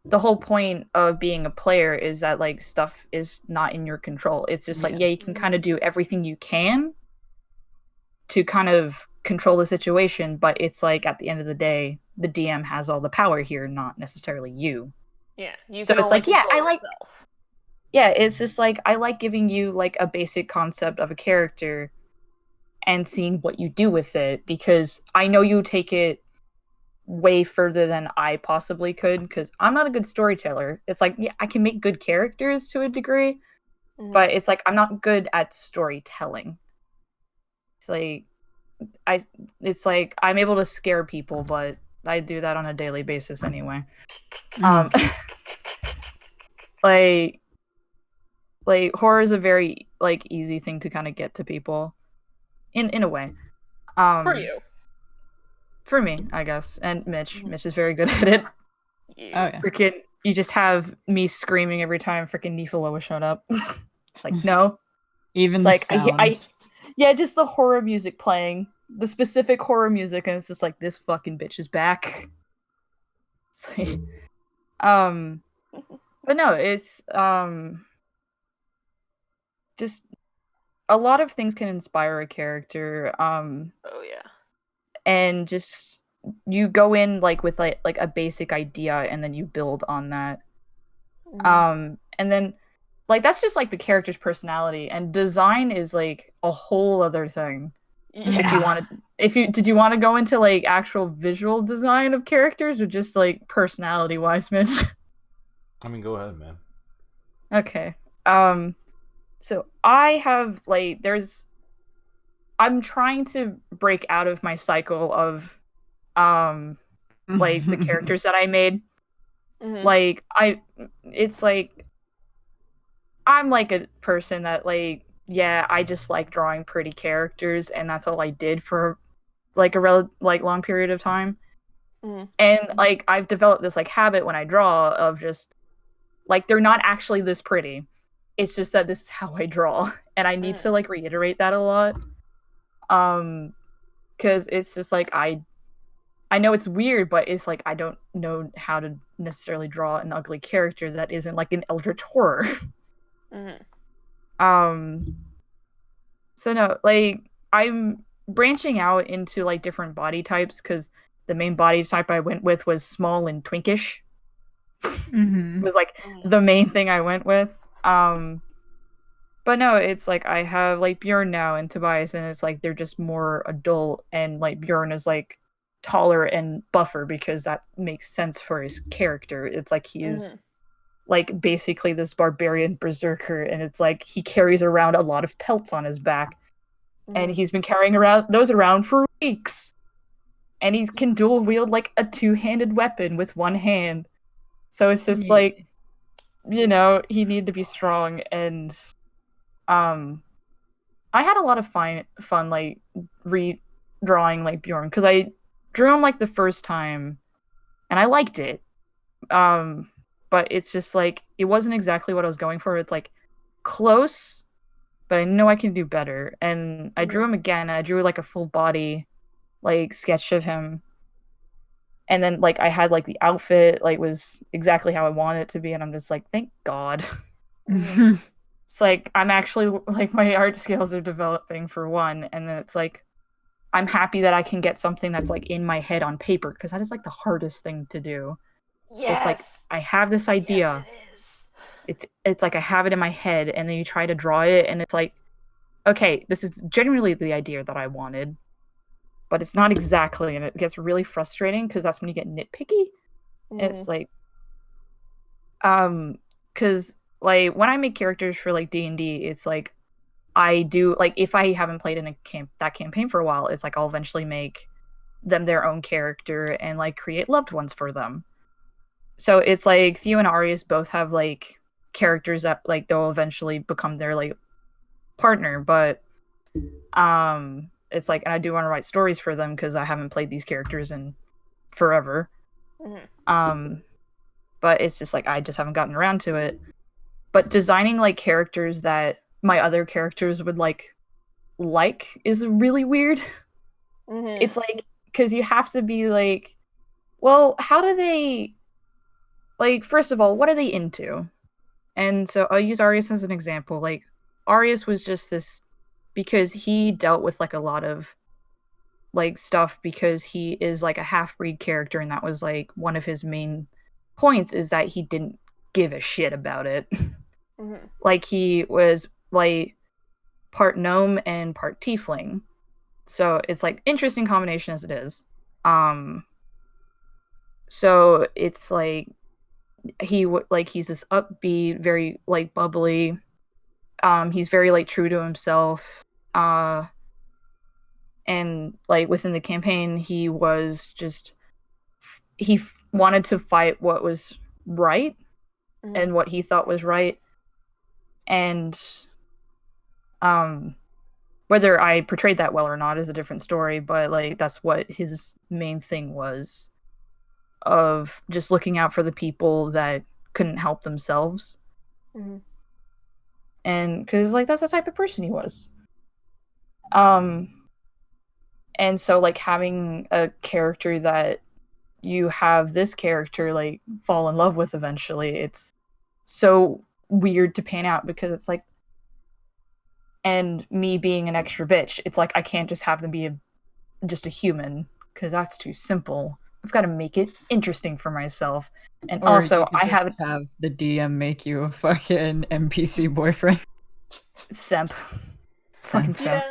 the whole point of being a player is that like stuff is not in your control. It's just like, yeah, you can kind of do everything you can to kind of control the situation, but it's like at the end of the day, the DM has all the power here, not necessarily you. Yeah, so it's like, yeah, I like yourself. Yeah, it's just like I like giving you like a basic concept of a character and seeing what you do with it, because I know you take it way further than I possibly could, because I'm not a good storyteller. It's like, yeah, I can make good characters to a degree, but it's like I'm not good at storytelling. It's like I'm able to scare people, but I do that on a daily basis anyway. Like horror is a very like easy thing to kind of get to people in a way. For you. For me, I guess. And Mitch is very good at it. Yeah. Freaking, you just have me screaming every time freaking Nifaloa showed up. It's like, no. Even it's the like sound. Yeah, just the horror music playing. The specific horror music, and it's just like, this fucking bitch is back. It's like, but no, it's just a lot of things can inspire a character. Oh yeah. And just you go in like with like a basic idea, and then you build on that. And then like that's just like the character's personality, and design is like a whole other thing. Yeah. Did you want to go into like actual visual design of characters, or just like personality wise, Mitch? I mean, go ahead, man. Okay. So I have like I'm trying to break out of my cycle of like the characters that I made. Like it's like I'm like a person that like, yeah, I just like drawing pretty characters, and that's all I did for like a long period of time. And like I've developed this like habit when I draw of just like, they're not actually this pretty. It's just that this is how I draw, and I need to like reiterate that a lot. Because it's just like I know it's weird, but it's like I don't know how to necessarily draw an ugly character that isn't like an eldritch horror. So no, like I'm branching out into like different body types, because the main body type I went with was small and twinkish. Was like the main thing I went with. But no, it's like I have like Bjorn now and Tobias, and it's like they're just more adult, and like Bjorn is like taller and buffer because that makes sense for his character. It's like he's like basically this barbarian berserker, and it's like he carries around a lot of pelts on his back, and he's been carrying those around for weeks, and he can dual wield like a 2-handed weapon with one hand. So it's just like, you know, he needed to be strong, and I had a lot of fun like redrawing like Bjorn, because I drew him like the first time and I liked it. But it's just like it wasn't exactly what I was going for. It's like close, but I know I can do better. And I drew him again, and I drew like a full body like sketch of him. And then like I had like the outfit like was exactly how I wanted it to be, and I'm just like, thank God. It's like I'm actually like my art skills are developing for one, and then it's like I'm happy that I can get something that's like in my head on paper, because that is like the hardest thing to do. Yes. It's like I have this idea. Yes, It's like I have it in my head, and then you try to draw it, and it's like, okay, this is generally the idea that I wanted, but it's not exactly, and it gets really frustrating because that's when you get nitpicky. It's like, because like when I make characters for like D&D, it's like I do like if I haven't played in that campaign for a while, it's like I'll eventually make them their own character and like create loved ones for them. So it's like Theo and Arius both have like characters that like they'll eventually become their like partner, but it's like, and I do want to write stories for them because I haven't played these characters in forever. But it's just like I just haven't gotten around to it. But designing like characters that my other characters would like is really weird. It's like, because you have to be like, well, how do they, like, first of all, what are they into? And so I'll use Arius as an example. Like, Arius was just this, because he dealt with like a lot of like stuff, because he is like a half-breed character, and that was like one of his main points, is that he didn't give a shit about it. Like, he was like part gnome and part tiefling, so it's like interesting combination as it is. So it's like he's this upbeat, very like bubbly, he's very like true to himself, and like within the campaign he was just wanted to fight what was right, and what he thought was right, and whether I portrayed that well or not is a different story, but like that's what his main thing was, of just looking out for the people that couldn't help themselves. And because like that's the type of person he was. And so like having a character that you have this character like fall in love with eventually, it's so weird to pan out, because it's like, and me being an extra bitch, it's like I can't just have them be just a human, because that's too simple. I've got to make it interesting for myself. And or also I have the DM make you a fucking NPC boyfriend. Simp. Fucking simp.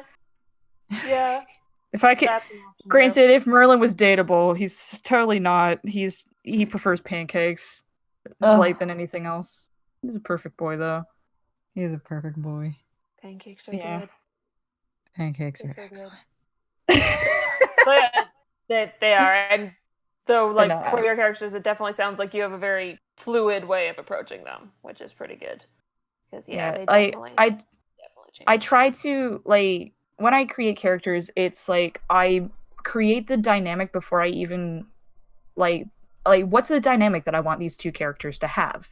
Yeah. If I could, granted, if Merlin was dateable, he's totally not. He prefers pancakes like than anything else. He's a perfect boy, though. He's a perfect boy. Pancakes are good. Pancakes are excellent. But they are, and though like for your characters, it definitely sounds like you have a very fluid way of approaching them, which is pretty good. Because they definitely I try to like, when I create characters, it's like I create the dynamic before I even like what's the dynamic that I want these two characters to have.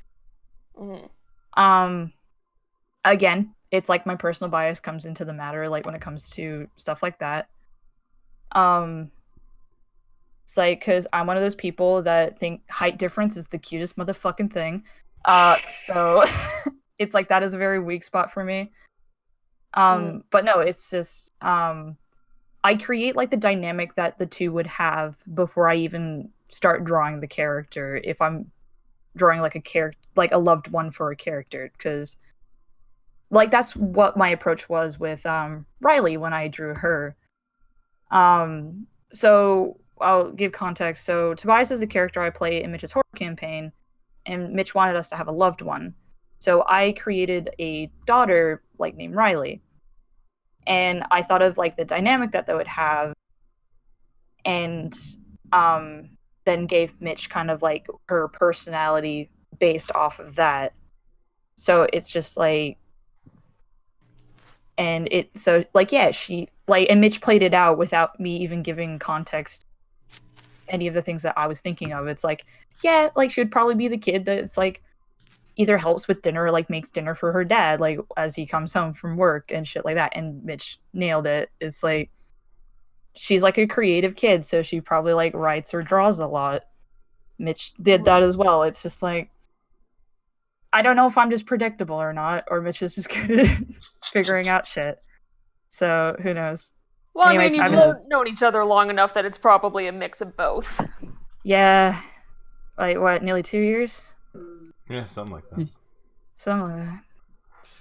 Again, it's like my personal bias comes into the matter, like when it comes to stuff like that. It's like, because I'm one of those people that think height difference is the cutest motherfucking thing. So it's like that is a very weak spot for me. But no, it's just I create like the dynamic that the two would have before I even start drawing the character, if I'm drawing like a character, like a loved one for a character, because like that's what my approach was with Riley when I drew her. So I'll give context. So Tobias is the character I play in Mitch's horror campaign, and Mitch wanted us to have a loved one. So I created a daughter, like, named Riley. And I thought of, like, the dynamic that they would have, and then gave Mitch kind of, like, her personality based off of that. So it's just, like, and it, so, like, yeah, she, like, and Mitch played it out without me even giving context, any of the things that I was thinking of. It's like, yeah, like, she would probably be the kid that's, like, either helps with dinner or, like, makes dinner for her dad, like, as he comes home from work and shit like that. And Mitch nailed it. It's like, she's, like, a creative kid, so she probably, like, writes or draws a lot. Mitch did that as well. It's just like, I don't know if I'm just predictable or not, or Mitch is just good at figuring out shit. So who knows? Well, Anyways, I mean, you've known each other long enough that it's probably a mix of both. Yeah, like, what, nearly 2 years? Yeah, something like that. Something like that.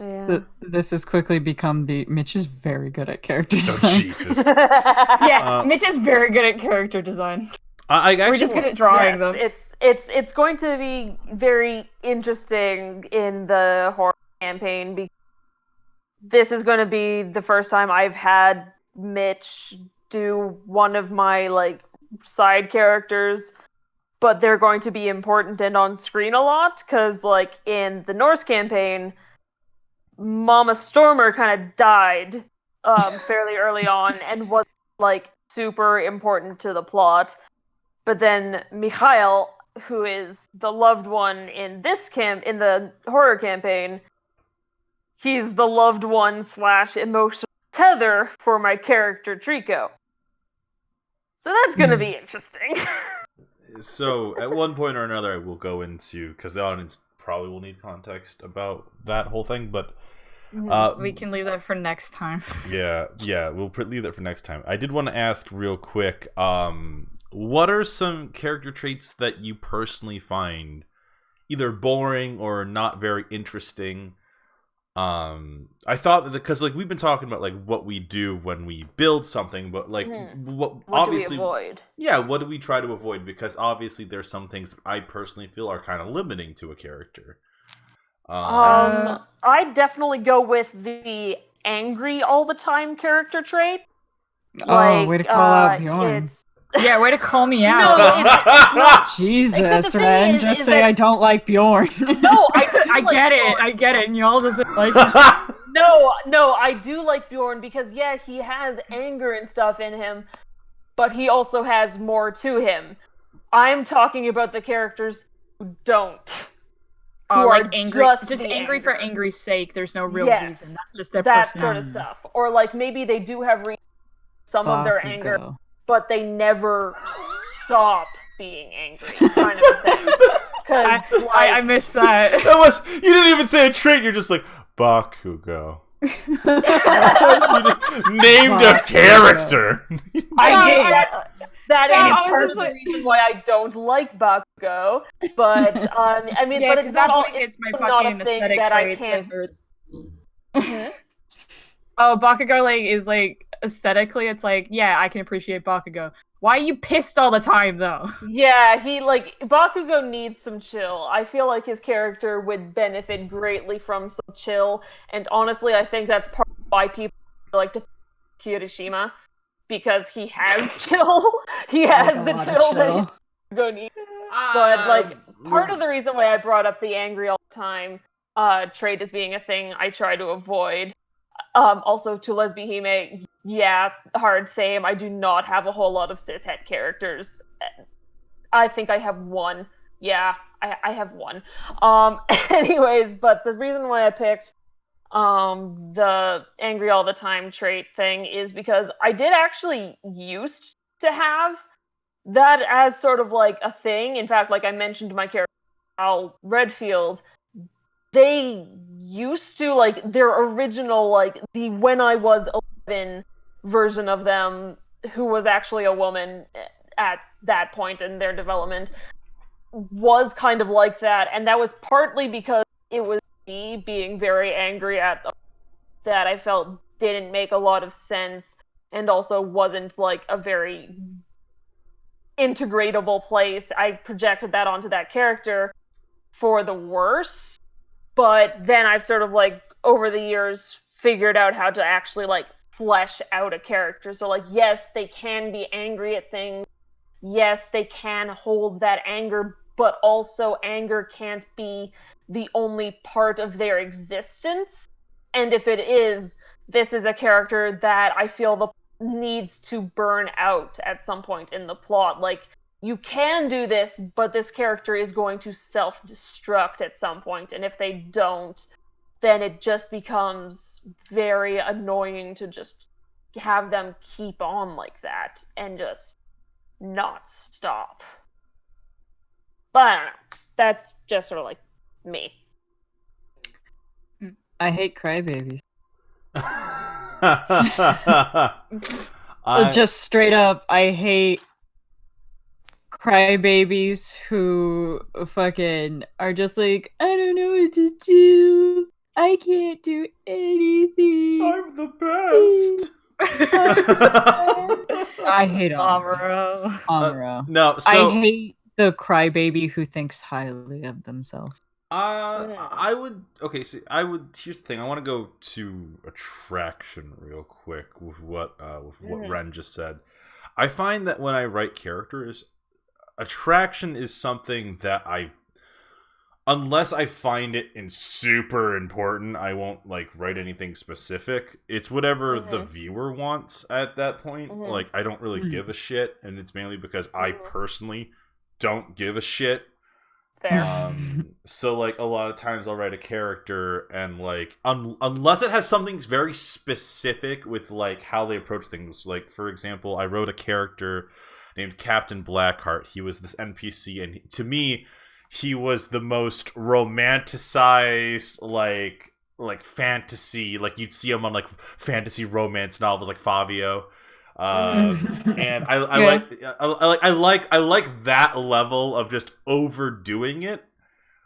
Yeah. This has quickly become the Mitch is very good at character Oh, design. Jesus. Yeah, Mitch is very good at character design. We're just good at drawing them. It's going to be very interesting in the horror campaign, because this is going to be the first time I've had Mitch do one of my, like, side characters, but they're going to be important and on screen a lot, because, like, in the Norse campaign, Mama Stormer kind of died fairly early on and was, like, super important to the plot. But then Mikhail, who is the loved one in in the horror campaign, he's the loved one / emotional tether for my character Trico. So that's gonna be interesting. So at one point or another, I will go into, because the audience probably will need context about that whole thing, but we can leave that for next time. yeah, we'll leave that for next time. I did want to ask real quick, what are some character traits that you personally find either boring or not very interesting? I thought that, because, like, we've been talking about, like, what we do when we build something, but, like, what obviously, do we avoid? Yeah, what do we try to avoid? Because obviously there's some things that I personally feel are kind of limiting to a character. I definitely go with the angry all the time character trait. Oh, way to call out Bjorn. Yeah, way to call me out. No, Jesus, Ren, just say I don't like Bjorn. No, I get it. I get it, and y'all doesn't like it. No, I do like Bjorn, because, yeah, he has anger and stuff in him, but he also has more to him. I'm talking about the characters who don't. Oh, like angry, just angry for angry's sake. There's no real reason. That's just their that personality. Sort of stuff. Or, like, maybe they do have some of their anger, but they never stop being angry, kind of a thing. I missed that. You didn't even say a trait. You're just like, Bakugo. You just named a character. I did. That is part of the reason why I don't like Bakugo. But I mean, yeah, but it's not all. It's my not fucking a thing aesthetic that I traits can't. that hurts. Oh, Bakugo, like, is, like, aesthetically, it's like, yeah, I can appreciate Bakugo. Why are you pissed all the time, though? Yeah, Bakugo needs some chill. I feel like his character would benefit greatly from some chill, and honestly, I think that's part of why people like to Kirishima, because he has chill. He has the chill that Bakugo needs. But, like, part of the reason why I brought up the angry all the time trait as being a thing I try to avoid. Also, to Lesbihime, yeah, hard same. I do not have a whole lot of cishet characters. I think I have one. Yeah, I have one. Anyways, but the reason why I picked the angry all the time trait thing is because I did actually used to have that as sort of like a thing. In fact, like I mentioned my character, Al Redfield, they used to, like, their original, like, the when I was 11 version of them, who was actually a woman at that point in their development, was kind of like that, and that was partly because it was me being very angry at them that I felt didn't make a lot of sense, and also wasn't, like, a very integratable place. I projected that onto that character, for the worse. But then I've sort of like over the years figured out how to actually like flesh out a character. So like, yes, they can be angry at things. Yes, they can hold that anger, but also anger can't be the only part of their existence. And if it is, this is a character that I feel needs to burn out at some point in the plot. Like, you can do this, but this character is going to self-destruct at some point, and if they don't, then it just becomes very annoying to just have them keep on like that and just not stop. But I don't know. That's just sort of like me. I hate crybabies. I Just straight up, I hate crybabies who fucking are just like, I don't know what to do. I can't do anything. I'm the best. I hate Amuro. Amuro. No, so I hate the crybaby who thinks highly of themselves. I would here's the thing. I want to go to attraction real quick with what Ren just said. I find that when I write characters, attraction is something that unless I find it super important, I won't like write anything specific. It's whatever the viewer wants at that point. Like, I don't really give a shit, and it's mainly because I personally don't give a shit. Fair. So like a lot of times I'll write a character and like unless it has something very specific with like how they approach things. Like, for example, I wrote a character named Captain Blackheart. He was this NPC, and to me, he was the most romanticized like fantasy. Like, you'd see him on like fantasy romance novels like Fabio. And I like that level of just overdoing it,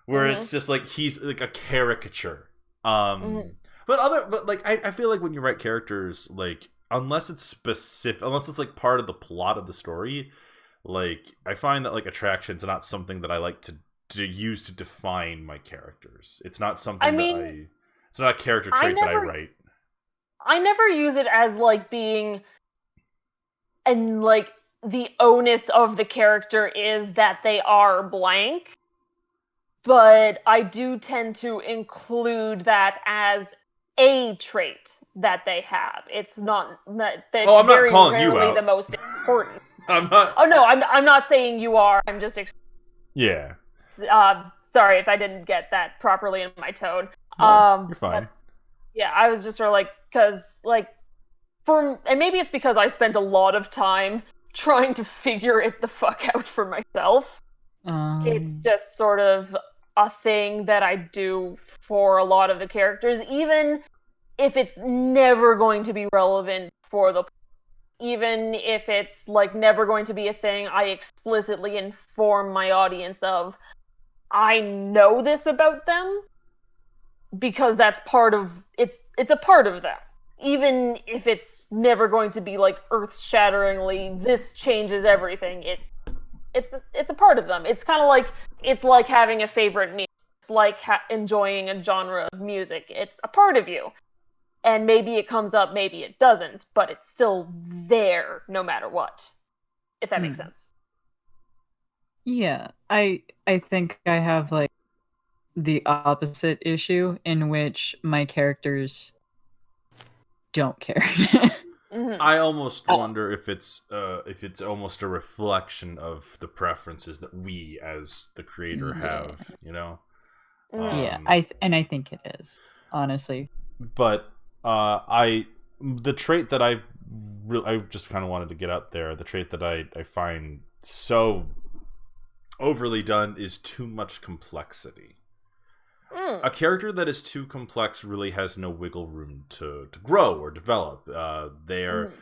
where it's just like he's like a caricature. But like I feel like when you write characters, like unless it's specific, unless it's like part of the plot of the story, like I find that like attraction's not something that I like to use to define my characters. It's not something it's not a character trait that I write. I never use it as like being, and like the onus of the character is that they are blank, but I do tend to include that as a trait that they have. It's not that I'm very not calling you rarely out. the most important. I'm not. Oh no, I'm not saying you are. I'm just Yeah. sorry if I didn't get that properly in my tone. No, you're fine. Yeah, I was just sort of like, because like and maybe it's because I spent a lot of time trying to figure it the fuck out for myself. It's just sort of a thing that I do for a lot of the characters, even if it's never going to be relevant for the, even if it's like never going to be a thing I explicitly inform my audience of. I know this about them because that's part of it's a part of them. Even if it's never going to be like earth-shatteringly, this changes everything. It's a part of them. It's kind of like, it's like having a favorite meal. It's like enjoying a genre of music. It's a part of you. And maybe it comes up, maybe it doesn't, but it's still there no matter what. If that makes sense. Yeah, I think I have like the opposite issue in which my characters don't care. I almost wonder if it's almost a reflection of the preferences that we as the creator have, you know. Yeah, I think it is, honestly. But the trait that I just kind of wanted to get out there, the trait that I find so overly done is too much complexity. A character that is too complex really has no wiggle room to grow or develop. They're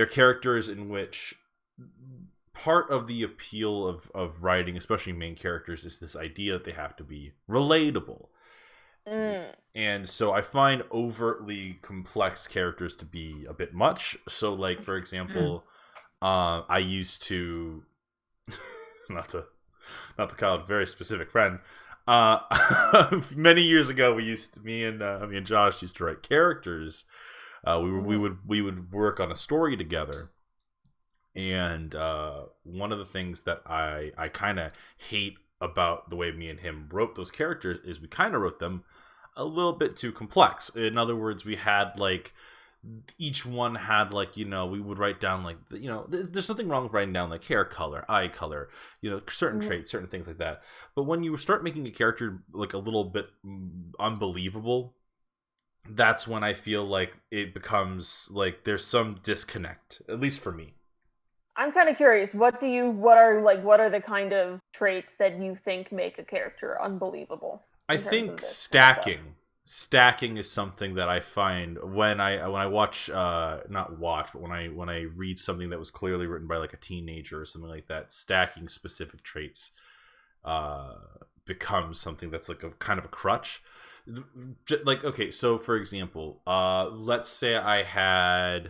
characters in which part of the appeal of writing, especially main characters, is this idea that they have to be relatable. And so I find overtly complex characters to be a bit much. So, like, for example, I used to not to call a very specific friend. Many years ago, me and Josh used to write characters. We would work on a story together, and one of the things that I kind of hate about the way me and him wrote those characters is we kind of wrote them a little bit too complex. In other words, we had like each one had like, you know, we would write down like, you know, there's nothing wrong with writing down like hair color, eye color, you know, certain traits, certain things like that. But when you start making a character like a little bit unbelievable, that's when I feel like it becomes like there's some disconnect, at least for me. I'm kind of curious. What are the kind of traits that you think make a character unbelievable? I think stacking is something that I find when I watch not watch, but when I read something that was clearly written by like a teenager or something like that, stacking specific traits becomes something that's like a kind of a crutch. Like, okay, so for example, let's say I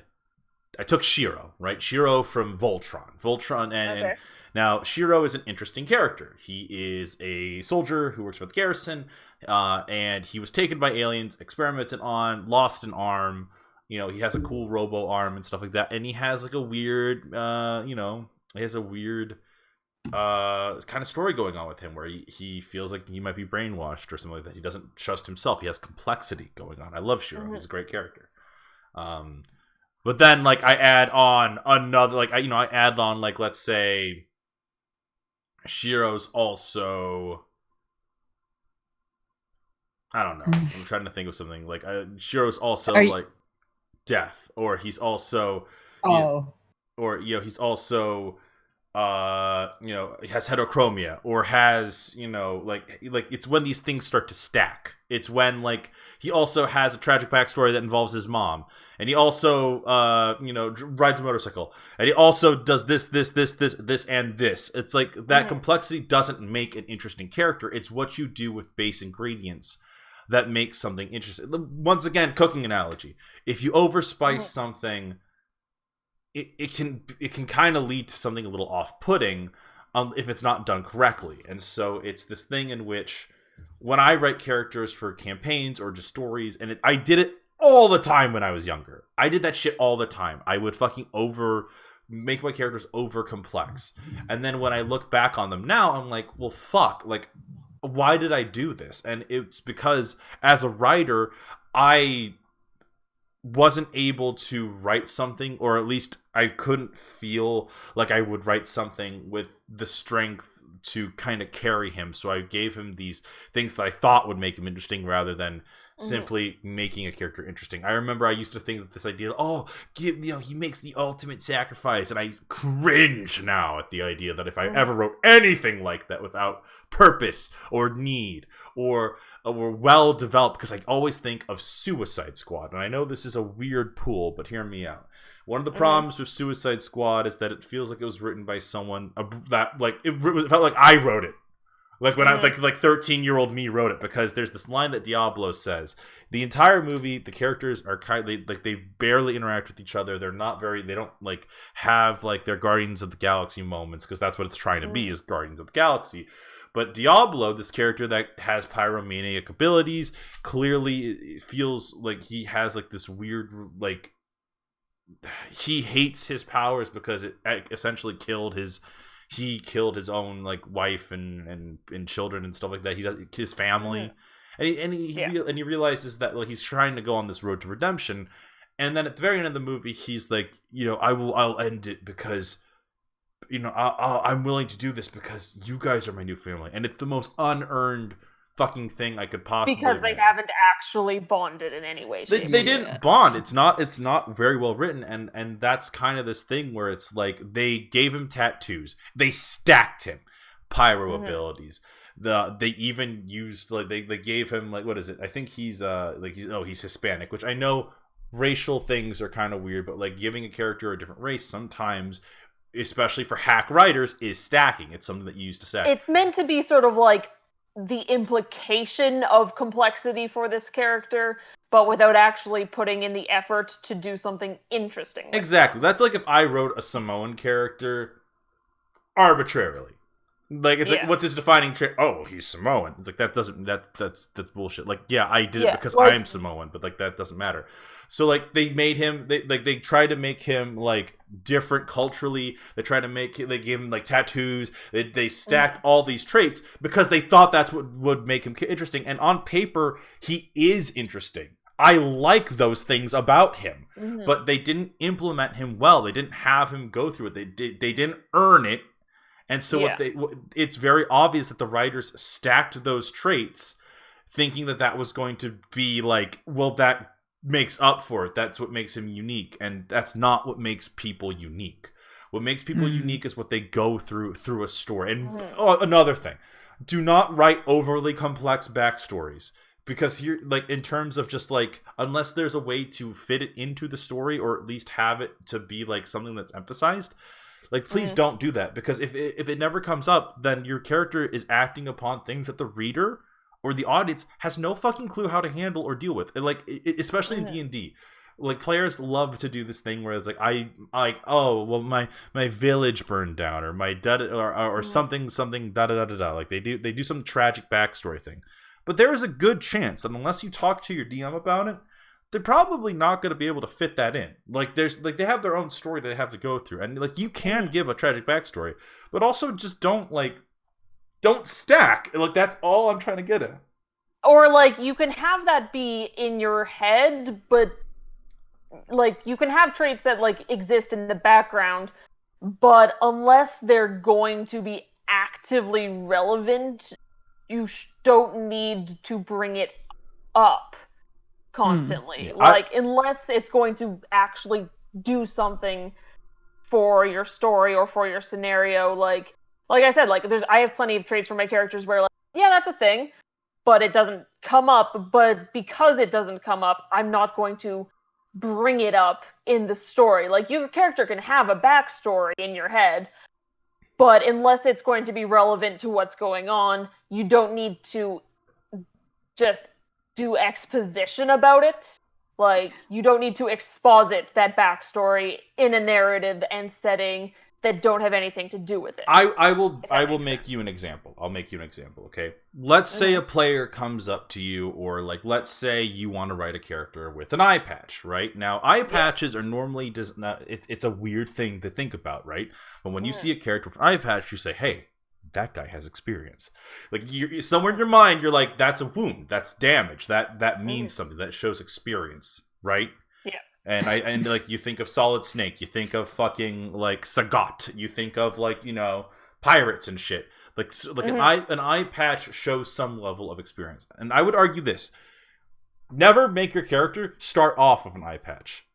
took Shiro, right? Shiro from Voltron, and now Shiro is an interesting character. He is a soldier who works for the garrison, and he was taken by aliens, experimented on, lost an arm. You know, he has a cool robo arm and stuff like that, and he has like a weird, kind of story going on with him where he feels like he might be brainwashed or something like that. He doesn't trust himself. He has complexity going on. I love Shiro. He's a great character. But then, like, I add on another, like, I add on, like, let's say, Shiro's also, I don't know. I'm trying to think of something. Like, Shiro's also, like, deaf. Or he's also, he's also, he has heterochromia, or has, like it's when these things start to stack. It's when, like, he also has a tragic backstory that involves his mom, and he also rides a motorcycle, and he also does this and this. It's like that complexity doesn't make an interesting character. It's what you do with base ingredients that makes something interesting. Once again, cooking analogy. If you overspice something, it can kind of lead to something a little off-putting if it's not done correctly. And so it's this thing in which when I write characters for campaigns or just stories, and I did it all the time when I was younger. I did that shit all the time. I would fucking make my characters over complex. And then when I look back on them now, I'm like, well, fuck, like, why did I do this? And it's because as a writer, I wasn't able to write something, or at least I couldn't feel like I would write something with the strength to kind of carry him. So I gave him these things that I thought would make him interesting rather than simply making a character interesting. I remember I used to think that this idea, he makes the ultimate sacrifice, and I cringe now at the idea that if I ever wrote anything like that without purpose or need or well developed, because I always think of Suicide Squad, and I know this is a weird pool, but hear me out. One of the problems with Suicide Squad is that it feels like it was written by someone that, like, it felt like I wrote it. Like when I was like 13-year-old me wrote it, because there's this line that Diablo says. The entire movie, the characters are they barely interact with each other. They don't like have like their Guardians of the Galaxy moments, because that's what it's trying to be, is Guardians of the Galaxy. But Diablo, this character that has pyromaniac abilities, clearly feels like he has like this weird, like, he hates his powers because it essentially killed his own like wife and children and stuff like that. He does his family, and he realizes that, like, he's trying to go on this road to redemption, and then at the very end of the movie, he's like, I'll end it because, I'm willing to do this because you guys are my new family, and it's the most unearned fucking thing I could possibly because they haven't actually bonded in any way. They didn't bond. It's not very well written, and that's kind of this thing where it's like they gave him tattoos, they stacked him pyro abilities. They even used, like, they gave him, like, what is it? I think he's Hispanic, which I know racial things are kind of weird, but like giving a character a different race sometimes, especially for hack writers, is stacking. It's something that you use to stack. It's meant to be sort of like the implication of complexity for this character, but without actually putting in the effort to do something interesting with exactly. That's like if I wrote a Samoan character arbitrarily. Like, it's like, what's his defining trait? Oh, he's Samoan. It's like, that's bullshit. Like, yeah, I did it because I'm Samoan, but like, that doesn't matter. So like, they made him, they tried to make him like different culturally. They tried to they gave him like tattoos. They stacked all these traits because they thought that's what would make him interesting. And on paper, he is interesting. I like those things about him, but they didn't implement him well. They didn't have him go through it. They didn't earn it. And so it's very obvious that the writers stacked those traits thinking that was going to be like, well, that makes up for it. That's what makes him unique. And that's not what makes people unique. What makes people unique is what they go through a story. And another thing, do not write overly complex backstories. Because here, like, in terms of just like, unless there's a way to fit it into the story or at least have it to be like something that's emphasized, like, please don't do that. Because if it never comes up, then your character is acting upon things that the reader or the audience has no fucking clue how to handle or deal with. And like, especially in D&D, like, players love to do this thing where it's like, oh, well, my village burned down, or my or something da da da da da. Like, they do some tragic backstory thing. But there is a good chance that unless you talk to your DM about it, they're probably not going to be able to fit that in. Like, they have their own story they have to go through, and like, you can give a tragic backstory, but also just don't stack. Like, that's all I'm trying to get at. Or like, you can have that be in your head, but like, you can have traits that like exist in the background, but unless they're going to be actively relevant, you don't need to bring it up constantly. Like, unless it's going to actually do something for your story or for your scenario. Like I said, like, I have plenty of traits for my characters where, like, yeah, that's a thing, but it doesn't come up. But because it doesn't come up, I'm not going to bring it up in the story. Like, your character can have a backstory in your head, but unless it's going to be relevant to what's going on, you don't need to just do exposition about it. Like, you don't need to exposit that backstory in a narrative and setting that don't have anything to do with it. I will make you an example. I'll make you an example, okay? Let's say a player comes up to you, or like, let's say you want to write a character with an eye patch, right? Now, eye patches are normally it's a weird thing to think about, right? But when you see a character with an eye patch, you say, hey, that guy has experience. Like, you somewhere in your mind, you're like, that's a wound, that's damage, that means something, that shows experience, right? Yeah. And like, you think of Solid Snake, you think of fucking like Sagat, you think of like, you know, pirates and shit. Like an eye patch shows some level of experience. And I would argue this: never make your character start off with an eye patch.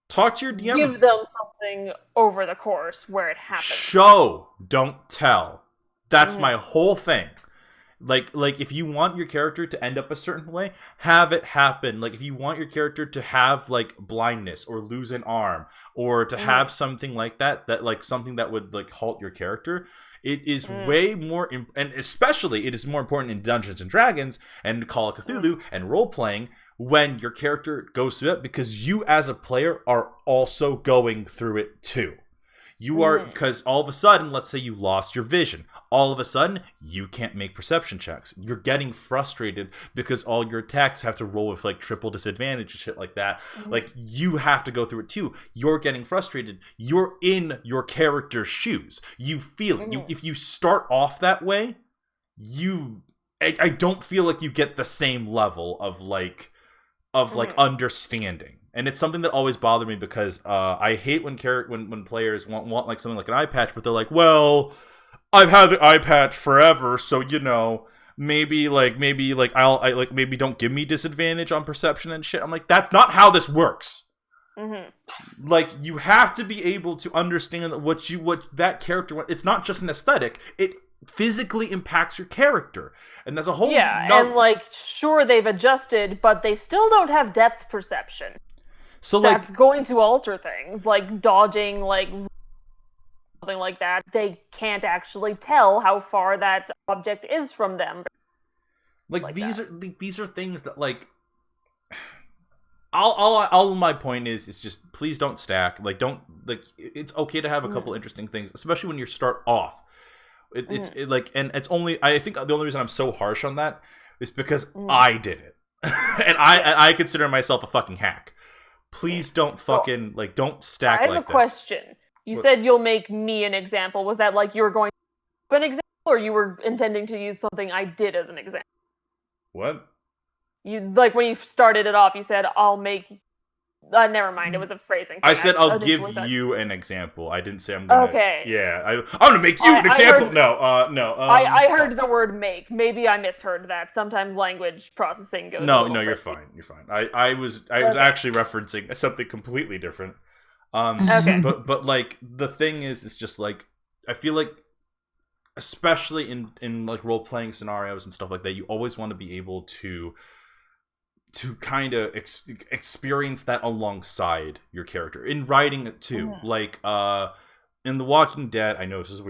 Talk to your DM. Give them something over the course where it happens. Show, don't tell. That's my whole thing. Like if you want your character to end up a certain way, have it happen. Like, if you want your character to have like blindness or lose an arm, or to have something like that like something that would like halt your character, it is way more and especially it is more important in Dungeons and Dragons and Call of Cthulhu and role playing when your character goes through it, because you as a player are also going through it too. You are, because all of a sudden, let's say you lost your vision. All of a sudden, you can't make perception checks. You're getting frustrated because all your attacks have to roll with like triple disadvantage and shit like that. Like, you have to go through it too. You're getting frustrated. You're in your character's shoes. You feel it. If you start off that way, I don't feel like you get the same level of understanding. And it's something that always bothered me, because I hate when players want like something like an eye patch, but they're like, well, I've had the eye patch forever, so you know, maybe don't give me disadvantage on perception and shit. I'm like, that's not how this works. Like, you have to be able to understand that what that character. It's not just an aesthetic. It physically impacts your character, and that's a whole and like, sure, they've adjusted, but they still don't have depth perception. So that's going to alter things, like dodging, like something like that. They can't actually tell how far that object is from them. Like these are things that, like, all my point is just, please don't stack. Like, don't, like, it's okay to have a couple interesting things, especially when you start off. And it's only, I think the only reason I'm so harsh on that is because I did it. And I consider myself a fucking hack. Please don't fucking, don't stack like that. I have a question. You said you'll make me an example. Was that like you were going to an example, or you were intending to use something I did as an example? What? You, like, when you started it off, you said, I'll make... never mind, it was a phrasing thing. I said I'll give you an example. I didn't say I'm gonna... Okay. Yeah, I'm gonna make you an example! No. I heard the word make. Maybe I misheard that. Sometimes language processing goes No, you're fine. You're fine. I was actually referencing something completely different. Okay. But like, the thing is, it's just like, I feel like, especially in like role-playing scenarios and stuff like that, you always want to be able to kind of experience that alongside your character in writing it too. Like in The Walking Dead, I know this is a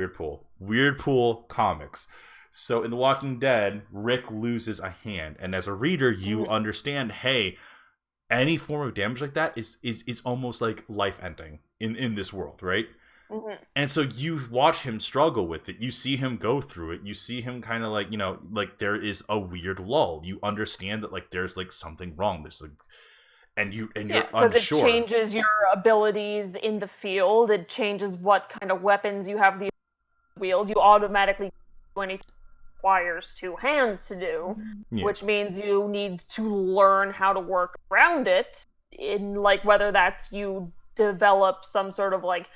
weird pool comics. So in The Walking Dead, Rick loses a hand, and as a reader, you understand, hey, any form of damage like that is almost like life ending in this world, right? And so you watch him struggle with it. You see him go through it. You see him kind of like there is a weird lull. You understand that like there's like something wrong. There's like, and you're unsure. It changes your abilities in the field. It changes what kind of weapons you have the wield. You automatically do anything that requires two hands to do, which means you need to learn how to work around it. In like whether that's you develop some sort of like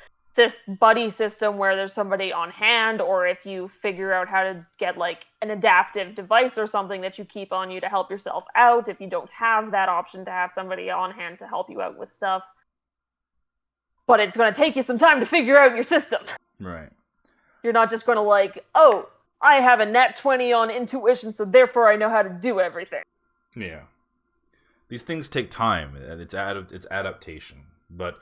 buddy system where there's somebody on hand, or if you figure out how to get like an adaptive device or something that you keep on you to help yourself out if you don't have that option to have somebody on hand to help you out with stuff. But it's going to take you some time to figure out your system. Right. You're not just going to like, oh, I have a nat 20 on intuition, so therefore I know how to do everything. Yeah. These things take time, and it's adaptation. But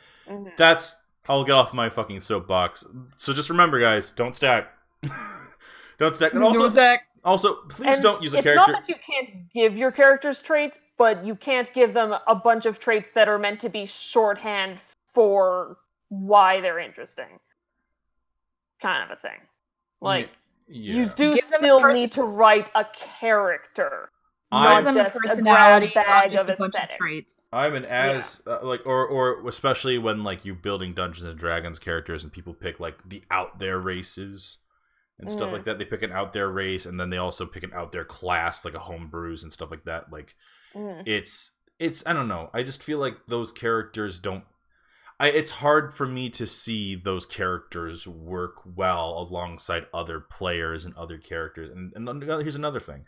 that's... I'll get off my fucking soapbox. So just remember, guys, don't stack. Don't stack. And also, please don't use a character. It's not that you can't give your characters traits, but you can't give them a bunch of traits that are meant to be shorthand for why they're interesting. Kind of a thing. Like, you do still need to write a character. Not just a brown bag of aesthetics. I'm an or especially when like you building Dungeons and Dragons characters and people pick like the out there races and stuff like that. They pick an out there race and then they also pick an out there class, like a homebrews and stuff like that. Like it's I don't know. I just feel like those characters don't. It's hard for me to see those characters work well alongside other players and other characters. And here's another thing.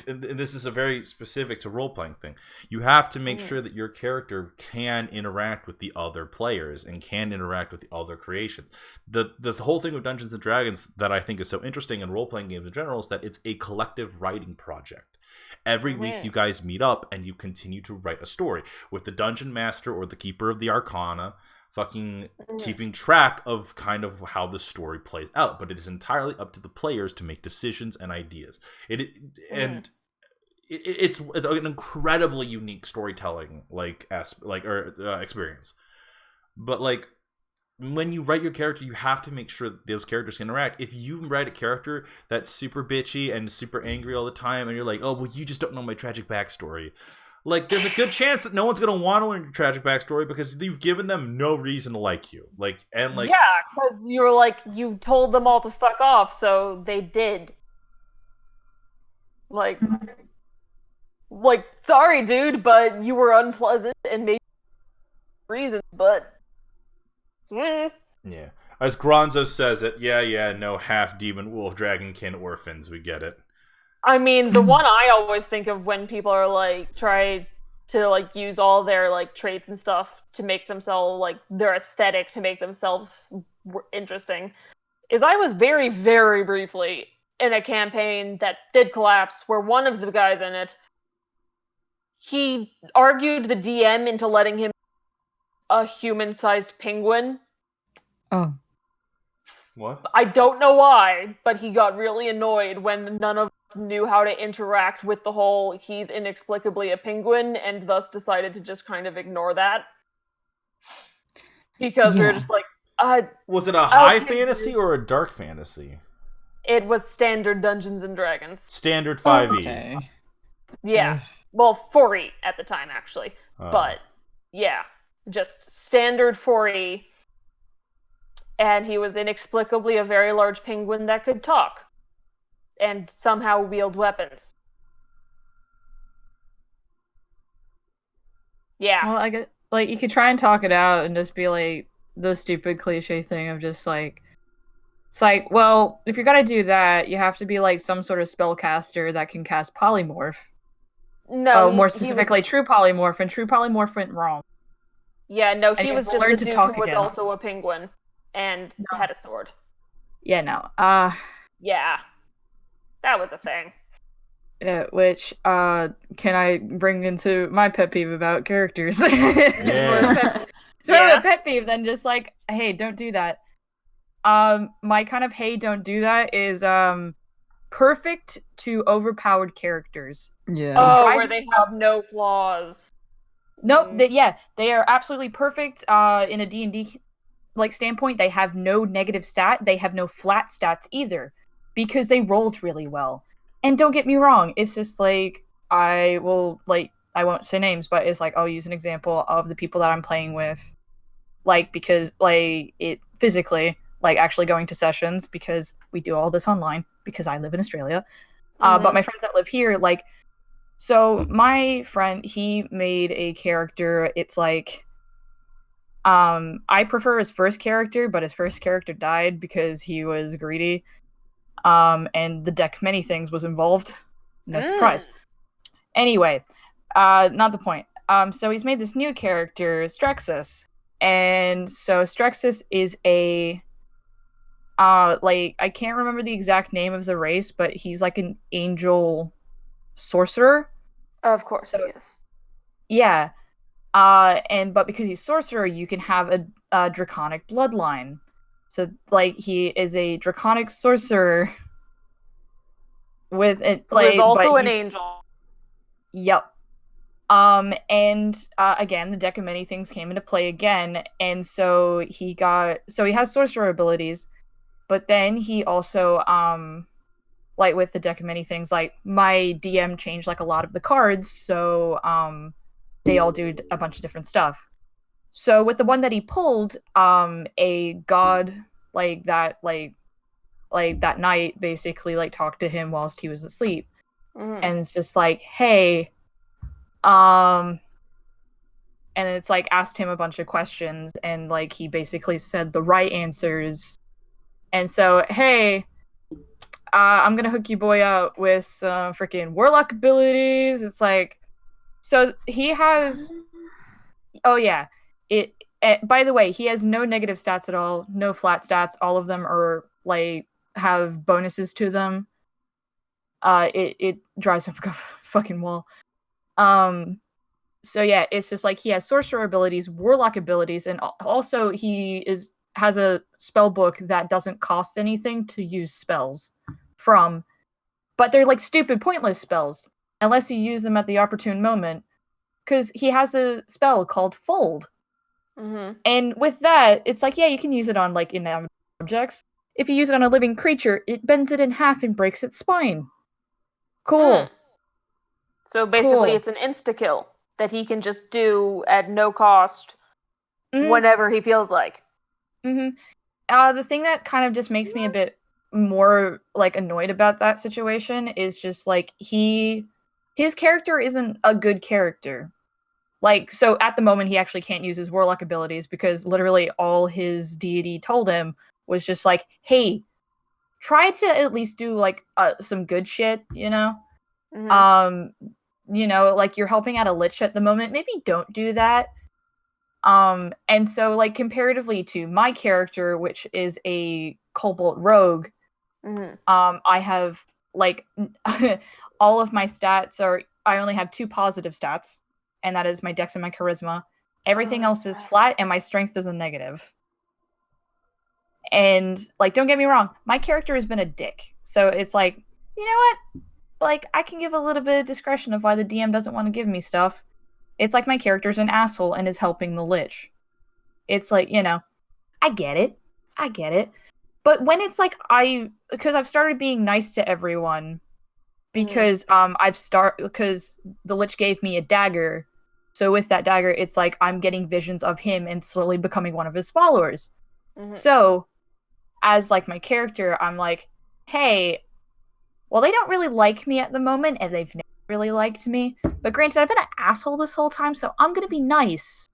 And this is a very specific to role-playing thing, you have to make sure that your character can interact with the other players and can interact with the other creations. The whole thing with Dungeons & Dragons that I think is so interesting in role-playing games in general is that it's a collective writing project. Every week you guys meet up and you continue to write a story with the Dungeon Master or the Keeper of the Arcana fucking keeping track of kind of how the story plays out, but it is entirely up to the players to make decisions and ideas. It's an incredibly unique storytelling experience. But like when you write your character, you have to make sure that those characters can interact. If you write a character that's super bitchy and super angry all the time, and you're like, oh well, you just don't know my tragic backstory. Like, there's a good chance that no one's gonna want to learn your tragic backstory because you've given them no reason to like you. Yeah, because you're like, you told them all to fuck off, so they did. Like, sorry, dude, but you were unpleasant and maybe reasons, but yeah. As Gronzo says it, no half demon, wolf, dragonkin orphans. We get it. I mean, the one I always think of when people are like try to like use all their like traits and stuff to make themselves like their aesthetic to make themselves interesting is I was very, very briefly in a campaign that did collapse where one of the guys in it, he argued the DM into letting him a human-sized penguin. Oh. What? I don't know why, but he got really annoyed when none of us knew how to interact with the whole he's inexplicably a penguin, and thus decided to just kind of ignore that. Because we were just like, was it a high fantasy or a dark fantasy? It was standard Dungeons and Dragons. Standard 5e. Okay. Yeah. Well, 4e at the time, actually. But, yeah. Just standard 4e. And he was inexplicably a very large penguin that could talk. And somehow wield weapons. Yeah. Well, I guess, like, you could try and talk it out and just be like, the stupid cliche thing of just like, it's like, well, if you're gonna do that, you have to be like some sort of spellcaster that can cast polymorph. No, more specifically, true polymorph, and true polymorph went wrong. Yeah, no, he And was just a dude who was also a penguin and had a sword. Yeah, no. Yeah, that was a thing. Yeah, which can I bring into my pet peeve about characters? It's more of a pet peeve than just like, hey, don't do that. My kind of hey, don't do that is perfect to overpowered characters. Yeah. Oh, where they have no flaws. Nope. They are absolutely perfect. In a D&D like standpoint, they have no negative stat. They have no flat stats either, because they rolled really well. And don't get me wrong, it's just like I won't say names, but it's like I'll use an example of the people that I'm playing with, like because like it physically. Like actually going to sessions, because we do all this online because I live in Australia. But my friends that live here, like, so my friend, he made a character. It's like, I prefer his first character, but his first character died because he was greedy. And the deck many things was involved. No surprise. Anyway, not the point. So he's made this new character, Strexus. And so Strexus is a like I can't remember the exact name of the race, but he's like an angel sorcerer. Of course he is. Yeah. But because he's sorcerer, you can have a draconic bloodline. So like he is a draconic sorcerer with it, like, who is also an angel. Yep. Again, the deck of many things came into play again, and so he has sorcerer abilities. But then he also, like with the deck of many things, like my DM changed like a lot of the cards, so they all do a bunch of different stuff. So with the one that he pulled, a god like that night basically like talked to him whilst he was asleep, and it's just like, hey, and it's like asked him a bunch of questions, and like he basically said the right answers. And so, hey, I'm gonna hook you boy up with some freaking warlock abilities. It's like, so he has. Oh yeah, by the way, he has no negative stats at all, no flat stats. All of them are like have bonuses to them. It drives me up a fucking wall. So yeah, it's just like he has sorcerer abilities, warlock abilities, and also he has a spell book that doesn't cost anything to use spells from, but they're like stupid, pointless spells unless you use them at the opportune moment. Because he has a spell called Fold, and with that, it's like, yeah, you can use it on like inanimate objects. If you use it on a living creature, it bends it in half and breaks its spine. Cool. So basically, it's an insta-kill that he can just do at no cost whenever he feels like. The thing that kind of just makes me a bit more like annoyed about that situation is just like his character isn't a good character. Like, so at the moment he actually can't use his warlock abilities because literally all his deity told him was just like, hey, try to at least do like some good shit, you know? You know, like you're helping out a lich at the moment, maybe don't do that. And so like comparatively to my character, which is a Cobalt Rogue, I have like all of my stats I only have 2 positive stats, and that is my dex and my charisma. Everything else is flat, and my strength is a negative. And like, don't get me wrong, my character has been a dick. So it's like, you know what? Like, I can give a little bit of discretion of why the DM doesn't want to give me stuff. It's like my character's an asshole and is helping the lich. It's like, you know, I get it. But when it's like because I've started being nice to everyone because because the Lich gave me a dagger. So with that dagger, it's like I'm getting visions of him and slowly becoming one of his followers. So as like my character, I'm like, hey, well, they don't really like me at the moment, and they've never really liked me. But granted, I've been an asshole this whole time, so I'm gonna be nice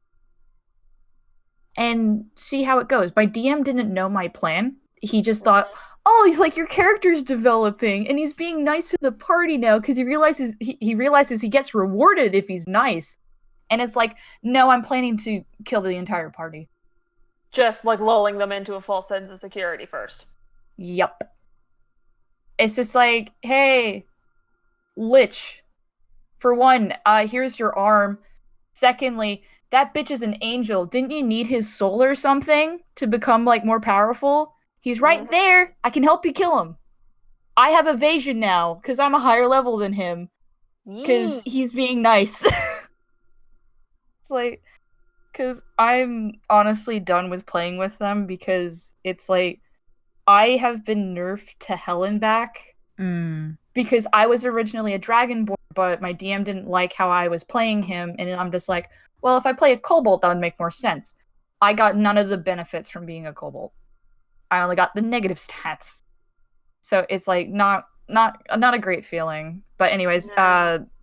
and see how it goes. My DM didn't know my plan. He just thought, oh, he's like, your character's developing, and he's being nice to the party now because he realizes he gets rewarded if he's nice. And it's like, no, I'm planning to kill the entire party. Just like lulling them into a false sense of security first. Yup. It's just like, hey, Lich, for one, here's your arm. Secondly, that bitch is an angel. Didn't you need his soul or something to become like more powerful? He's right there. I can help you kill him. I have evasion now because I'm a higher level than him. Because he's being nice. It's like, because I'm honestly done with playing with them because it's like, I have been nerfed to hell and back. Because I was originally a Dragonborn, but my DM didn't like how I was playing him, and I'm just like, well, if I play a Kobold, that would make more sense. I got none of the benefits from being a Kobold. I only got the negative stats. So it's like not a great feeling. But anyways,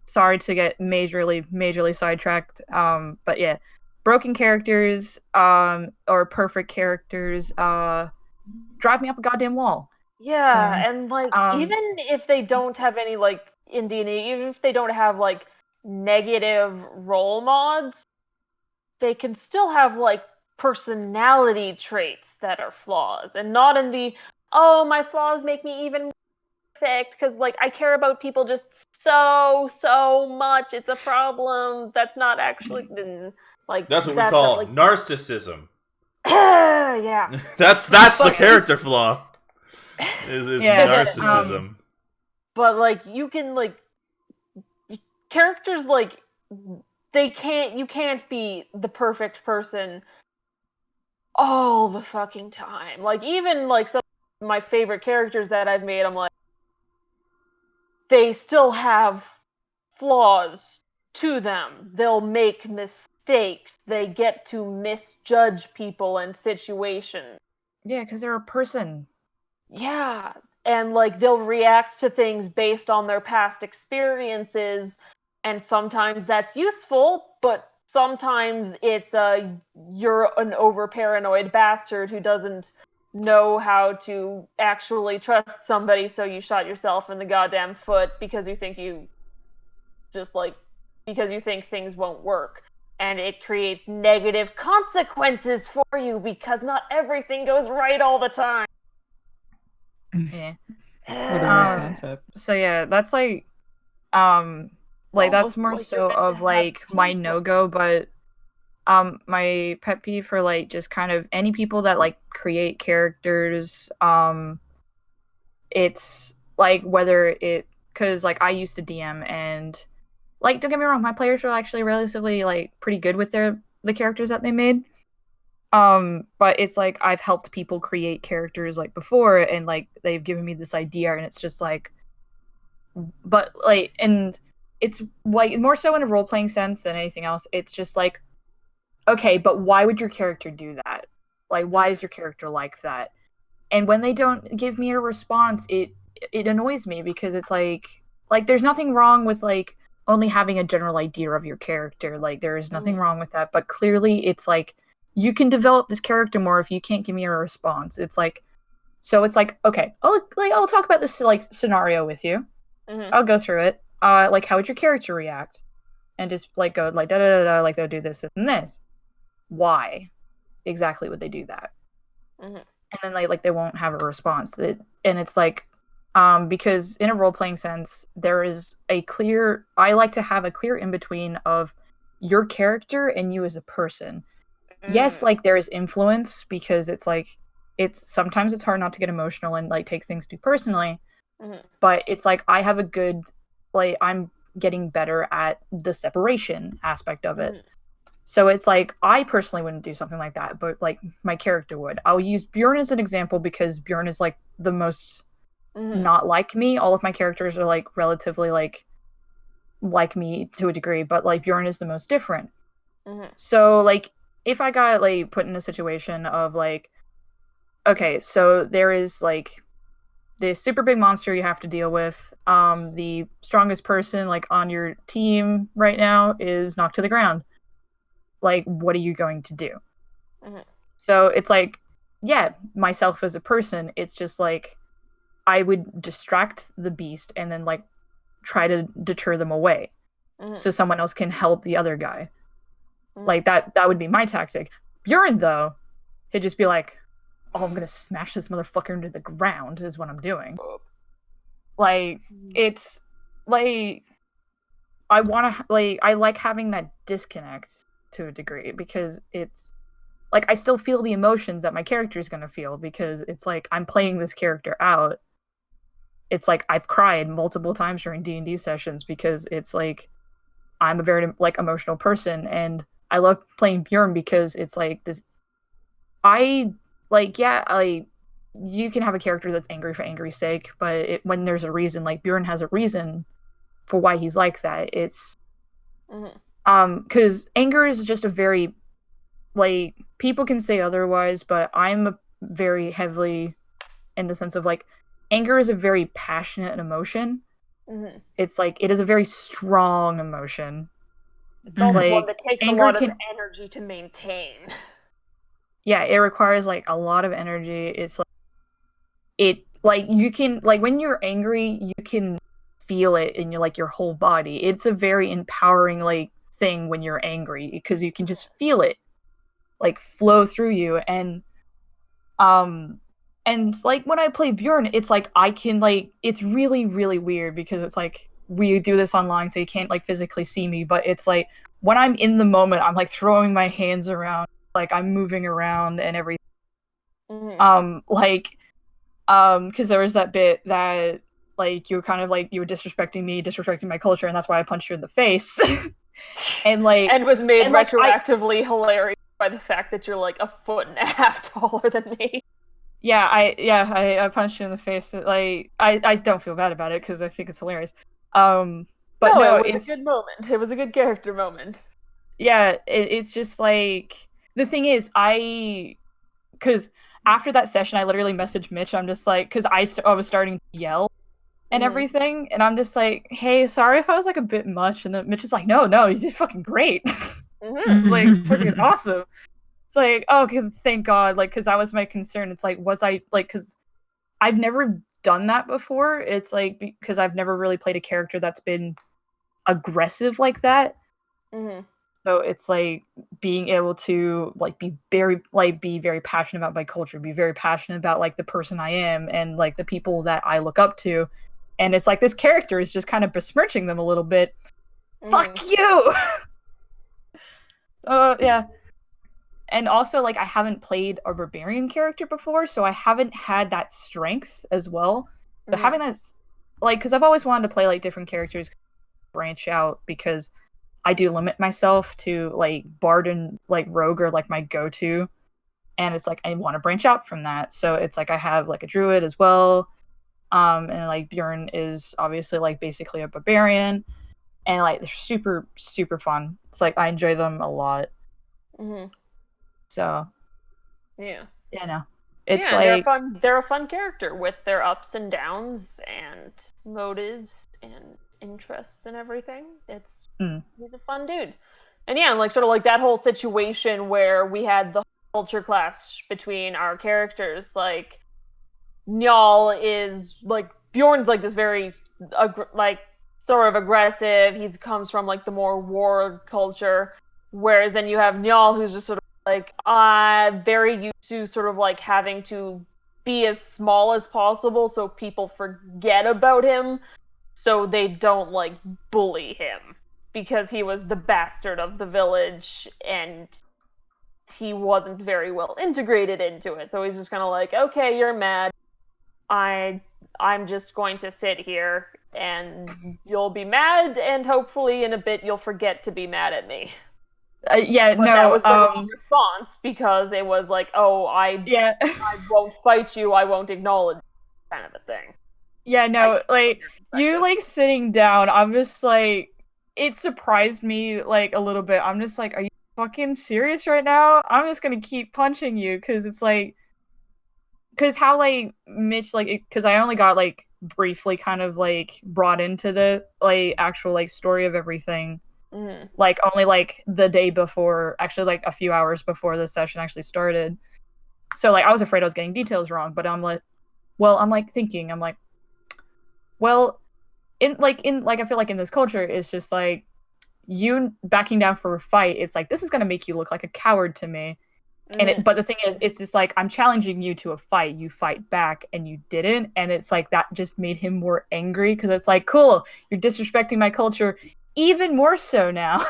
sorry to get majorly sidetracked. But yeah, broken characters, or perfect characters, drive me up a goddamn wall. Yeah, and like even if they don't have any like in D&D, even if they don't have like negative role mods, they can still have like personality traits that are flaws, and not in the my flaws make me even perfect, because like I care about people just so much. It's a problem that's not actually like that's what we call narcissism. Yeah. that's the character flaw. Is narcissism. But like you can like characters like you can't be the perfect person all the fucking time. Like even like some of my favorite characters that I've made, I'm like, they still have flaws to them. They'll make mistakes. They get to misjudge people and situations. Yeah, because they're a person. Yeah. And like they'll react to things based on their past experiences, and sometimes that's useful, but sometimes it's you're an over paranoid bastard who doesn't know how to actually trust somebody, so you shot yourself in the goddamn foot because you think things won't work. And it creates negative consequences for you because not everything goes right all the time. Yeah. What a weird concept. So yeah, that's like that's more so of like my no-go, but my pet peeve for like just kind of any people that like create characters, it's like whether because like I used to DM, and like don't get me wrong, my players were actually relatively like pretty good with the characters that they made. But it's like I've helped people create characters like before, and like they've given me this idea, and it's just like, but like, and it's like more so in a role-playing sense than anything else. It's just like, okay, but why would your character do that? Like, why is your character like that? And when they don't give me a response, it annoys me, because it's like there's nothing wrong with like only having a general idea of your character. Like there is nothing wrong with that, but clearly it's like you can develop this character more if you can't give me a response. It's like, so it's like, okay, I'll talk about this like scenario with you. I'll go through it. Like how would your character react? And just like go like da da da, like they'll do this and this. Why exactly would they do that? And then they won't have a response. And it's like, because in a role-playing sense, there is I like to have a clear in-between of your character and you as a person. Yes, like there is influence, because it's like sometimes it's hard not to get emotional and like take things too personally. But it's like I have a good, like I'm getting better at the separation aspect of it. So it's like I personally wouldn't do something like that, but like my character would. I'll use Bjorn as an example because Bjorn is like the most not like me. All of my characters are like relatively like me to a degree, but like Bjorn is the most different. So like if I got like put in a situation of like, okay, so there is like this super big monster you have to deal with. The strongest person like on your team right now is knocked to the ground. Like, what are you going to do? So it's like, yeah, myself as a person, it's just like I would distract the beast and then like try to deter them away so someone else can help the other guy. Like that would be my tactic. Bjorn though, he'd just be like, oh, I'm gonna smash this motherfucker into the ground is what I'm doing. Like it's like I like having that disconnect to a degree because it's like I still feel the emotions that my character is going to feel because it's like I'm playing this character out. It's like I've cried multiple times during D&D sessions because it's like I'm a very like emotional person and I love playing Bjorn because it's like this I like you can have a character that's angry for angry's sake, but when there's a reason, like Bjorn has a reason for why he's like that. It's because anger is just a very like people can say otherwise, but I'm very heavily in the sense of like anger is a very passionate emotion. It's like it is a very strong emotion. It's also like one that takes a lot of energy to maintain. Yeah, it requires like a lot of energy. It's like you can like when you're angry, you can feel it in your whole body. It's a very empowering like thing when you're angry because you can just feel it like flow through you and like when I play Bjorn, it's like I can like it's really really weird because it's like we do this online so you can't like physically see me, but it's like when I'm in the moment, I'm like throwing my hands around, like I'm moving around and everything. Because there was that bit that like you were kind of like you were disrespecting me, disrespecting my culture, and that's why I punched you in the face. and was made retroactively hilarious by the fact that you're like a foot and a half taller than me. Yeah, I punched you in the face. Like I don't feel bad about it because I think it's hilarious. But no, it was a good moment. It was a good character moment. Yeah, it's just like the thing is, because after that session, I literally messaged Mitch. I'm just like, because I was starting to yell and everything, and I'm just like, hey, sorry if I was like a bit much. And then Mitch is like, no, you did fucking great. It's like freaking awesome. It's like, oh, okay, thank God, like, because that was my concern. It's like, was I like, because I've never done that before. It's like because I've never really played a character that's been aggressive like that. So it's like being able to like be very passionate about my culture, be very passionate about like the person I am and like the people that I look up to. And it's like this character is just kind of besmirching them a little bit. Fuck you! Yeah. And also like I haven't played a barbarian character before, so I haven't had that strength as well. But having that like because I've always wanted to play like different characters, branch out because I do limit myself to like bard and like rogue are like my go-to, and it's like I want to branch out from that. So it's like I have like a druid as well, and like Bjorn is obviously like basically a barbarian, and like they're super super fun. It's like I enjoy them a lot. So yeah, no, it's like they're a fun character with their ups and downs and motives and interests and everything. He's a fun dude. And yeah, like sort of like that whole situation where we had the culture clash between our characters. Like Njal is like Bjorn's like this very like sort of aggressive. He comes from like the more war culture, whereas then you have Njal who's just sort of like very used to sort of like having to be as small as possible so people forget about him so they don't like bully him because he was the bastard of the village and he wasn't very well integrated into it. So he's just kind of like, okay, you're mad. I'm just going to sit here and you'll be mad and hopefully in a bit you'll forget to be mad at me. Yeah, but no. that was the wrong response because it was like, oh, I won't fight you, I won't acknowledge you, kind of a thing. Yeah, no, like you like sitting down. I'm just like, it surprised me like a little bit. I'm just like, are you fucking serious right now? I'm just gonna keep punching you because it's like, because how like Mitch like, because I only got like briefly kind of like brought into the like actual like story of everything. Like only like the day before, actually like a few hours before the session actually started. So like I was afraid I was getting details wrong, but I'm like, thinking, I'm like, well, in I feel like in this culture, it's just like you backing down for a fight. It's like this is gonna make you look like a coward to me. But the thing is, it's just like I'm challenging you to a fight. You fight back, and you didn't. And it's like that just made him more angry because it's like, cool, you're disrespecting my culture even more so now.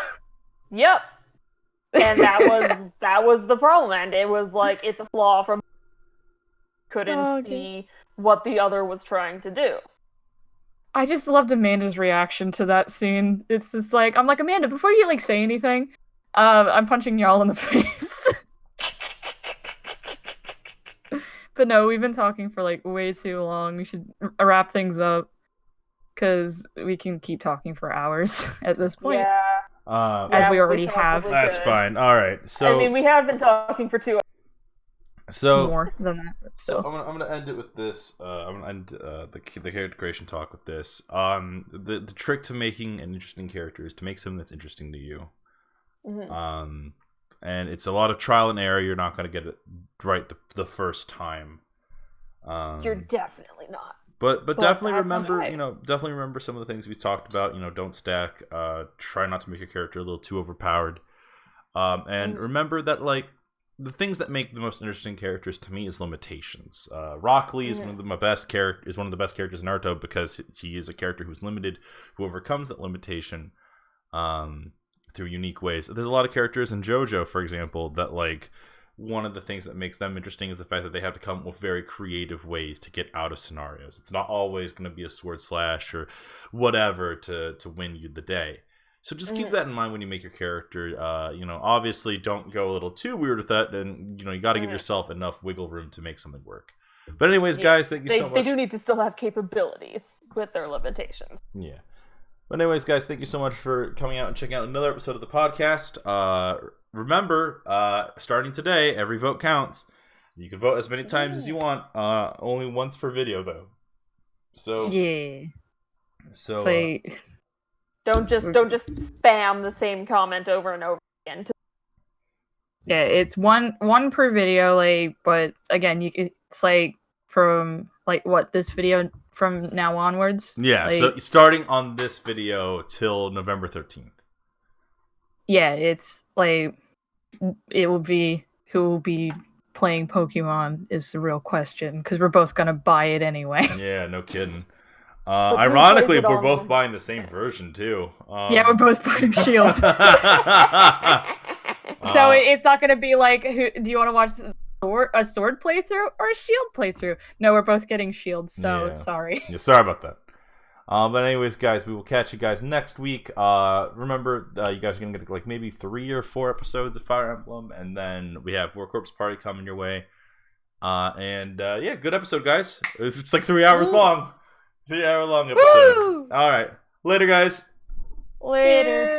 Yep. And that was the problem, and it was like it's a flaw from couldn't see what the other was trying to do. I just loved Amanda's reaction to that scene. It's just like I'm like, Amanda, before you like say anything, I'm punching y'all in the face. But no, we've been talking for like way too long. We should wrap things up because we can keep talking for hours at this point. Yeah. As we already have. That's fine. All right. So I mean, we have been talking for 2 hours. So more than that. So I'm gonna end it with this. I'm gonna end the character creation talk with this. The trick to making an interesting character is to make something that's interesting to you. And it's a lot of trial and error. You're not gonna get it right the first time. You're definitely not. But definitely remember, definitely remember some of the things we talked about. Don't stack. Try not to make your character a little too overpowered. And remember that like the things that make the most interesting characters to me is limitations. Rock Lee is one of the best characters in Naruto because he is a character who's limited, who overcomes that limitation through unique ways. There's a lot of characters in JoJo, for example, that like one of the things that makes them interesting is the fact that they have to come up with very creative ways to get out of scenarios. It's not always going to be a sword slash or whatever to win you the day. So just keep that in mind when you make your character. Obviously don't go a little too weird with that, and you got to give yourself enough wiggle room to make something work. But anyways, guys, thank you so much. They do need to still have capabilities with their limitations. Yeah. But anyways, guys, thank you so much for coming out and checking out another episode of the podcast. Remember, starting today, every vote counts. You can vote as many times as you want. Only once per video, though. So yeah. So don't just spam the same comment over and over again. Yeah, it's one per video, like, but again, it's like from like what this video from now onwards. Yeah, like, so starting on this video till November 13th. Yeah, it's like it will be who will be playing Pokemon is the real question because we're both gonna buy it anyway. Yeah, no kidding. Ironically, we're both buying the same version too. Yeah, we're both buying Shield. So it's not going to be like, do you want to watch a sword playthrough or a Shield playthrough? No, we're both getting Shield, so sorry. Yeah, sorry about that. But anyways, guys, we will catch you guys next week. Remember, you guys are going to get like maybe 3 or 4 episodes of Fire Emblem, and then we have War Corpse Party coming your way. Yeah, good episode, guys. It's like 3 hours long. 3 hour long episode. Woo! All right. Later, guys. Later.